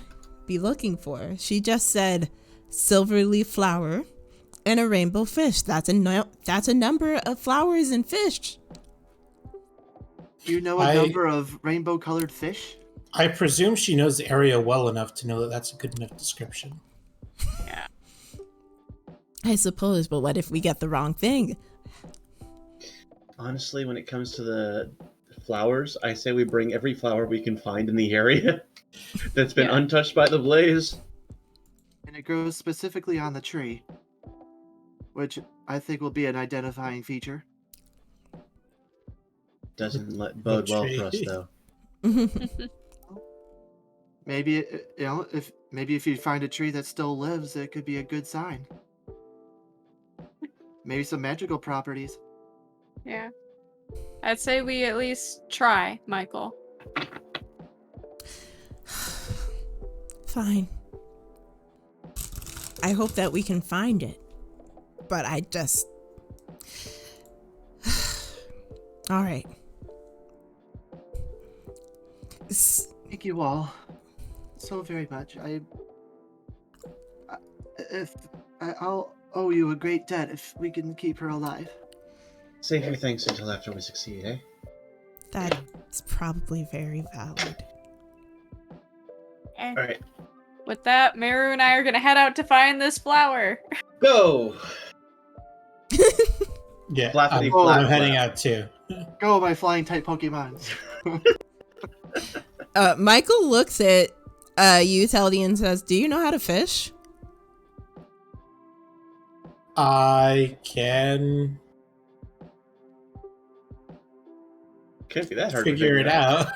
be looking for? She just said silver leaf flower and a rainbow fish. That's a number of flowers and fish. Do you know a number of rainbow colored fish? I presume she knows the area well enough to know that that's a good enough description. Yeah. I suppose, but what if we get the wrong thing? Honestly, when it comes to the flowers, I say we bring every flower we can find in the area that's been untouched by the blaze. And it grows specifically on the tree, which I think will be an identifying feature. Doesn't bode well for us, though. Maybe if you find a tree that still lives, it could be a good sign. Maybe some magical properties. Yeah. I'd say we at least try, Michael. Fine. I hope that we can find it. But I just... All right. Thank you all so very much. I'll owe you a great debt if we can keep her alive. Save your thanks until after we succeed, eh? That's probably very valid. And Alright. with that, Meru and I are gonna head out to find this flower. Go! Yeah, Flappity I'm flap heading flap. out too. Go, my flying type Pokemon. Michael looks at you, Teldy, and says, do you know how to fish? I can Can't be that hard figure it out.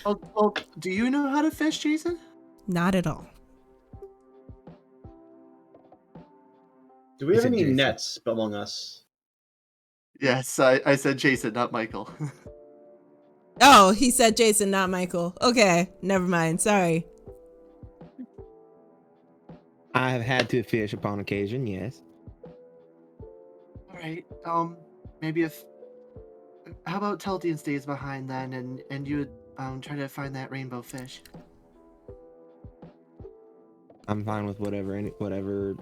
Oh, do you know how to fish, Jason? Not at all. Do we Is have it any Jason? nets among us? Yes, I said Jason, not Michael. Oh, he said Jason, not Michael. Okay, never mind. Sorry. I have had to fish upon occasion, yes. All right. Maybe if how about Teltian stays behind then, and you try to find that rainbow fish. I'm fine with whatever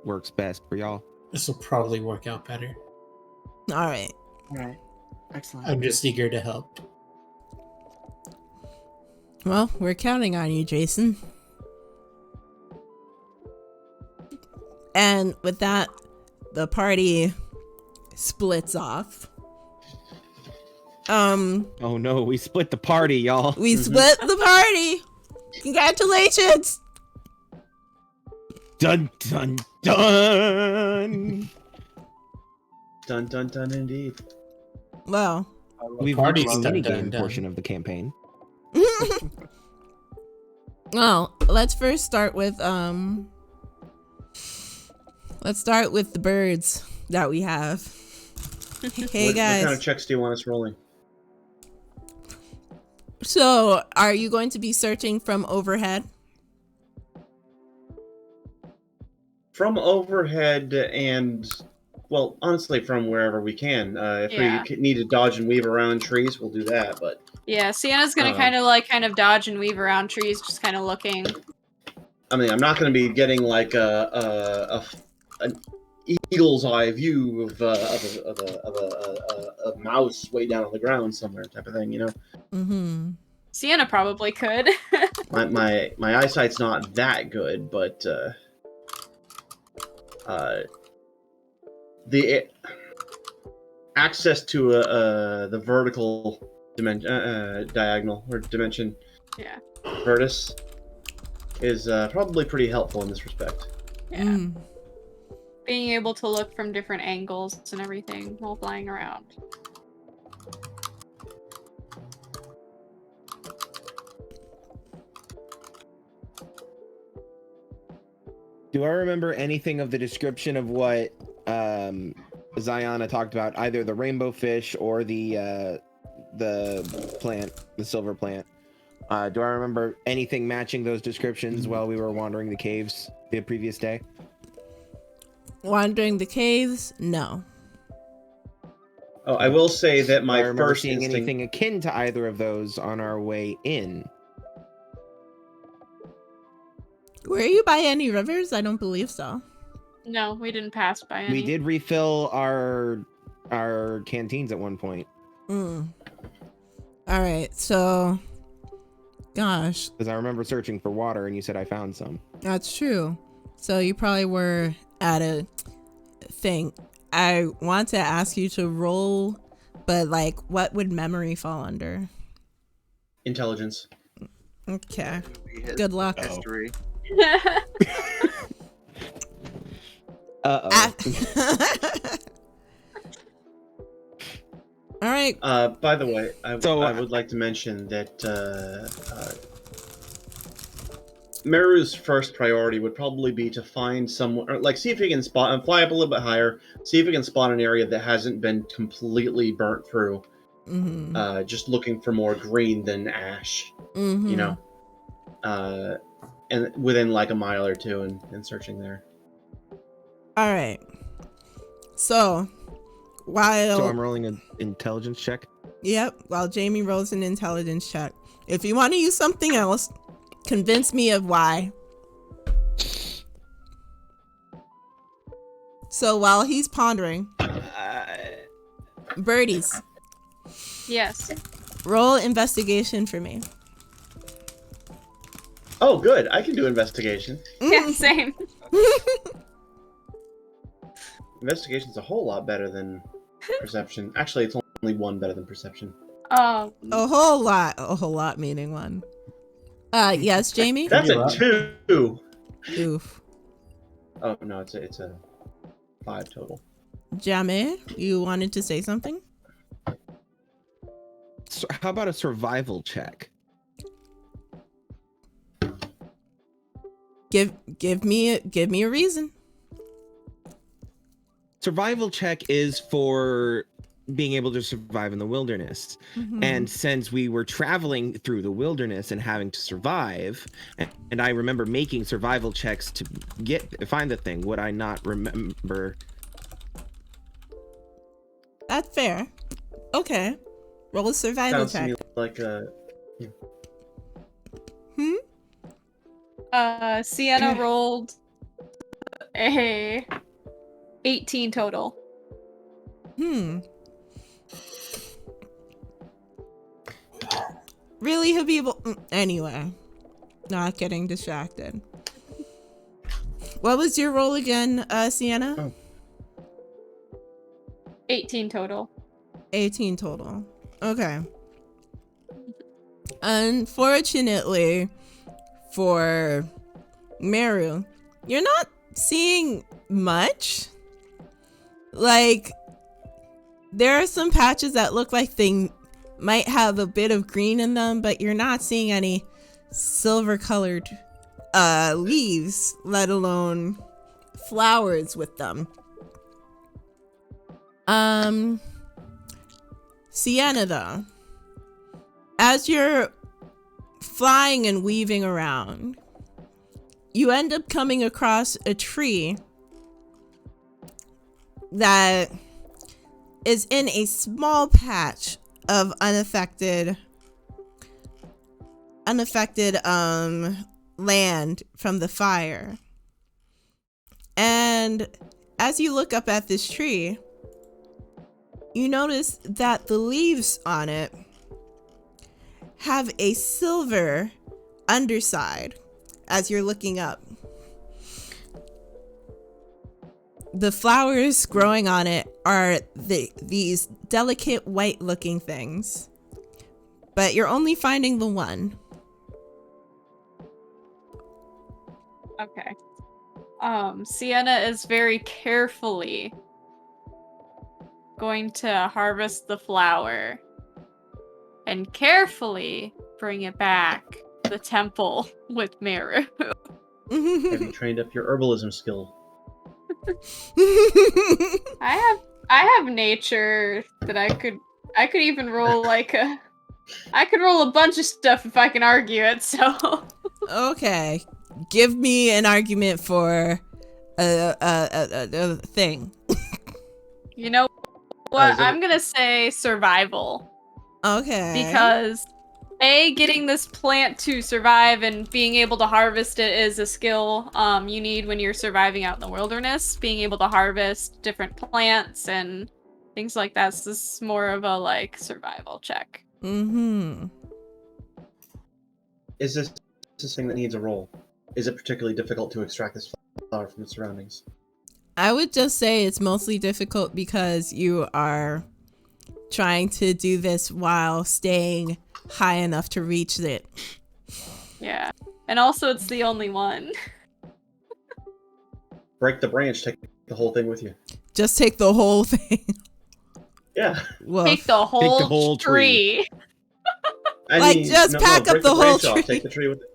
works best for y'all. This will probably work out better. All right. All right. Excellent. I'm just eager to help. Well, we're counting on you, Jason. And with that, the party splits off. Oh no, we split the party, y'all. We split the party. Congratulations. Dun dun dun. Dun dun dun indeed. Well, We've Party's reached the done, minigame done, done. portion of the campaign. well, let's first start with the birds that we have. Hey What guys. kind of checks do you want us rolling? So, are you going to be searching from overhead? From overhead and, well, honestly, from wherever we can. If Yeah. we need to dodge and weave around trees, we'll do that. But Yeah, Sienna's gonna kind of dodge and weave around trees, just kind of looking. I mean, I'm not going to be getting like an eagle's eye view of a mouse way down on the ground somewhere, type of thing. You know, Mm-hmm. Sienna probably could. my eyesight's not that good, but the access to the vertical dimension, diagonal or dimension, Yeah. vertus, is probably pretty helpful in this respect. Yeah. Mm. Being able to look from different angles and everything while flying around. Do I remember anything of the description of what Ziana talked about, either the rainbow fish or the plant, the silver plant? Do I remember anything matching those descriptions while we were wandering the caves the previous day? Wandering the caves? No. Oh, I will say that Do I my remember first seeing instinct. anything akin to either of those on our way in? Were you by any rivers? I don't believe so. No, we didn't pass by any. We did refill our canteens at one point. Mm. All right, so, gosh, Because I remember searching for water and you said I found some. that's true. So you probably were at a thing. I want to ask you to roll, but like, what would memory fall under? Intelligence. Okay. His Good luck. History. Uh-oh. Ah. All right. By the way, I would like to mention that Meru's first priority would probably be to find someone, or like see if he can spot and fly up a little bit higher, see if he can spot an area that hasn't been completely burnt through. Mm-hmm. Just looking for more green than ash, Mm-hmm. you know, and within like a mile or two, and searching there. All right. So, while So I'm rolling an intelligence check. while Jamey rolls an intelligence check, if you want to use something else, convince me of why. So while he's pondering, birdies, Yes. roll investigation for me. Oh, good. I can do investigation. Yeah, same. Investigation's a whole lot better than perception. Actually, it's only one better than perception. Oh, A whole lot meaning one. Yes, Jamey? That's You're a up. 2. Oof. Oh no, it's a 5 total. Jamey, you wanted to say something? So how about a survival check? Give me a reason. survival check is for being able to survive in the wilderness. And since we were traveling through the wilderness and having to survive, and I remember making survival checks to find the thing, would I not remember? That's fair. Okay. Roll a survival Sounds to check. me like a. Sienna rolled a 18 total. Really, Habib? Anyway, not getting distracted. What was your roll again, Sienna? Oh. 18 total. 18 total. Okay. Unfortunately for Meru, you're not seeing much. Like, there are some patches that look like they might have a bit of green in them, but you're not seeing any silver colored leaves, let alone flowers with them. Sienna, though, as you're flying and weaving around, you end up coming across a tree that is in a small patch of unaffected land from the fire. And as you look up at this tree, you notice that the leaves on it have a silver underside as you're looking up. The flowers growing on it are these delicate white looking things, but you're only finding the one. Okay. Sienna is very carefully going to harvest the flower and carefully bring it back to the temple with Meru. Have you trained up your herbalism skill? I have nature that I could even roll like I could roll a bunch of stuff if I can argue it, so Okay. Give me an argument for a thing. you know what? I'm gonna say survival. Okay. Because getting this plant to survive and being able to harvest it is a skill you need when you're surviving out in the wilderness. Being able to harvest different plants and things like that. So this is more of a like survival check. Is this thing that needs a roll? Is it particularly difficult to extract this flower from its surroundings? I would just say it's mostly difficult because you are trying to do this while staying high enough to reach it. Yeah. And also it's the only one. Break the branch, take the whole thing with you. Just take the whole thing. Yeah. Woof. Take the whole tree. Just pack up break the whole branch off, tree. take the tree with it.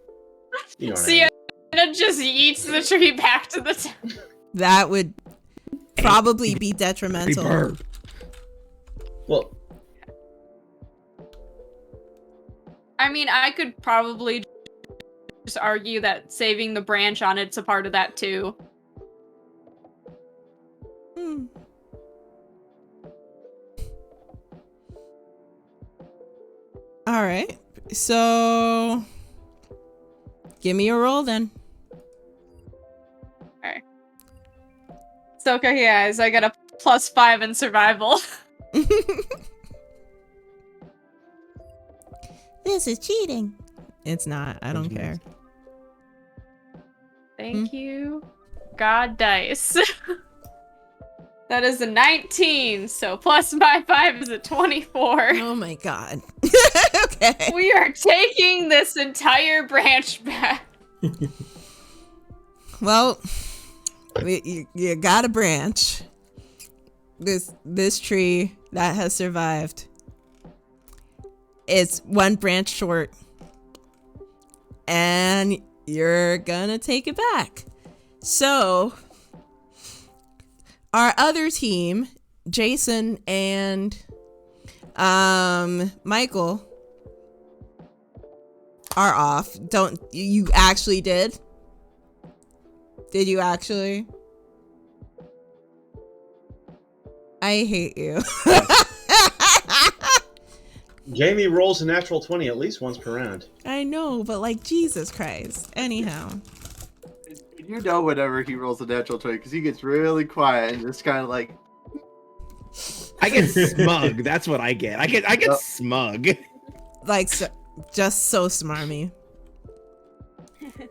You know what I See, mean. it just eats the tree back to the That would probably be detrimental. Well, I mean, I could probably just argue that saving the branch on it's a part of that too. All right. So give me a roll then. Alright. So, okay, guys, I got a +5 in survival. This is cheating. It's not. I don't care. Thank you, God Dice. That is a 19, so plus my 5 is a 24. Oh my god. Okay. We are taking this entire branch back. Well, you got a branch. This tree that has survived. It's one branch short. And you're gonna take it back. So, our other team, Jason and Michael, are off. Don't you actually did? Did you actually? I hate you. Jamey rolls a natural 20 at least once per round. I know, but like Jesus Christ. Anyhow. You know whenever he rolls a natural 20 because he gets really quiet and just kind of like. I get smug. That's what I get. I get smug. Like, so, just so smarmy. Starting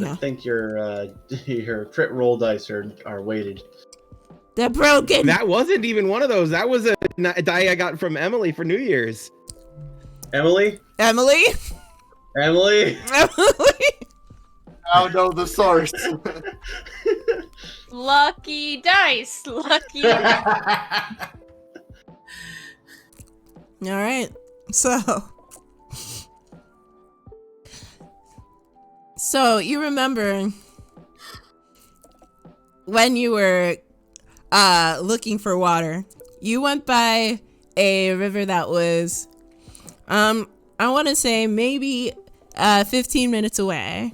Anyhow. to think your crit roll dice are weighted. They're broken. That wasn't even one of those. That was a die I got from Emily for New Year's. Emily? Emily? Emily? Emily? I don't know the source. Lucky dice. Lucky. All right. So you remember when you were looking for water, you went by a river that was I want to say maybe 15 minutes away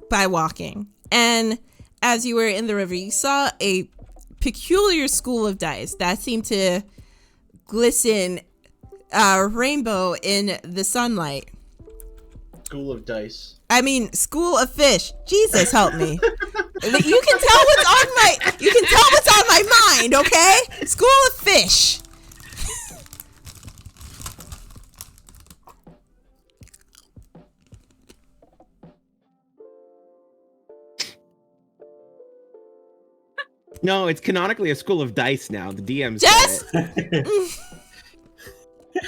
by walking. And as you were in the river, you saw a peculiar school of dice that seemed to glisten rainbow in the sunlight. School of dice. I mean, school of fish. Jesus help me. You can tell what's on my mind, okay? School of fish. No, it's canonically a school of dice now. The DM Just said it.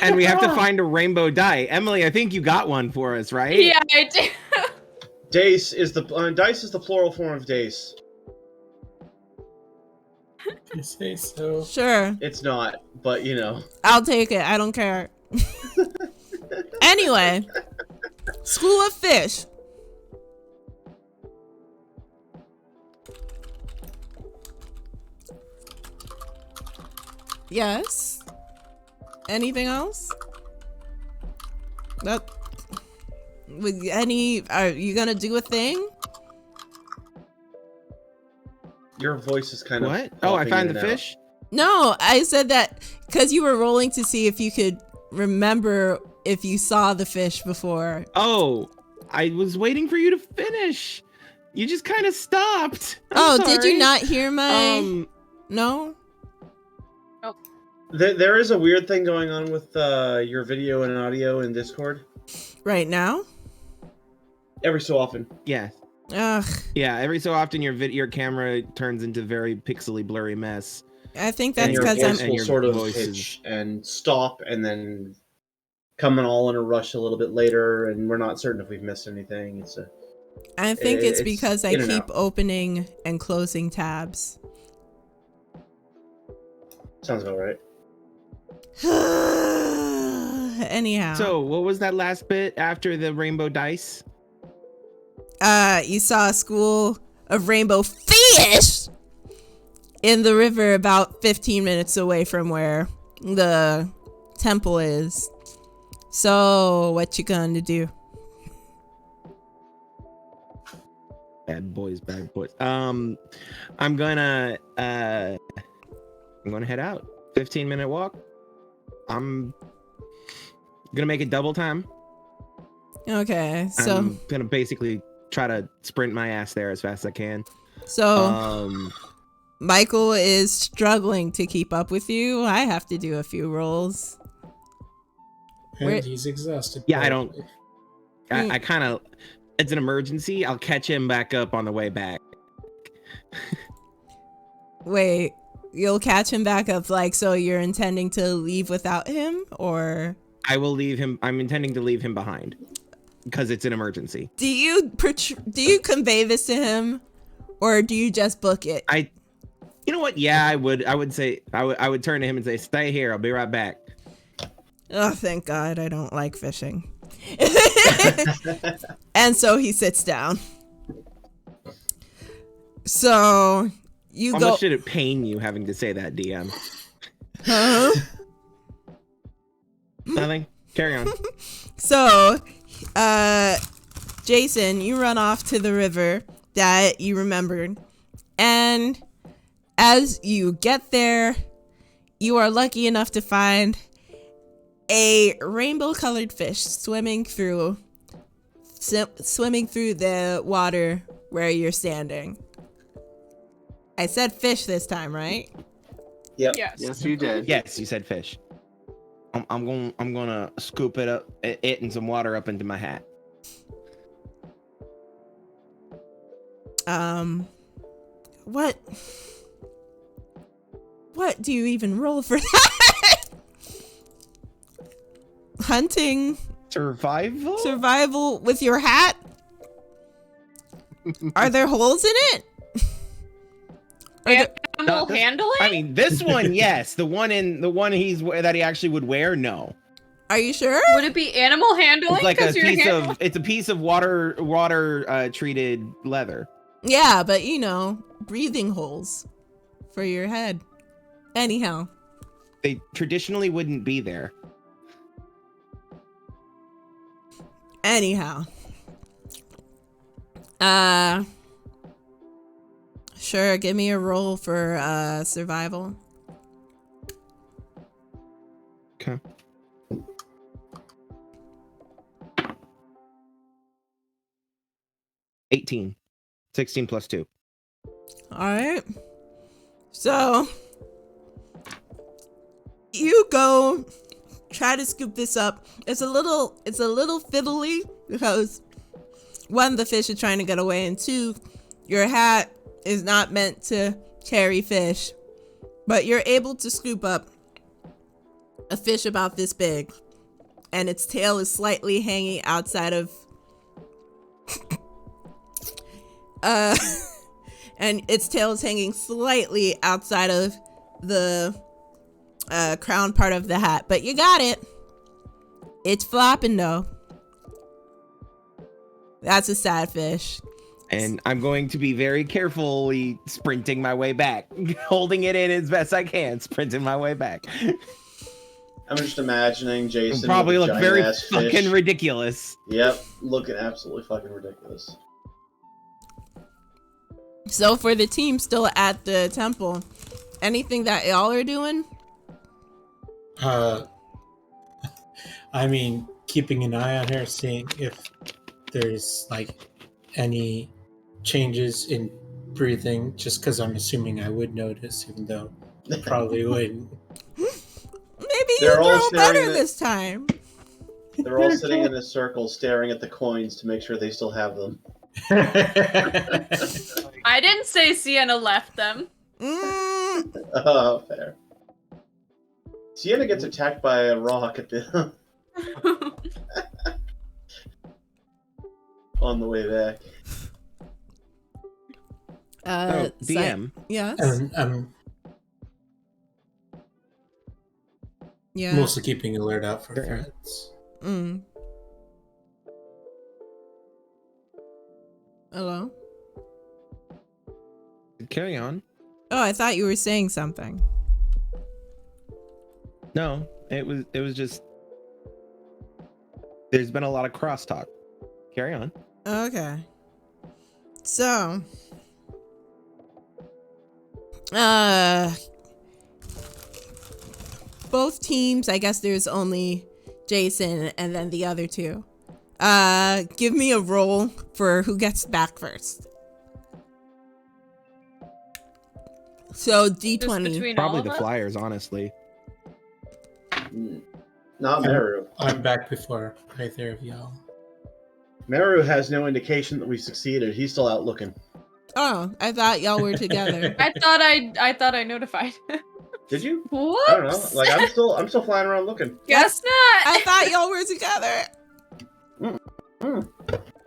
And we have to find a rainbow die. Emily, I think you got one for us, right? Yeah, I do. Dice is the plural form of dace. You say so. sure. It's not, but you know. I'll take it. I don't care. Anyway, school of fish. Yes. Anything else? Nope. Are you gonna do a thing? Your voice is kind of. What? Oh, I popping found in the and out. fish? No, I said that because you were rolling to see if you could remember if you saw the fish before. Oh, I was waiting for you to finish. You just kind of stopped. Oh, I'm did you sorry. not hear my? No. There is a weird thing going on with your video and audio in Discord. Right now? Every so often. Yeah. Ugh. Yeah, every so often your camera turns into very pixely blurry mess. I think And that's your because voice I'm. will your sort of voice is- pitch and stop and then come in all in a rush a little bit later, and we're not certain if we've missed anything. I think it's it's because I in and keep out. opening and closing tabs. Sounds about right. Anyhow. So, what was that last bit after the rainbow dice? You saw a school of rainbow fish in the river about 15 minutes away from where the temple is. So, what you gonna do? Bad boys, bad boys. I'm gonna head out. 15-minute walk. I'm gonna make it double time. Okay, so I'm gonna basically try to sprint my ass there as fast as I can. so Michael is struggling to keep up with you. I have to do a few rolls. And Where- he's exhausted. Yeah, I don't- probably. I kind of, it's an emergency. I'll catch him back up on the way back. Wait, you'll catch him back up, like, so you're intending to leave without him, or I will leave him. I'm intending to leave him behind because it's an emergency. do you convey this to him, or do you just book it? You know what? Yeah, I would say I would turn to him and say, "Stay here. I'll be right back." Oh, thank God, I don't like fishing. And so he sits down. So You How go. much did it pain you having to say that, DM? Huh? Nothing. Carry on. So, Jason, you run off to the river that you remembered, and as you get there, you are lucky enough to find a rainbow-colored fish swimming through the water where you're standing. I said fish this time, right? Yep. Yes. Yes, you did. Yes, you said fish. I'm gonna scoop it up, it and some water up into my hat. What do you even roll for that? Hunting survival with your hat? Are there holes in it? Animal handling? I mean, this one, yes. The one that he actually would wear, no. Are you sure? Would it be animal handling? It's like a 'Cause you're handling- it's a piece of water treated leather. Yeah, but breathing holes for your head. Anyhow. They traditionally wouldn't be there. Anyhow. Sure, give me a roll for survival. Okay. $18. 16 plus 2. Alright. So you go try to scoop this up. It's a little fiddly because one, the fish are trying to get away, and two, your hat is not meant to carry fish. But you're able to scoop up a fish about this big, and its tail is slightly hanging outside of and its tail is hanging slightly outside of the crown part of the hat. But you got it. It's flopping though. That's a sad fish. And I'm going to be very carefully sprinting my way back, holding it in as best I can, sprinting my way back. I'm just imagining Jason Probably with a look very giant-ass fucking fish. ridiculous. Yep, looking absolutely fucking ridiculous. So for the team still at the temple, anything that y'all are doing? I mean, keeping an eye on her, seeing if there's like any changes in breathing, just because I'm assuming I would notice, even though I probably wouldn't. Maybe They're you all throw staring better at- this time. They're all sitting in a circle staring at the coins to make sure they still have them. I didn't say Sienna left them. Oh, fair. Sienna gets attacked by a rock at the on the way back. DM. Yes. I'm Yeah. mostly keeping alert out for threats. Hello? Carry on. Oh, I thought you were saying something. No, it was just. There's been a lot of crosstalk. Carry on. Okay. So, both teams, I guess there's only Jason and then the other two. Give me a roll for who gets back first. So Just D20. between Probably all the of us? Flyers, honestly. Not Meru. I'm back before either of y'all. Meru has no indication that we succeeded. He's still out looking. Oh, I thought y'all were together. I thought I notified. Did you? Whoops. I don't know. Like I'm still flying around looking. Guess not. I thought y'all were together.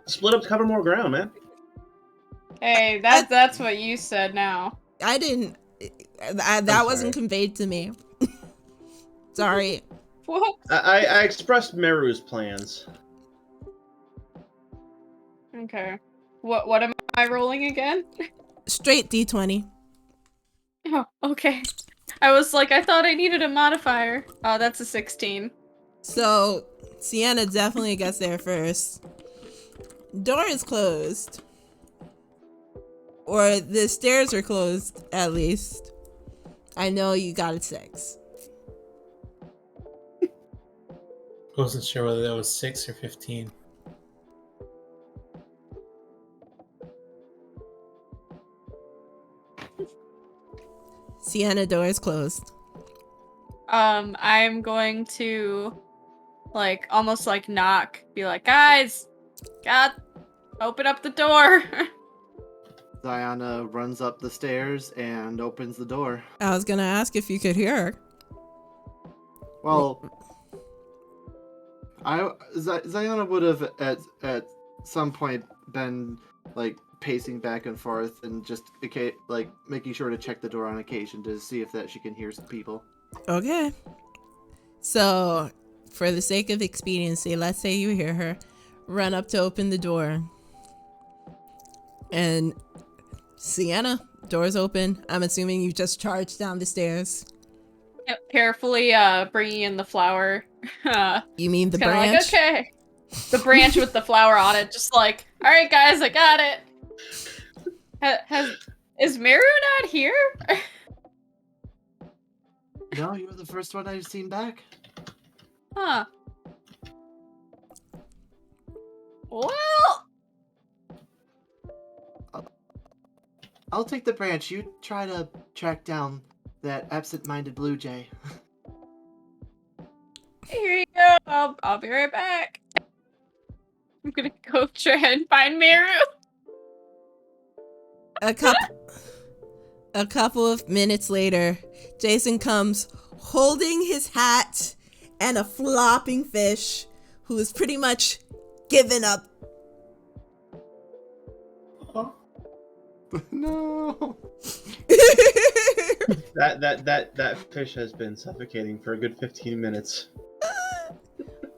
Split up to cover more ground, man. Hey, that's what you said now. I didn't. That sorry. wasn't conveyed to me. Sorry. What? I expressed Meru's plans. Okay. What am I rolling again? Straight D20. Oh, okay. I was like, I thought I needed a modifier. Oh, that's a 16. So, Sienna definitely gets there first. Door is closed. Or the stairs are closed, at least. I know you got a 6. Wasn't sure whether that was 6 or 15. Sienna, door is closed. I'm going to, like, almost like knock. Be like, guys! God, open up the door! Diana runs up the stairs and opens the door. I was gonna ask if you could hear her. Well, Ziona would have at some point been like pacing back and forth and just like making sure to check the door on occasion to see if that she can hear some people. Okay. So, for the sake of expediency, let's say you hear her. Run up to open the door. And Sienna, door's open. I'm assuming you just charged down the stairs. Yep, carefully bringing in the flower. You mean the Kinda branch? like, okay. The branch with the flower on it, just like, alright guys, I got it. Is Meru not here? No, you were the first one I've seen back. Huh. Well, I'll take the branch. You try to track down that absent-minded blue jay. here you go. I'll be right back. I'm gonna go try and find Meru. A couple of minutes later, Jason comes holding his hat and a flopping fish who is pretty much given up. No. That fish has been suffocating for a good 15 minutes.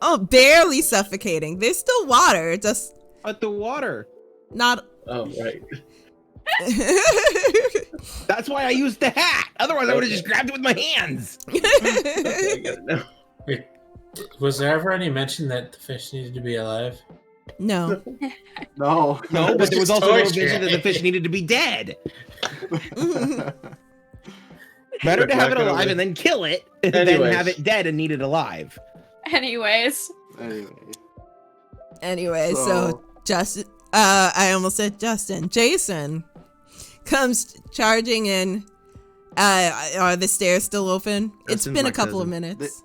Oh, barely suffocating. There's still water, just But the water. not. Oh, right. That's why I used the hat. Otherwise, I would have just grabbed it with my hands. I get it now. Wait, was there ever any mention that the fish needed to be alive? No. No. No, but there was Just also no torture. vision that the fish needed to be dead. Better to have it alive and then kill it than Anyways. have it dead and need it alive. Anyways. Anyway, so Justin, I almost said Justin. Jason comes charging in. Are the stairs still open? It's Justin's been my a couple of cousin. minutes.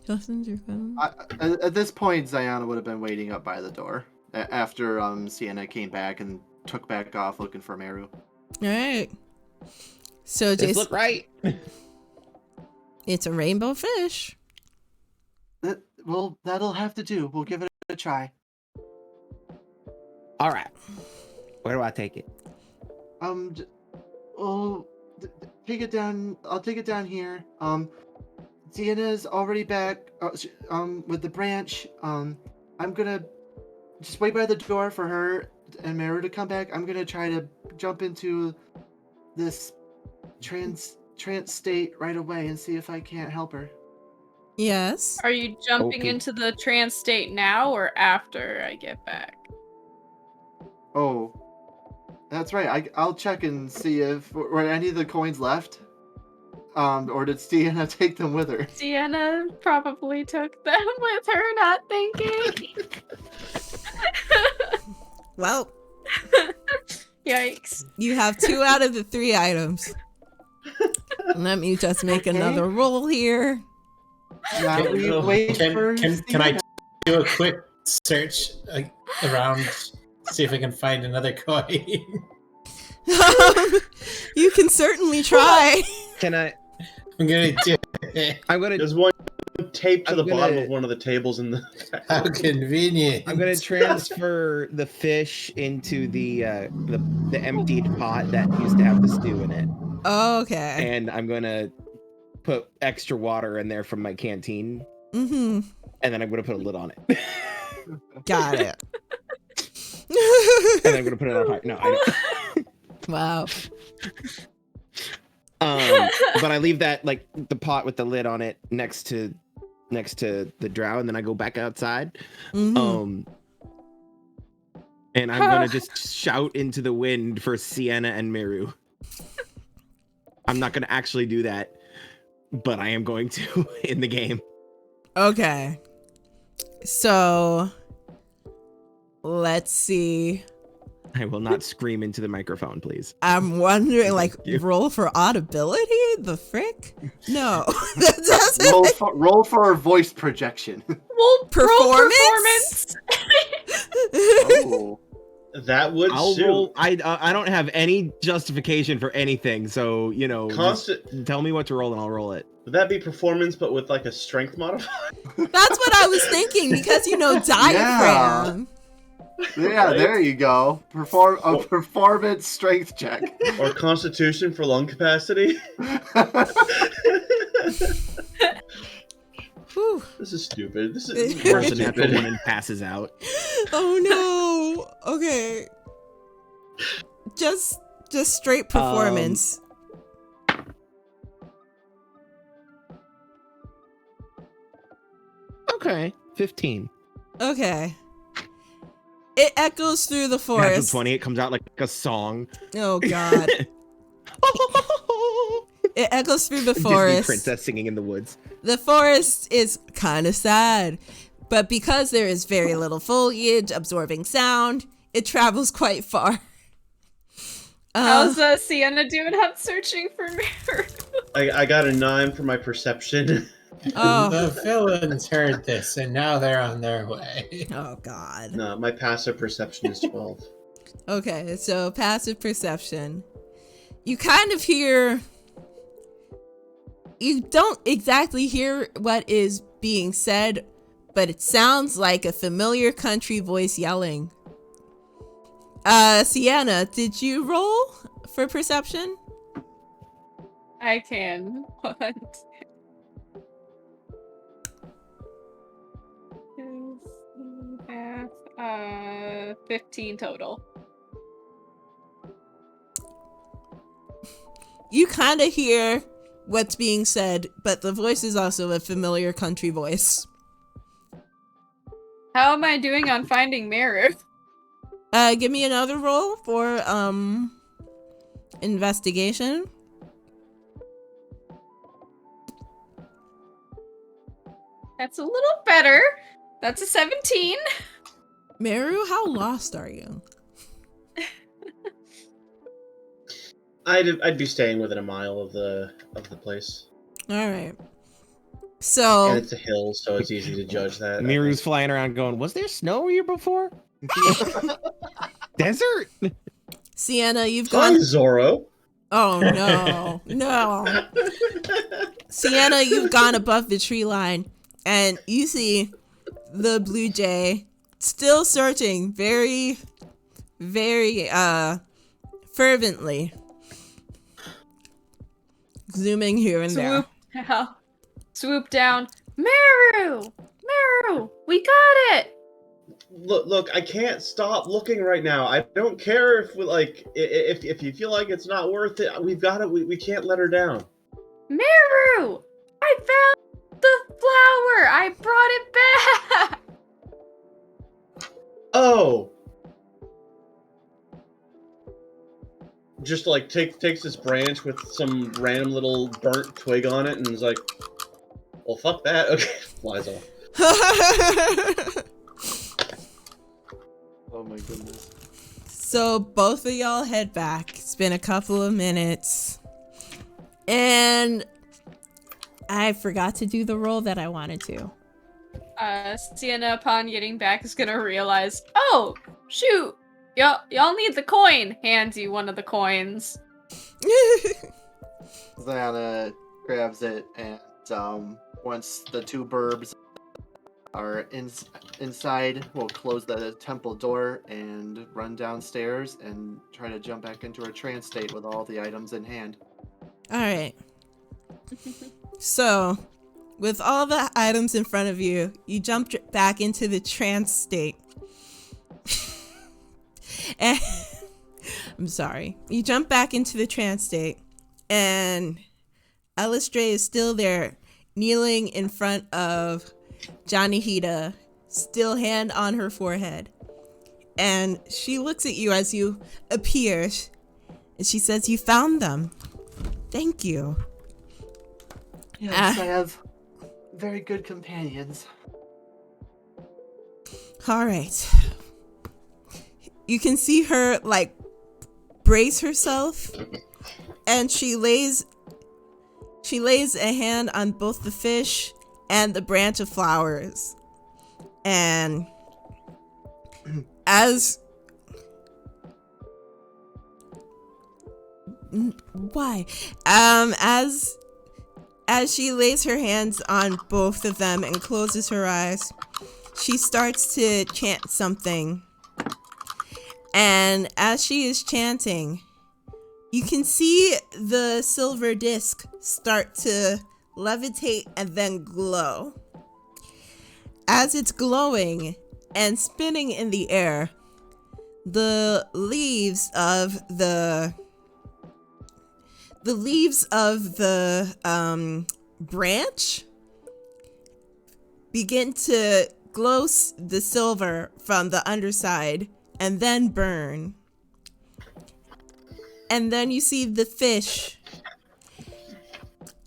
Justin's your cousin? At this point, Ziona would have been waiting up by the door after Sienna came back and took back off looking for Meru. All right. So Just Jason, look right. it's a rainbow fish. Well, that'll have to do. We'll give it a try. All right. Where do I take it? Take it down. I'll take it down here. Sienna's already back. With the branch. I'm gonna just wait by the door for her and Meru to come back. I'm gonna try to jump into this trance state right away and see if I can't help her. Yes. Are you jumping Okay. into the trance state now or after I get back? Oh, that's right. I'll check and see if were any of the coins left. Or did Sienna take them with her? Sienna probably took them with her, not thinking. Well, Yikes. you have 2 out of the 3 items. Let me just make another roll here. Now we wait for Can I do a quick search around, see if I can find another coin? You can certainly try. Can I? I'm gonna do it. I'm gonna. There's one taped to I'm the bottom gonna- of one of the tables in the. How convenient. I'm gonna transfer the fish into the emptied pot that used to have the stew in it, Okay. and I'm gonna put extra water in there from my canteen, Mm-hmm. and then I'm gonna put a lid on it, Got it. and I'm gonna put it on high. No, I don't. Wow. But I leave that like the pot with the lid on it next to the drow, and then I go back outside. Mhm. And I'm gonna just shout into the wind for Sienna and Miru. I'm not gonna actually do that, but I am going to in the game. Okay. So let's see. I will not scream into the microphone, please. I'm wondering, like, Thank you. roll for audibility? The frick? No. That doesn't Roll for voice projection. Well, Performance? Oh. That would I'll suit. roll. I don't have any justification for anything, so you know, just tell me what to roll and I'll roll it. Would that be performance, but with like a strength modifier? That's what I was thinking, because, you know, diaphragm. Yeah, there you go. Perform a performance strength check. Or constitution for lung capacity? Whew. This is stupid. This is It very Rolls a natural stupid. one and passes out. Oh no. Okay. Just straight performance. Okay, 15. Okay. It echoes through the Natural forest. 20. It comes out like a song. Oh god. It echoes through the Disney forest. princess singing in the woods. The forest is kind of sad, but because there is very little foliage absorbing sound, it travels quite far. How's Sienna doing out searching for Mirror? I got a 9 for my perception. Oh. The villains heard this, and now they're on their way. Oh god. No, my passive perception is 12. Okay, so passive perception. You kind of hear... You don't exactly hear what is being said, but it sounds like a familiar country voice yelling. Sienna, did you roll for perception? I can. What? 15 total. You kind of hear what's being said, but the voice is also a familiar country voice. How am I doing on finding Mirror? Give me another roll for investigation. That's a little better. That's a 17. Meru, how lost are you? I'd be staying within a mile of the place, All right. So and it's a hill, so it's easy to judge that. Miru's flying around going, was there snow here before? Desert? Sienna, you've Hi, gone. Zorro. Oh no, no. Sienna, you've gone above the tree line, and you see the blue jay still searching very, very fervently, zooming here and there. Swoop down. Meru! Meru! We got it! Look, I can't stop looking right now. I don't care if if you feel like it's not worth it. We've got it. We can't let her down. Meru! I found the flower! I brought it back! Oh. Just like takes this branch with some random little burnt twig on it and is like, well, fuck that. Okay, flies off. Oh my goodness. So both of y'all head back. It's been a couple of minutes. And I forgot to do the roll that I wanted to. Sienna, upon getting back, is gonna realize, oh, shoot! Y'all need the coin! Hands you one of the coins. Ziana grabs it, and once the two burbs are inside, we'll close the temple door and run downstairs and try to jump back into her trance state with all the items in hand. Alright. So, with all the items in front of you, you jump back into the trance state. And I'm sorry. You jump back into the trance state, And Elistray is still there, kneeling in front of Janihita, still hand on her forehead. And she looks at you as you appear, and she says, "You found them. Thank you." Yes, I have very good companions. All right. You can see her like brace herself, and she lays a hand on both the fish and the branch of flowers. And as she lays her hands on both of them and closes her eyes, she starts to chant something. And as she is chanting, you can see the silver disc start to levitate and then glow. As it's glowing and spinning in the air, the leaves of the branch begin to glow the silver from the underside and then burn. And then you see the fish.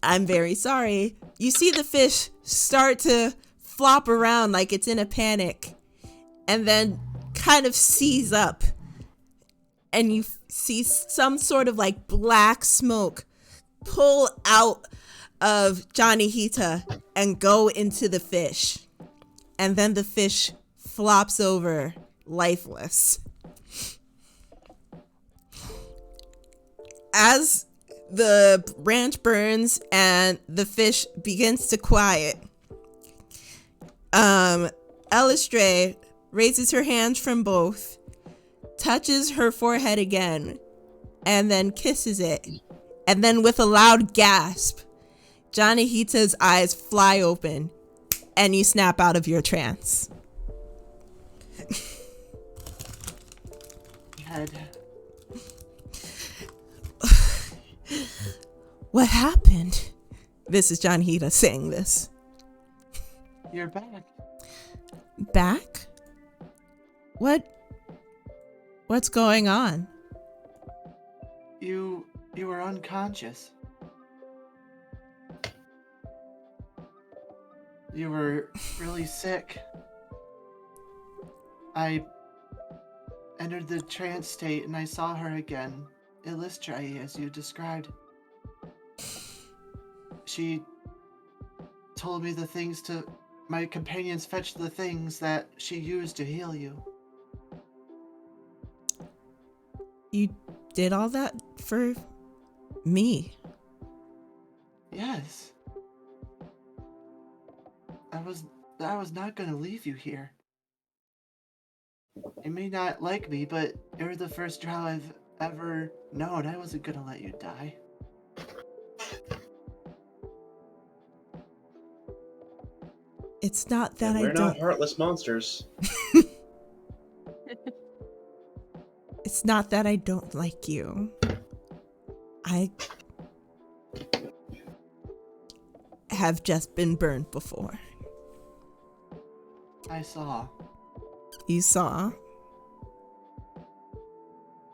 I'm very sorry. You see the fish start to flop around like it's in a panic, and then kind of seize up. And you see some sort of like black smoke pull out of Janihita and go into the fish. And then the fish flops over lifeless. As the branch burns and the fish begins to quiet, Elistray raises her hands from both, touches her forehead again, and then kisses it. And then with a loud gasp, Janihita's eyes fly open and you snap out of your trance. Head. What happened? This is Janihita saying this. You're back. Back? What's going on? You were unconscious. You were really sick. I entered the trance state and I saw her again, Elistray, as you described. She told me my companions fetched the things that she used to heal you. You did all that for me? Yes. I was not gonna leave you here. You may not like me, but you're the first drow I've ever known. I wasn't gonna let you die. It's not that We're I don't... not heartless monsters. It's not that I don't like you. I have just been burned before. I saw. You saw?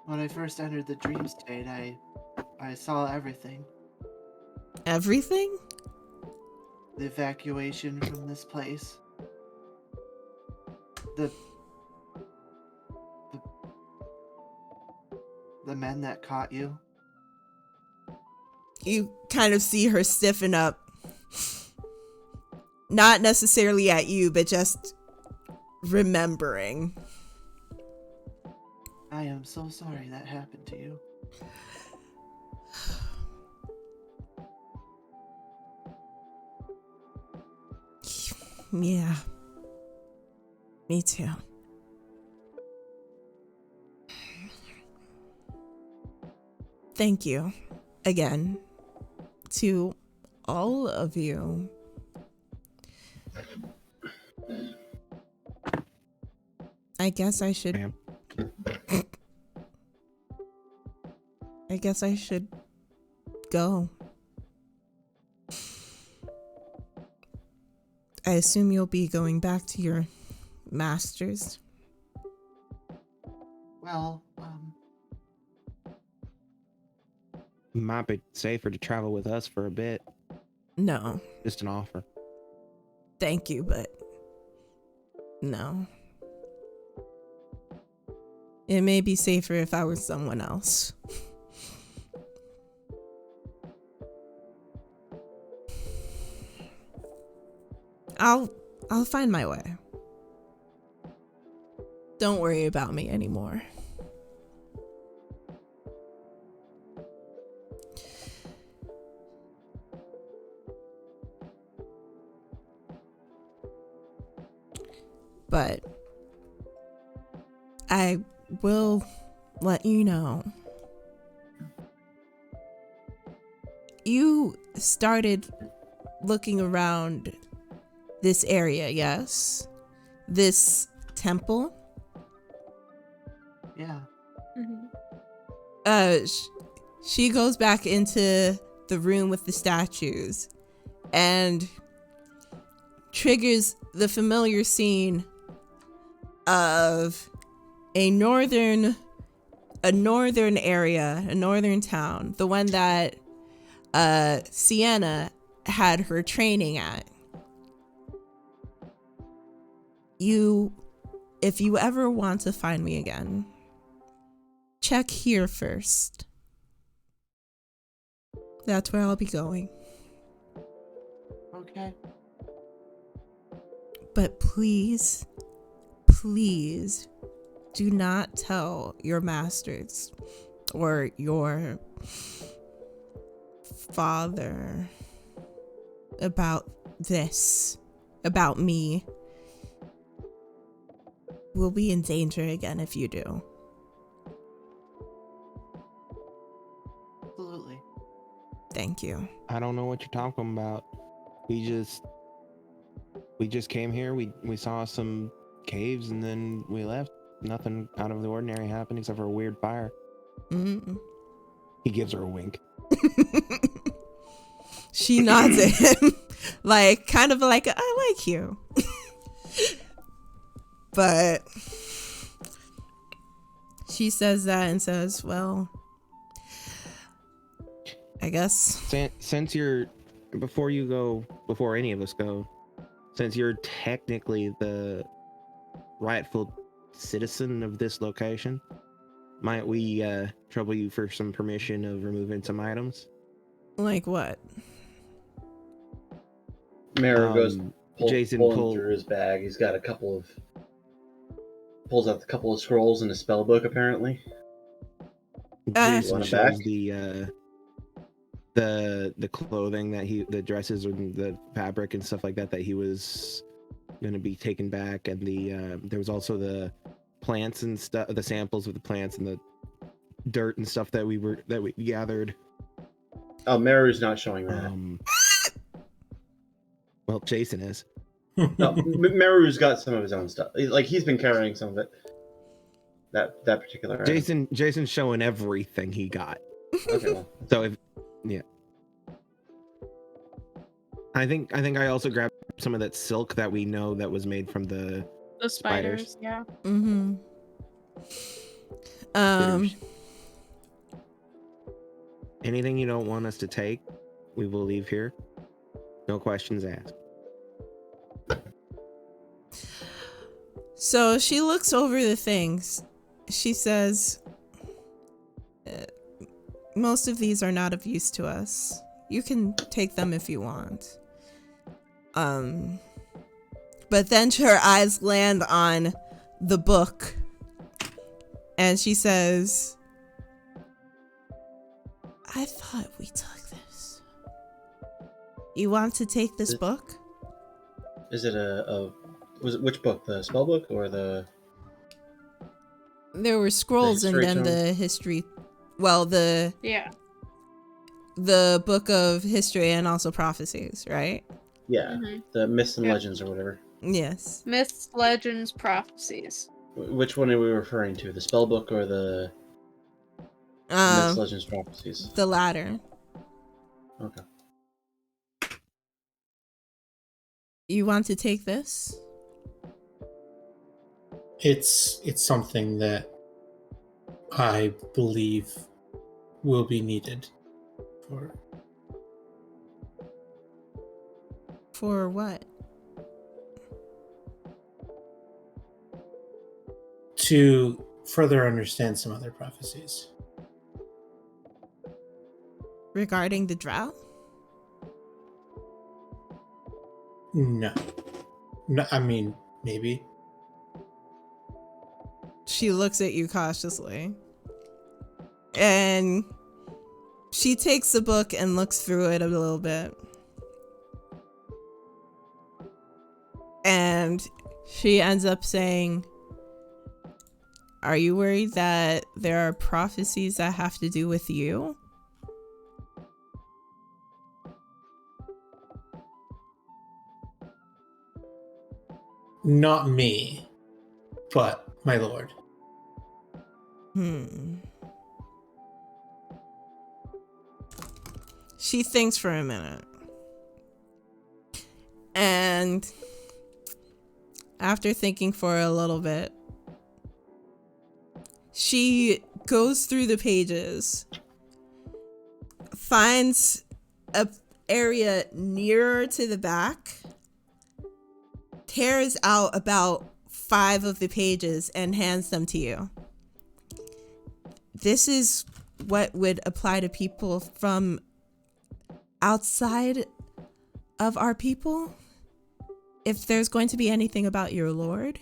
When I first entered the dream state, I saw everything. Everything? The evacuation from this place. The men that caught you. You kind of see her stiffen up. Not necessarily at you, but just remembering. I am so sorry that happened to you. Yeah. Me too. Thank you again to all of you. I guess I should... Ma'am. I guess I should go. I assume you'll be going back to your masters. Well, Might be safer to travel with us for a bit. No, Just an offer. thank you, but no. It may be safer if I were someone else. I'll find my way. Don't worry about me anymore. But I will let you know. You started looking around this area, yes? This temple? yeah. She goes back into the room with the statues and triggers the familiar scene of a northern area, a northern town, the one that Sienna had her training at. If you ever want to find me again, check here first. That's where I'll be going. Okay. But please do not tell your masters or your father about this, about me. We'll be in danger again if you do. Absolutely. Thank you. I don't know what you're talking about. We just came here. We saw some caves and then we left. Nothing out of the ordinary happened except for a weird fire. Mm-mm. He gives her a wink. She nods at him, kind of like, I like you. But she says that and says, well, I guess. Since you're, before any of us go, since you're technically the rightful citizen of this location, might we trouble you for some permission of removing some items? Like what? Meru goes Jason pulling pull- through his bag. He's got pulls out a couple of scrolls and a spell book, apparently. Jason Want 'em shows back? the clothing that the dresses or the fabric and stuff like that he was going to be taken back, and there was also the plants and stuff, the samples of the plants and the dirt and stuff that we gathered. Oh, Meru's not showing that. Well, Jason is. No, Meru's got some of his own stuff. Like, he's been carrying some of it. That particular item. Jason's showing everything he got. Okay, well. So I think I also grabbed some of that silk that we know that was made from the spiders. Yeah. Mm-hmm. Anything you don't want us to take, we will leave here. No questions asked. So she looks over the things. She says, most of these are not of use to us. You can take them if you want. But then her eyes land on the book. And she says, I thought we took this. You want to take this book? Is it which book? The spell book or the... There were scrolls and then tome? the history. Well, the book of history and also prophecies, right? Yeah, the myths and legends or whatever. Yes. Myths, legends, prophecies. Which one are we referring to? The spell book or the myths, legends, prophecies? The latter. Okay. You want to take this? It's something that I believe will be needed for For what? to further understand some other prophecies. Regarding the drought? No. No, I mean, maybe. She looks at you cautiously. And she takes the book and looks through it a little bit. And she ends up saying, "Are you worried that there are prophecies that have to do with you?" Not me, but my lord. She thinks for a minute. And after thinking for a little bit, she goes through the pages, finds a area nearer to the back, tears out about 5 of the pages and hands them to you. This is what would apply to people from outside of our people. If there's going to be anything about your lord,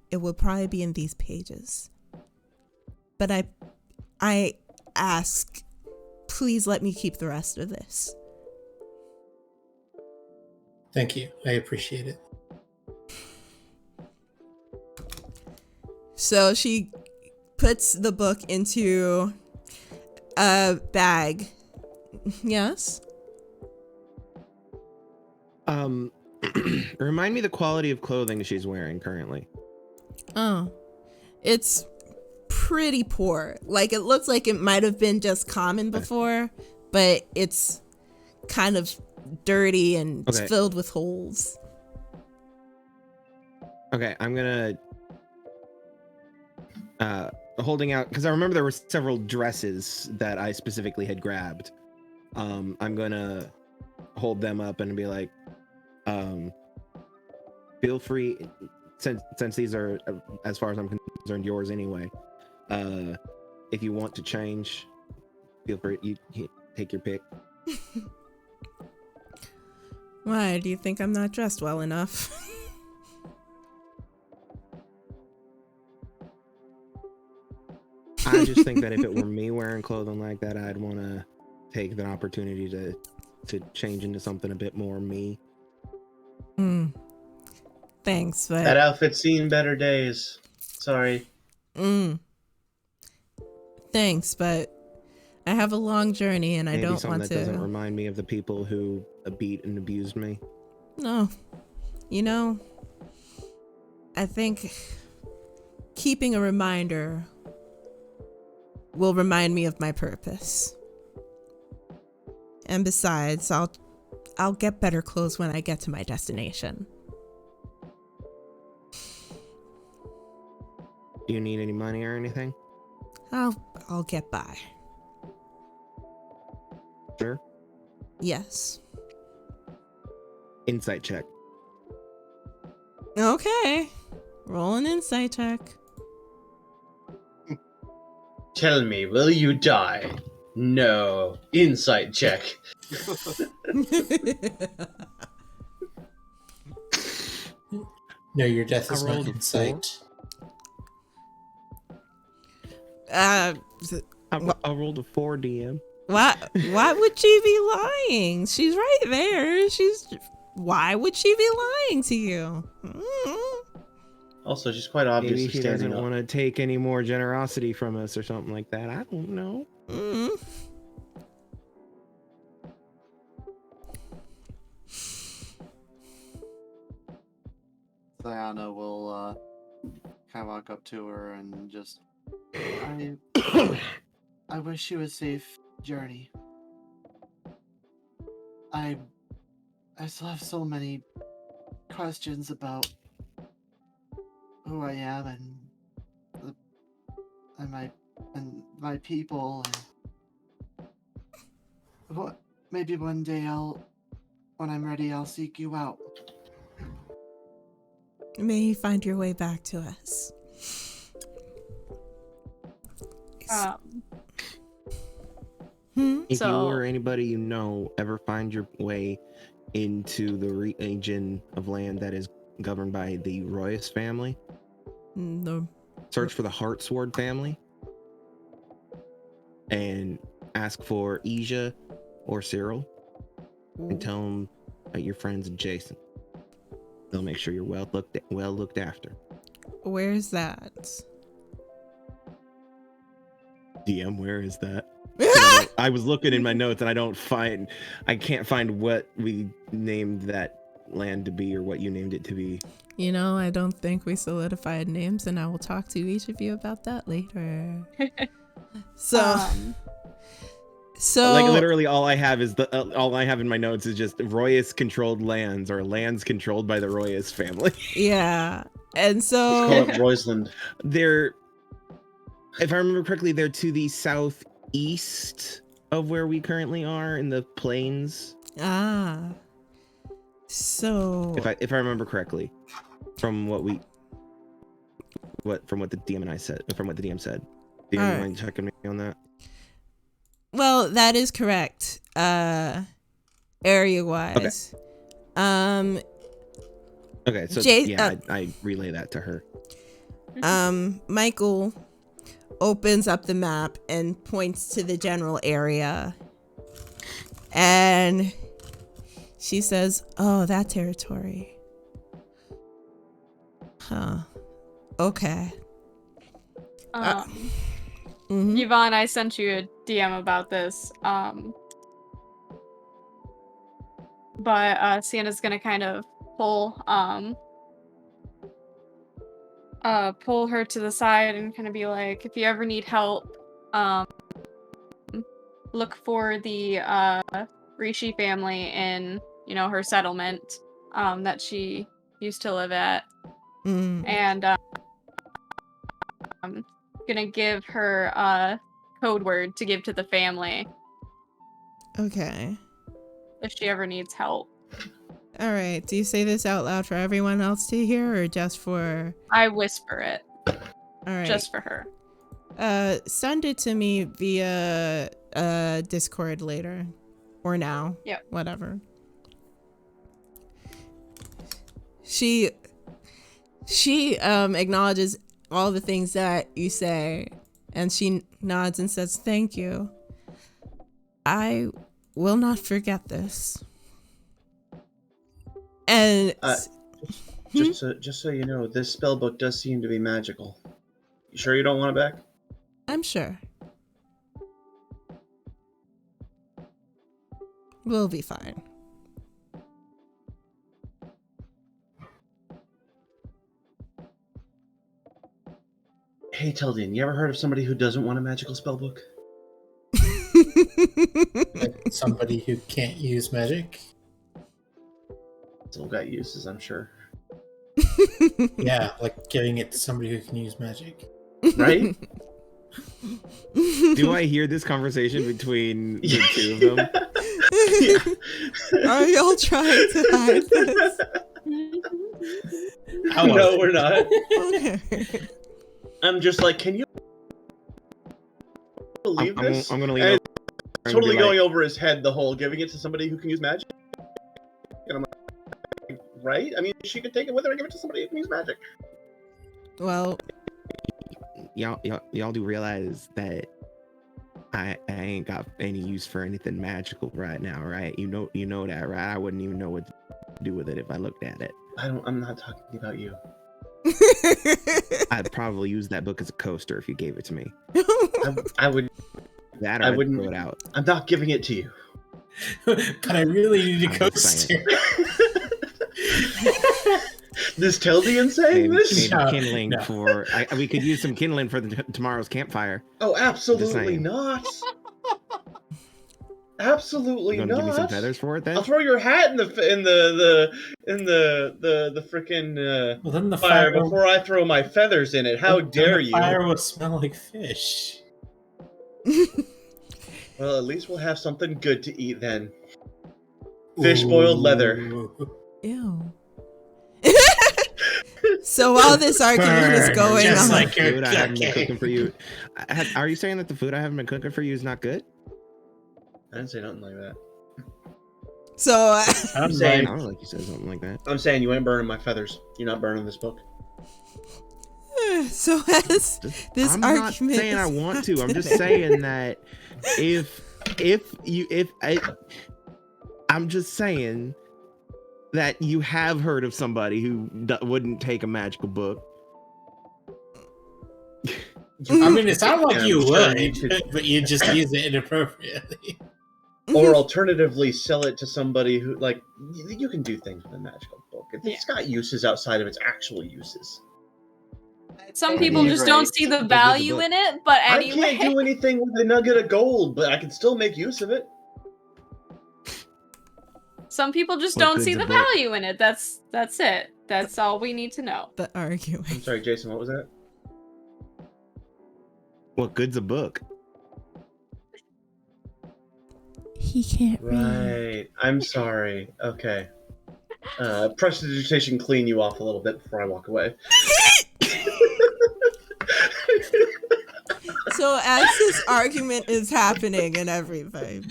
it will probably be in these pages. But I ask, please let me keep the rest of this. Thank you. I appreciate it. So she puts the book into a bag. Yes? Remind me the quality of clothing she's wearing currently. Oh, it's pretty poor. Like, it looks like it might have been just common before, but it's kind of dirty and Okay. filled with holes. Okay, I'm gonna holding out because I remember there were several dresses that I specifically had grabbed. I'm gonna hold them up and be like, feel free, since these are, as far as I'm concerned, yours anyway. If you want to change, feel free. You take your pick. Why? Do you think I'm not dressed well enough? I just think that if it were me wearing clothing like that, I'd want to take the opportunity to change into something a bit more me. Thanks, but That outfit's seen better days. Sorry. Thanks, but I have a long journey and I Maybe don't something want that doesn't to. remind me of the people who beat and abused me. No. You know, I think keeping a reminder will remind me of my purpose. And besides, I'll get better clothes when I get to my destination. Do you need any money or anything? I'll get by. Sure. Yes. Insight check. Okay. Roll an insight check. Tell me, will you die? No. Insight check. No, your death is I not rolled a in sight. I rolled a 4, DM. Why would she be lying? She's right there. Why would she be lying to you? Also, she's quite Maybe obviously she standing doesn't up. want to take any more generosity from us or something like that. I don't know. Diana will kind of walk up to her and just, I wish you a safe journey. I still have so many questions about who I am and my people, and what maybe one day when I'm ready, I'll seek you out. May you find your way back to us. If So- you or anybody you know ever find your way into the region of land that is governed by the Royce family, No. search for the Heartsword family and ask for Ija or Cyril and tell them that your friend's Jason. They'll make sure you're well looked after. Where's that? DM, where is that? I was looking in my notes and I can't find what we named that land to be or what you named it to be. You know, I don't think we solidified names, and I will talk to each of you about that later. So Like literally all I have is all I have in my notes is just Royce controlled lands or lands controlled by the Royce family. yeah, and Let's so call it Roysland. They're, if I remember correctly, they're to the southeast of where we currently are in the plains. So If I remember correctly, from what the DM said. Do you All right. mind checking me on that? well, that is correct. Area wise. Okay, so Jay- I relay that to her. Michael opens up the map and points to the general area. And she says, "Oh, that territory. Huh. Okay." Mhm. Yvonne, I sent you a DM about this. But Sienna's gonna kind of pull her to the side and kind of be like, if you ever need help, look for the Rishi family in, her settlement that she used to live at. And I'm gonna give her code word to give to the family Okay. if she ever needs help. All right. Do you say this out loud for everyone else to hear, or just for? I whisper it All right. just for her. Send it to me via Discord later, or now. Yep. Whatever. She acknowledges all the things that you say, and she nods and says, "Thank you. I will not forget this." And Just so you know, this spell book does seem to be magical. You sure you don't want it back? I'm sure we'll be fine. Hey, Tildian, you ever heard of somebody who doesn't want a magical spell book? Like somebody who can't use magic. Still got uses, I'm sure. Yeah, like giving it to somebody who can use magic. Right? Do I hear this conversation between the two of them? Are y'all trying to hide this? No, we're not. Okay. I'm just like, can you believe this? I'm gonna lean And over. it's totally going over his head, the whole giving it to somebody who can use magic. And I'm like, right? I mean, she could take it with her and give it to somebody who can use magic. Well, Y'all do realize that I ain't got any use for anything magical right now, right? You know that, right? I wouldn't even know what to do with it if I looked at it. I'm not talking about you. I'd probably use that book as a coaster if you gave it to me. I would. That or I I'd wouldn't throw it out. I'm not giving it to you. But I really need a I'm just coaster. This Tildian saying Maybe this? No, kindling no. for. We could use some kindling for tomorrow's campfire. Oh, absolutely saying. not. Absolutely You gonna give me some not. feathers for it then? I'll throw your hat in the frickin' Well, then the fire fire. before I throw my feathers in it. How then dare the you? fire will smell like fish. Well, at least we'll have something good to eat then. Fish boiled leather. Ooh. Ew. So while this argument is Burn, going just on, like your Food I haven't been cooking. cooking for you. Are you saying that the food I haven't been cooking for you is not good? I didn't say nothing like that. so I'm I saying, don't like you said something like that. I'm saying you ain't burning my feathers. You're not burning this book. as this I'm argument not saying I is want to. I'm just happening- saying that I'm just saying that you have heard of somebody who wouldn't take a magical book. I mean, it sounds like Yeah, you I'm sure would, you could- but you just use it inappropriately. Or alternatively, sell it to somebody who, like, you can do things with a magical book. It's got uses outside of its actual uses. Some people just Right. don't see the But value there's a in it, but I anyway. can't do anything with a nugget of gold, but I can still make use of it. Some people just What don't good's see a the book? value in it. That's it. That's all we need to know. the argument. I'm sorry, Jason, what was that? What good's a book? He can't read. Right. I'm sorry. Okay. Prestidigitation clean you off a little bit before I walk away. So as this argument is happening and everything.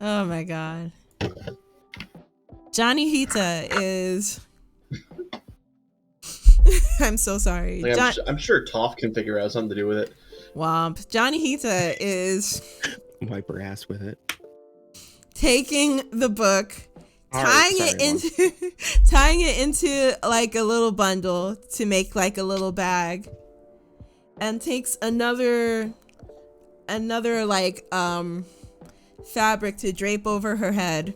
Oh my god. Johnny Hita is I'm so sorry. Like, I'm sure Toph can figure out something to do with it. Womp. Johnny Hita is Wipe her ass with it. taking the book, All tying right, it sorry, into tying it into like a little bundle to make like a little bag, and takes another like fabric to drape over her head,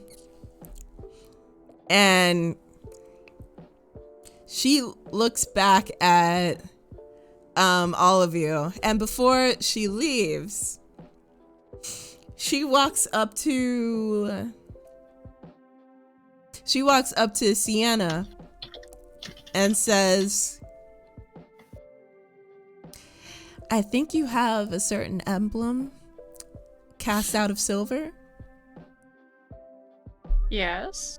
and she looks back at all of you, and before she leaves, she walks up to Sienna and says, I think you have a certain emblem cast out of silver. Yes.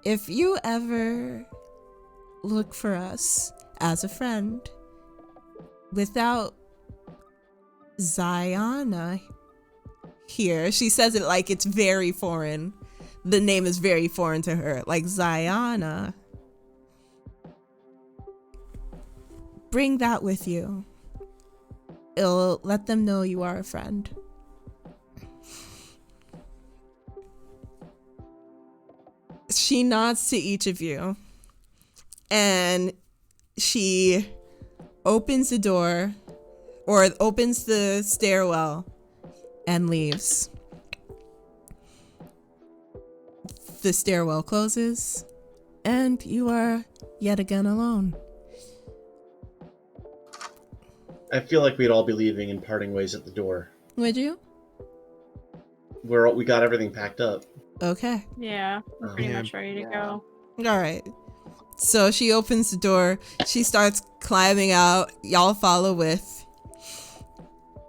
If you ever look for us as a friend without Ziana here, she says it like it's very foreign. The name is very foreign to her, like Ziana. Bring that with you. It'll let them know you are a friend. She nods to each of you, and she opens the door, or opens the stairwell, and leaves. The stairwell closes, and you are yet again alone. I feel like we'd all be leaving and parting ways at the door. Would you? We got everything packed up. Okay. Yeah. I'm pretty Yeah. much ready to go. All right. So she opens the door. She starts climbing out. Y'all follow with.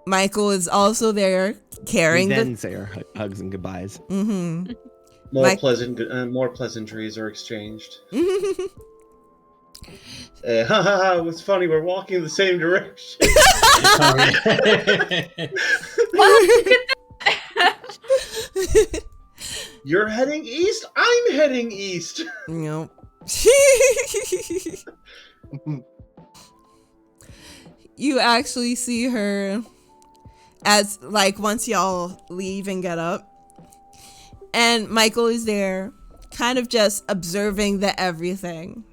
Michael is also there carrying We the. then say our hugs and goodbyes. Mm-hmm. More Mike- more pleasantries are exchanged. What's funny? We're walking in the same direction. You're heading east. I'm heading east. Nope. You actually see her as like once y'all leave and get up, and Michael is there kind of just observing the everything.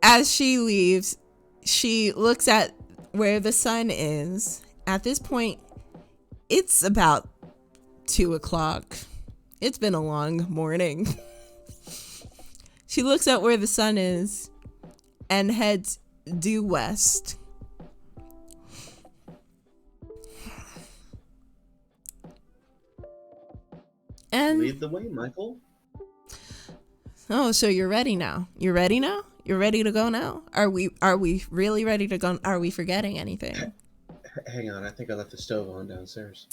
As she leaves, she looks at where the sun is. At this point, it's about 2:00. It's been a long morning. She looks at where the sun is and heads due west. And Lead the way, Michael. oh, so you're ready now? You're ready now? You're ready to go now? Are we really ready to go? Are we forgetting anything? Hang on, I think I left the stove on downstairs.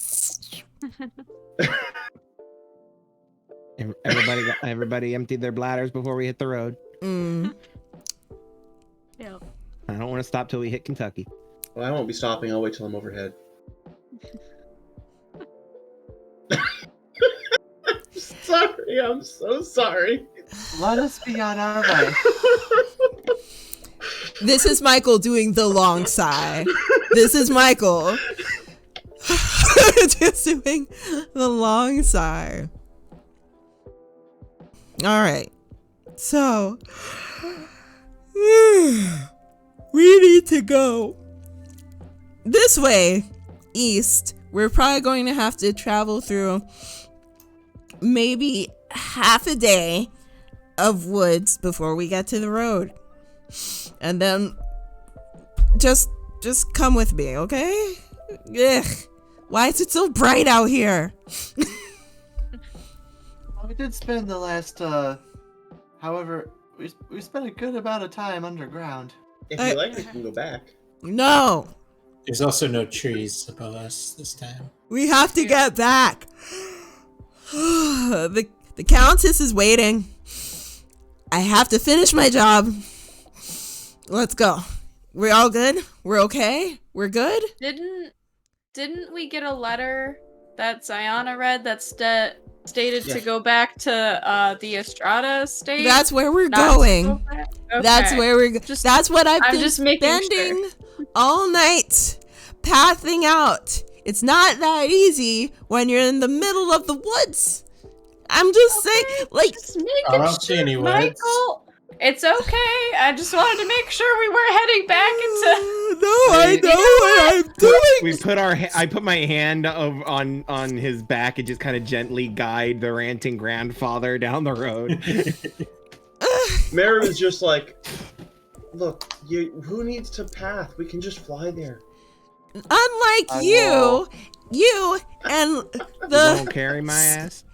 Everybody emptied their bladders before we hit the road. Yeah. I don't want to stop till we hit Kentucky. Well, I won't be stopping. I'll wait till I'm overhead. Sorry, I'm so sorry. Let us be on our way. This is Michael doing the long sigh. This is Michael just doing the long sigh. All right. So, we need to go this way, east. We're probably going to have to travel through maybe half a day of woods before we get to the road. And then just come with me, okay? Ugh. Why is it so bright out here? We did spend the last, however, we spent a good amount of time underground. If you like, we can go back. No, There's also no trees above us this time. we have to get back. The Countess is waiting. I have to finish my job. Let's go. We're all good? We're okay? We're good? Didn't we get a letter that Ziana read that stated to go back to the Estrada estate? That's where we're Not to going. go back? Okay. That's where we're going. That's what I've I'm been just making spending all night pathing out. It's not that easy when you're in the middle of the woods. I'm just saying, like, Just making I don't see any sure, words. Michael. It's okay. I just wanted to make sure we were heading back into. no, I know what I'm doing. I put my hand on his back and just kind of gently guide the ranting grandfather down the road. Mary was just like, look, who needs to path? We can just fly there. Unlike you and You the won't carry my ass.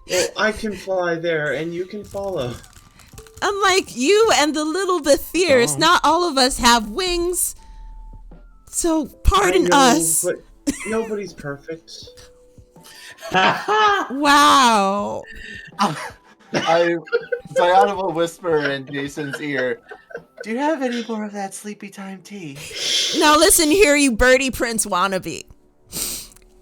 Well, I can fly there and you can follow. unlike you and the little Bethirs, Oh. not all of us have wings. So pardon I know, us. But nobody's perfect. Wow. Ziana will whisper in Jason's ear, do you have any more of that sleepy time tea? Now listen here, you birdie prince wannabe.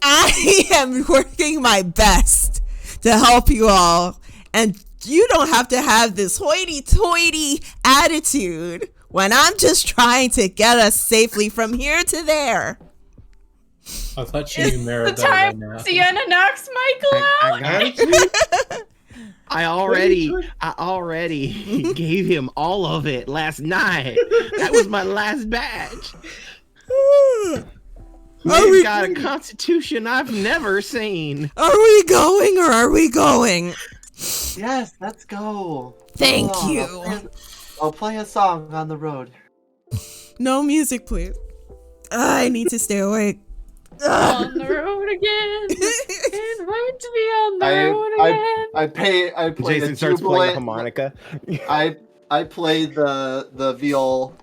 I am working my best to help you all, and you don't have to have this hoity-toity attitude when I'm just trying to get us safely from here to there. I thought you knew The Maribel by time now. Sienna knocks Michael out. I got it. I already gave him all of it last night. That was my last batch. He's got a constitution I've never seen. Are we going or are we going? Yes, let's go. Thank Hold on, you. I'll play a song on the road. No music, please. I need to stay awake. On the road again. Can't wait to be on the road again. I play Jason the starts playing the jubilant. harmonica. I play the viol.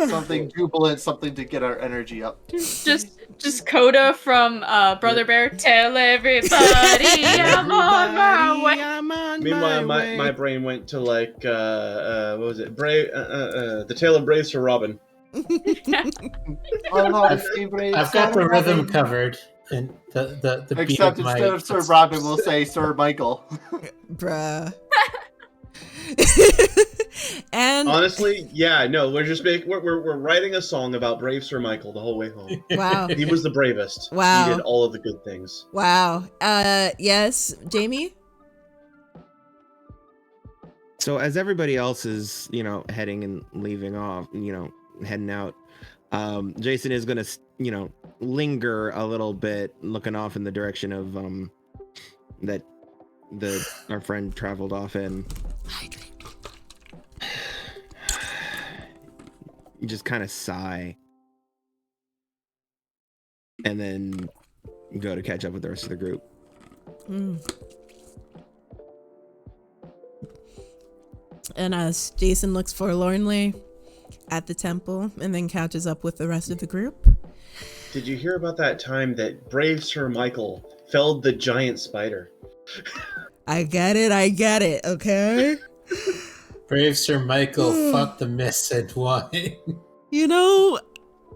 Something jubilant, something to get our energy up. Just Coda from Brother Bear. Tell everybody I'm on my way. I'm on Meanwhile, my my brain went to like what was it? The Tale of Brave Sir Robin. Oh, no, I've got the rhythm covered, and the beat Except of my... instead of Sir Robin, we'll say Sir Michael. Bruh. And Honestly, yeah, no, we're writing a song about Brave Sir Michael the whole way home. wow. He was the bravest. Wow. He did all of the good things. Wow. Yes, Jamey? So as everybody else is, heading and leaving off, heading out, Jason is gonna, linger a little bit, looking off in the direction of that our friend traveled off in. You just kind of sigh. and then go to catch up with the rest of the group. And as Jason looks forlornly at the temple and then catches up with the rest of the group. Did you hear about that time that brave Sir Michael felled the giant spider? I get it, okay? Brave Sir Michael fought the mist and won. You know,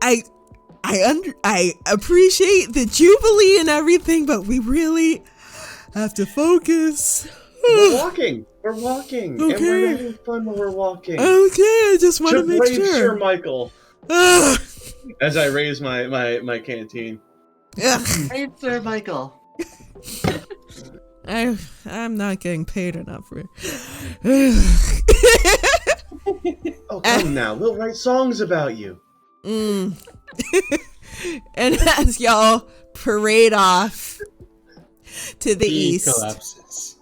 I appreciate the jubilee and everything, but we really have to focus. We're walking. We're walking. And Okay. we're having fun when we're walking. Okay, I just want to make brave Sir sure. Michael. As I raise my canteen. Ugh. Hey, Sir Michael. I'm not getting paid enough for it. Oh, come now. We'll write songs about you. And as y'all parade off to the He east, collapses.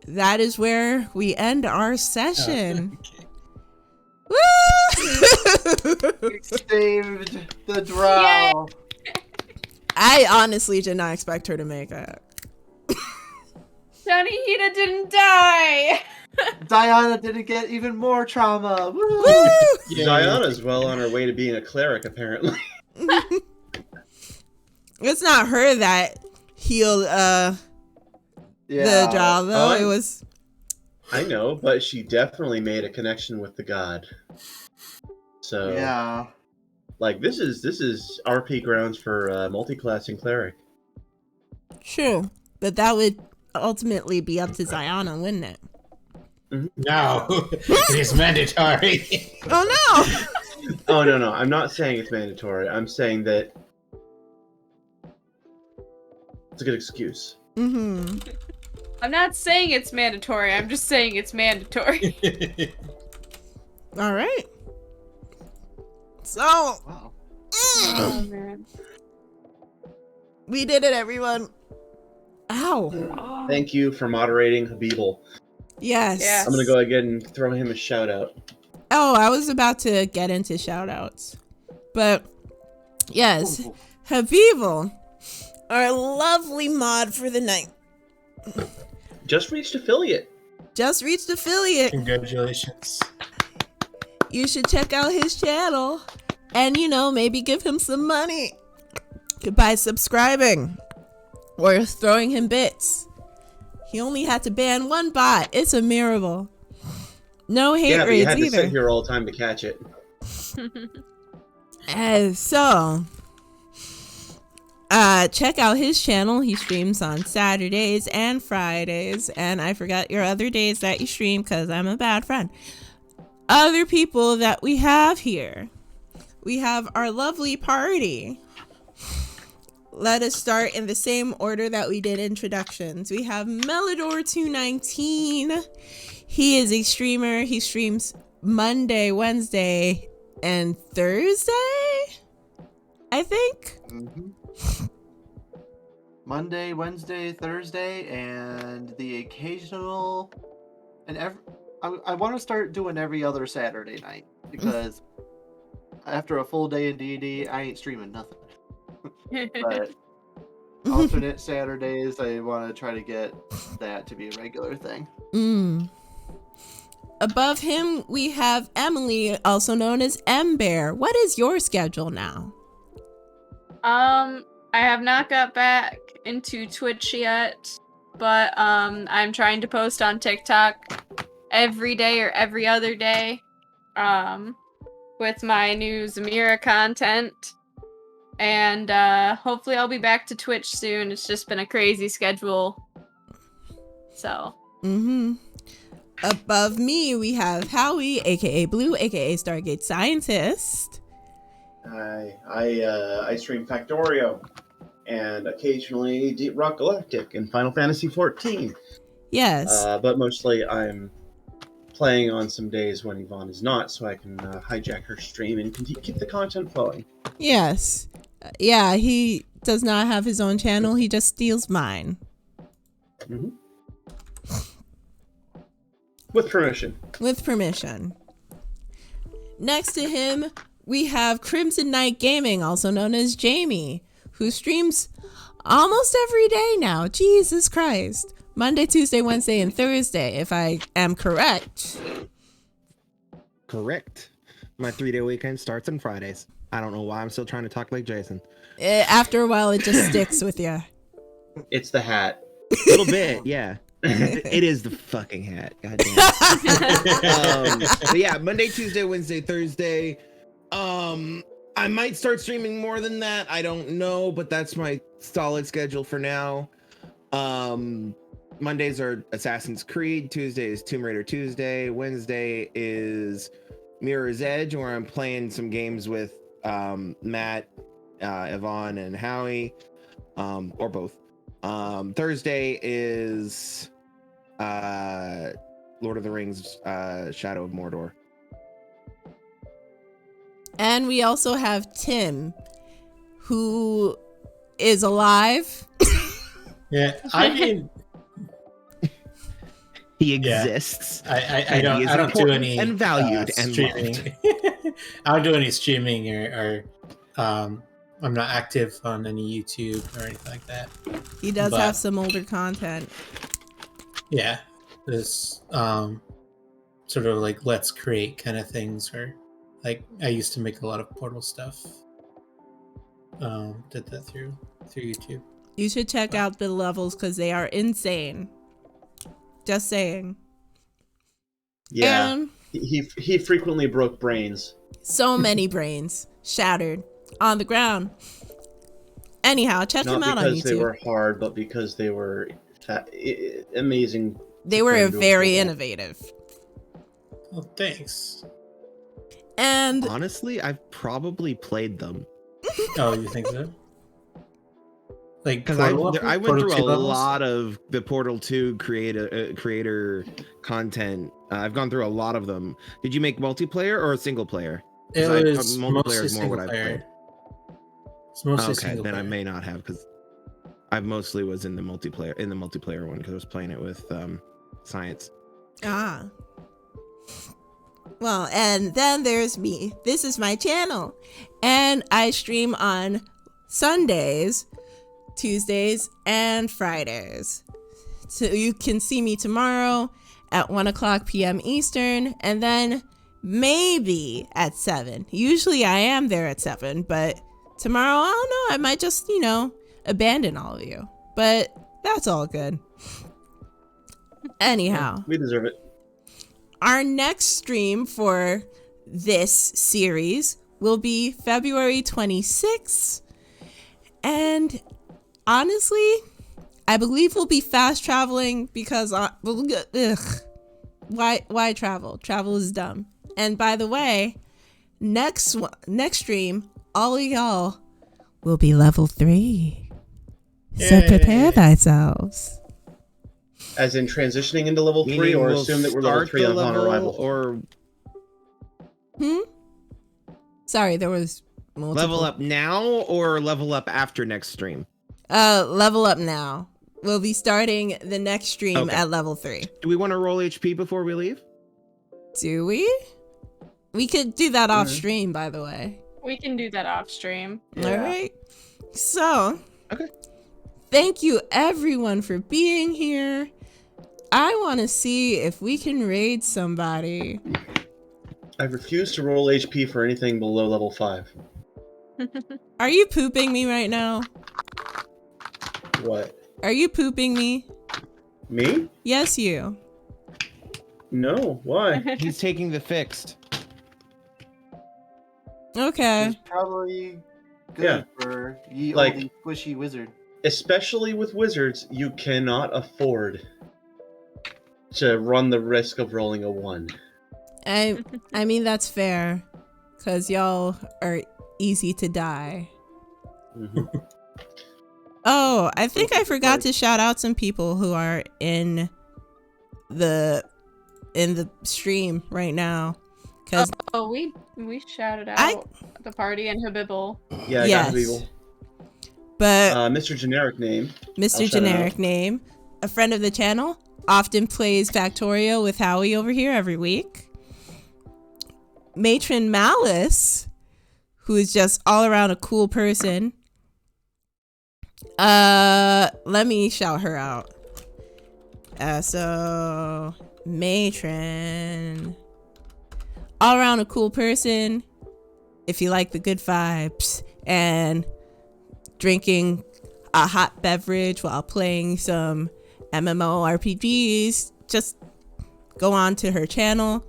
that is where we end our session. You saved the drow. I honestly did not expect her to make it. Hida didn't die. Diana didn't get even more trauma. Woo! Yeah. Diana's well on her way to being a cleric, apparently. It's not her that healed the drow, though. Oh, It was. I know, but she definitely made a connection with the god. So, Yeah. like, this is RP grounds for multi-classing cleric. True. But that would ultimately be up to Ziana, wouldn't it? No, it is mandatory. Oh, no! Oh, no. I'm not saying it's mandatory. I'm saying that it's a good excuse. Mm-hmm. I'm not saying it's mandatory. I'm just saying it's mandatory. All right. So, Wow. Oh man. we did it, everyone. Ow. Oh. Thank you for moderating Habibel. Yes. Yeah. I'm gonna go ahead and throw him a shout out. Oh, I was about to get into shout outs. But, yes. Ooh. Habibel, our lovely mod for the night, Just reached affiliate. just reached affiliate. Congratulations. You should check out his channel and, maybe give him some money by subscribing or throwing him bits. He only had to ban one bot. It's a miracle. No hate Yeah, but you raids had to either. sit here all the time to catch it. So, check out his channel. He streams on Saturdays and Fridays. And I forgot your other days that you stream because I'm a bad friend. Other people that we have here. We have our lovely party. Let us start in the same order that we did introductions. We have Melodor219. He is a streamer. He streams Monday, Wednesday, and Thursday, I think. Mm-hmm. Monday, Wednesday, Thursday, and the occasional, and I want to start doing every other Saturday night because after a full day in D&D, I ain't streaming nothing. But alternate Saturdays, I want to try to get that to be a regular thing. Above him, we have Emily, also known as M-Bear. What is your schedule now? I have not got back into Twitch yet, but I'm trying to post on TikTok every day or every other day with my new Zamira content. And hopefully I'll be back to Twitch soon. It's just been a crazy schedule. So. Above me, we have Howie, aka Blue, aka Strgtscntst. I stream Factorio and occasionally Deep Rock Galactic and Final Fantasy XIV. Yes. But mostly I'm playing on some days when Yvonne is not, so I can hijack her stream and keep the content flowing. Yes. Yeah, he does not have his own channel. He just steals mine. Mm-hmm. With permission. With permission. Next to him, we have KrimzonKnight Gaming, also known as Jamey, who streams almost every day now. Jesus Christ. Monday, Tuesday, Wednesday, and Thursday, if I am correct. Correct. My 3-day weekend starts on Fridays. I don't know why I'm still trying to talk like Jason. After a while, it just sticks with you. It's the hat. A little bit, yeah. It is the fucking hat. Goddamn. But yeah, Monday, Tuesday, Wednesday, Thursday. I might start streaming more than that. I don't know, but that's my solid schedule for now. Mondays are Assassin's Creed. Tuesday is Tomb Raider Tuesday. Wednesday is Mirror's Edge, where I'm playing some games with Matt, Yvonne, and Howie, or both. Thursday is Lord of the Rings, Shadow of Mordor. And we also have Tim, who is alive. Yeah, I mean, He exists. I don't do any and valued and streaming. loved. I don't do any streaming or I'm not active on any YouTube or anything like that. He does But- have some older content. Yeah, this sort of like let's create kind of things where like I used to make a lot of Portal stuff. Did that through YouTube. You should check out the levels because they are insane. Just saying. Yeah. And He frequently broke brains. so many brains shattered on the ground. Anyhow, check Not them out on because they YouTube. were hard, but because they were amazing. They were to very do. innovative. Oh, thanks. And Honestly, I've probably played them. Oh, you think so? Like Because Portal I went Portal through 2 a levels? lot of the Portal 2 creator content. I've gone through a lot of them. Did you make multiplayer or single player? It 'Cause was multiplayer mostly is more single what I've player. played. It's mostly Okay, single then I player. may not have because I mostly was in the multiplayer one because I was playing it with Science. well, and then there's me. This is my channel. And I stream on Sundays, Tuesdays, and Fridays. So you can see me tomorrow at 1:00 p.m. Eastern, and then maybe at 7. Usually I am there at 7, but tomorrow, I don't know, I might just, abandon all of you. But that's all good. Anyhow. We deserve it. Our next stream for this series will be February 26th. And honestly, I believe we'll be fast traveling because why travel? Travel is dumb. And by the way, next stream, all of y'all will be level 3. So Yay. prepare thyselves. As in transitioning into level 3, Meaning or we'll assume that we're level start 3 the upon arrival. or Sorry, there was multiple. level up now or level up after next stream. Level up now. We'll be starting the next stream Okay. at level 3. Do we want to roll HP before we leave? Do we? We could do that off stream, by the way. We can do that off stream. All right. So, Okay. thank you everyone for being here. I want to see if we can raid somebody. I refuse to roll HP for anything below level 5. Are you pooping me right now? What? Are you pooping me? Me? Yes, you. No. Why? He's taking the fixed. Okay. It's probably good Yeah. for ye Like- old squishy wizard. Especially with wizards, you cannot afford to run the risk of rolling a 1. I mean, that's fair. Because y'all are easy to die. Mhm. Oh, I think I forgot to shout out some people who are in the stream right now. Cause Oh, we shouted out I- the party and Habibble. Yeah, I Yes. got people. but Mr. Generic Name. Mr. I'll shout Generic out. Name, a friend of the channel, often plays Factorio with Howie over here every week. Matron Malice, who is just all around a cool person. Let me shout her out. So Matron, all around a cool person. If you like the good vibes and drinking a hot beverage while playing some MMORPGs, just go on to her channel.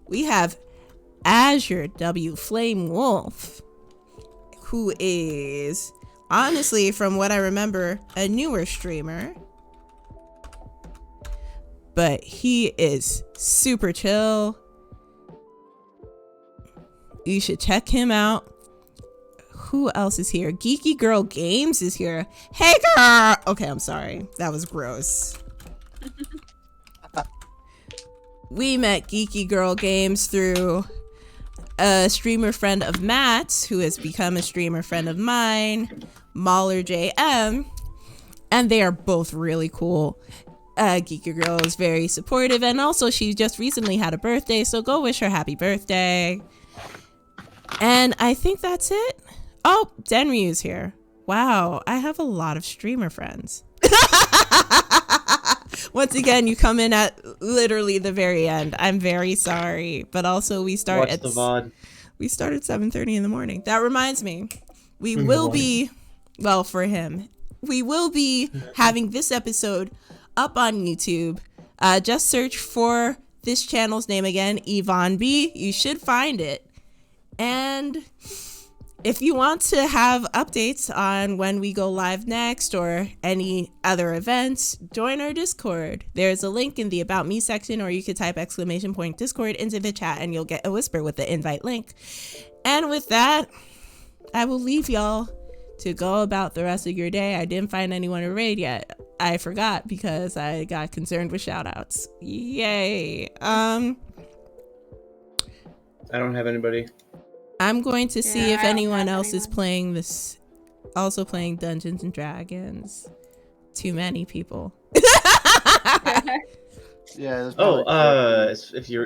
We have Azure W Flame Wolf, who is, honestly, from what I remember, a newer streamer. But he is super chill. You should check him out. Who else is here? Geeky Girl Games is here. Hey girl! Okay, I'm sorry. That was gross. We met Geeky Girl Games through a streamer friend of Matt's, who has become a streamer friend of mine, Mauler JM, and they are both really cool. Geeky Girl is very supportive, and also she just recently had a birthday, so go wish her happy birthday. And I think that's it. Oh, Denryu's here. Wow, I have a lot of streamer friends. Once again, you come in at literally the very end. I'm very sorry, but also we start at 7:30 in the morning. That reminds me, we will be, well, for him, we will be having this episode up on YouTube. Just search for this channel's name again, Yvonne B. You should find it. And if you want to have updates on when we go live next or any other events, join our Discord. There's a link in the About Me section, or you could type !Discord into the chat and you'll get a whisper with the invite link. And with that, I will leave y'all to go about the rest of your day. I didn't find anyone to raid yet. I forgot because I got concerned with shoutouts. Yay. I don't have anybody. I'm going to see if I don't anyone have else is anyone. playing this, also playing Dungeons and Dragons. Too many people. Yeah. There's probably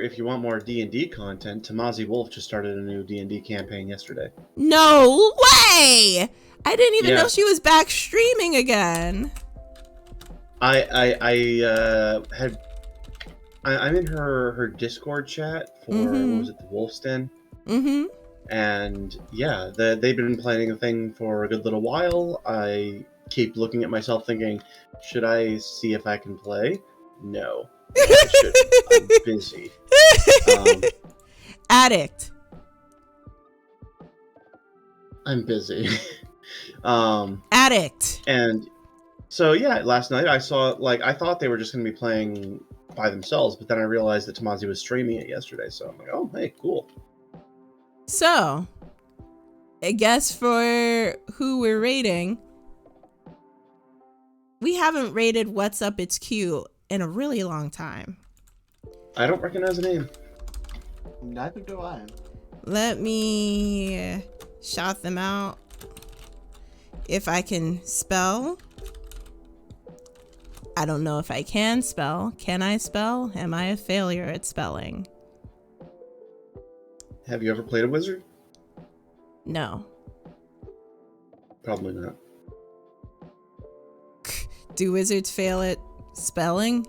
If you want more D&D content, Tamazi Wolf just started a new D&D campaign yesterday. No way! I didn't even Yeah. know she was back streaming again. I'm in her Discord chat for Mhm. what was it, the Wolf's Den? Mm-hmm. And yeah, they've been planning a thing for a good little while. I keep looking at myself thinking, should I see if I can play? No, I shouldn't. I'm busy. Addict. I'm busy. Addict. And so yeah, last night I saw, I thought they were just going to be playing by themselves, but then I realized that Tamazi was streaming it yesterday, so I'm like, oh, hey, cool. So, I guess for who we're rating, we haven't rated What's Up It's Q in a really long time. I don't recognize the name. neither do I. Let me shout them out. If I can spell. I don't know if I can spell. Can I spell? Am I a failure at spelling? Have you ever played a wizard? No. Probably not. Do wizards fail at spelling?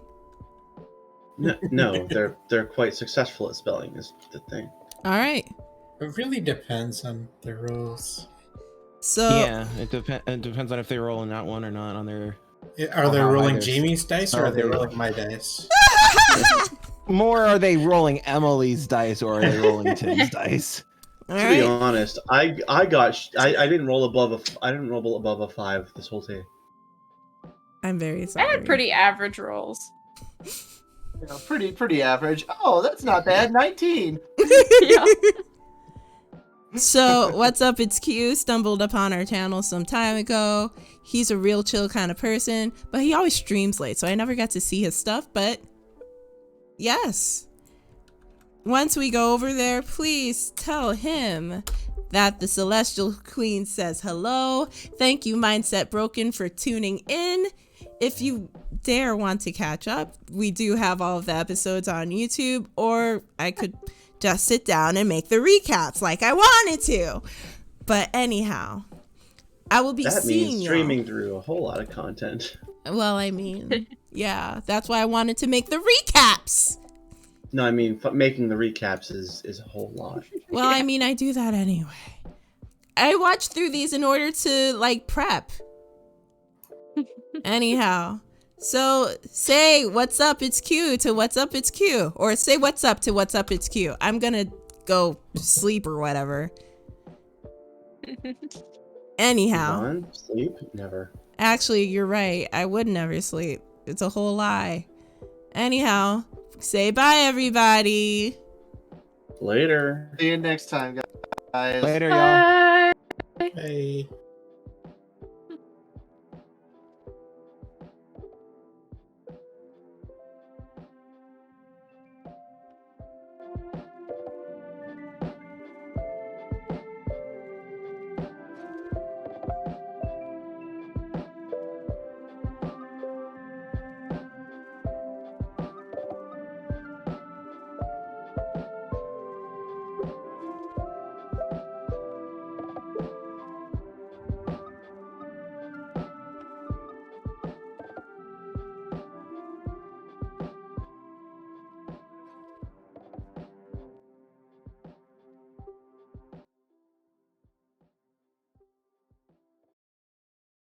No, they're quite successful at spelling is the thing. All right. It really depends on the rules. So Yeah, it depends on if they roll in that one or not on their. Are they how high rolling their- Jamey's dice or how are they they- rolling my dice? More are they rolling Emily's dice or are they rolling Tim's dice? all To be right. honest, I didn't roll above a 5 this whole day. I'm very I sorry. had pretty average rolls. You know, pretty average. Oh, that's not bad. 19. Yeah. So, What's Up It's Q stumbled upon our channel some time ago. He's a real chill kind of person, but he always streams late, so I never got to see his stuff, but yes. Once we go over there, please tell him that the Celestial Queen says hello. Thank you, Mindset Broken, for tuning in. If you dare want to catch up, we do have all of the episodes on YouTube, or I could just sit down and make the recaps like I wanted to. But anyhow, I will be That seeing means y'all. streaming through a whole lot of content. Well, I mean, yeah, that's why I wanted to make the recaps. No, I mean making the recaps is a whole lot. Well, I mean, I do that anyway. I watch through these in order to like prep. Anyhow, so say what's up, it's Q to what's up, it's Q, or say what's up to what's up, it's Q. I'm gonna go sleep or whatever. Anyhow, Yvonne, sleep? Never. actually, you're right. I would never sleep. It's a whole lie. Anyhow, say bye, everybody. Later. See you next time, guys. Later, y'all. Hey.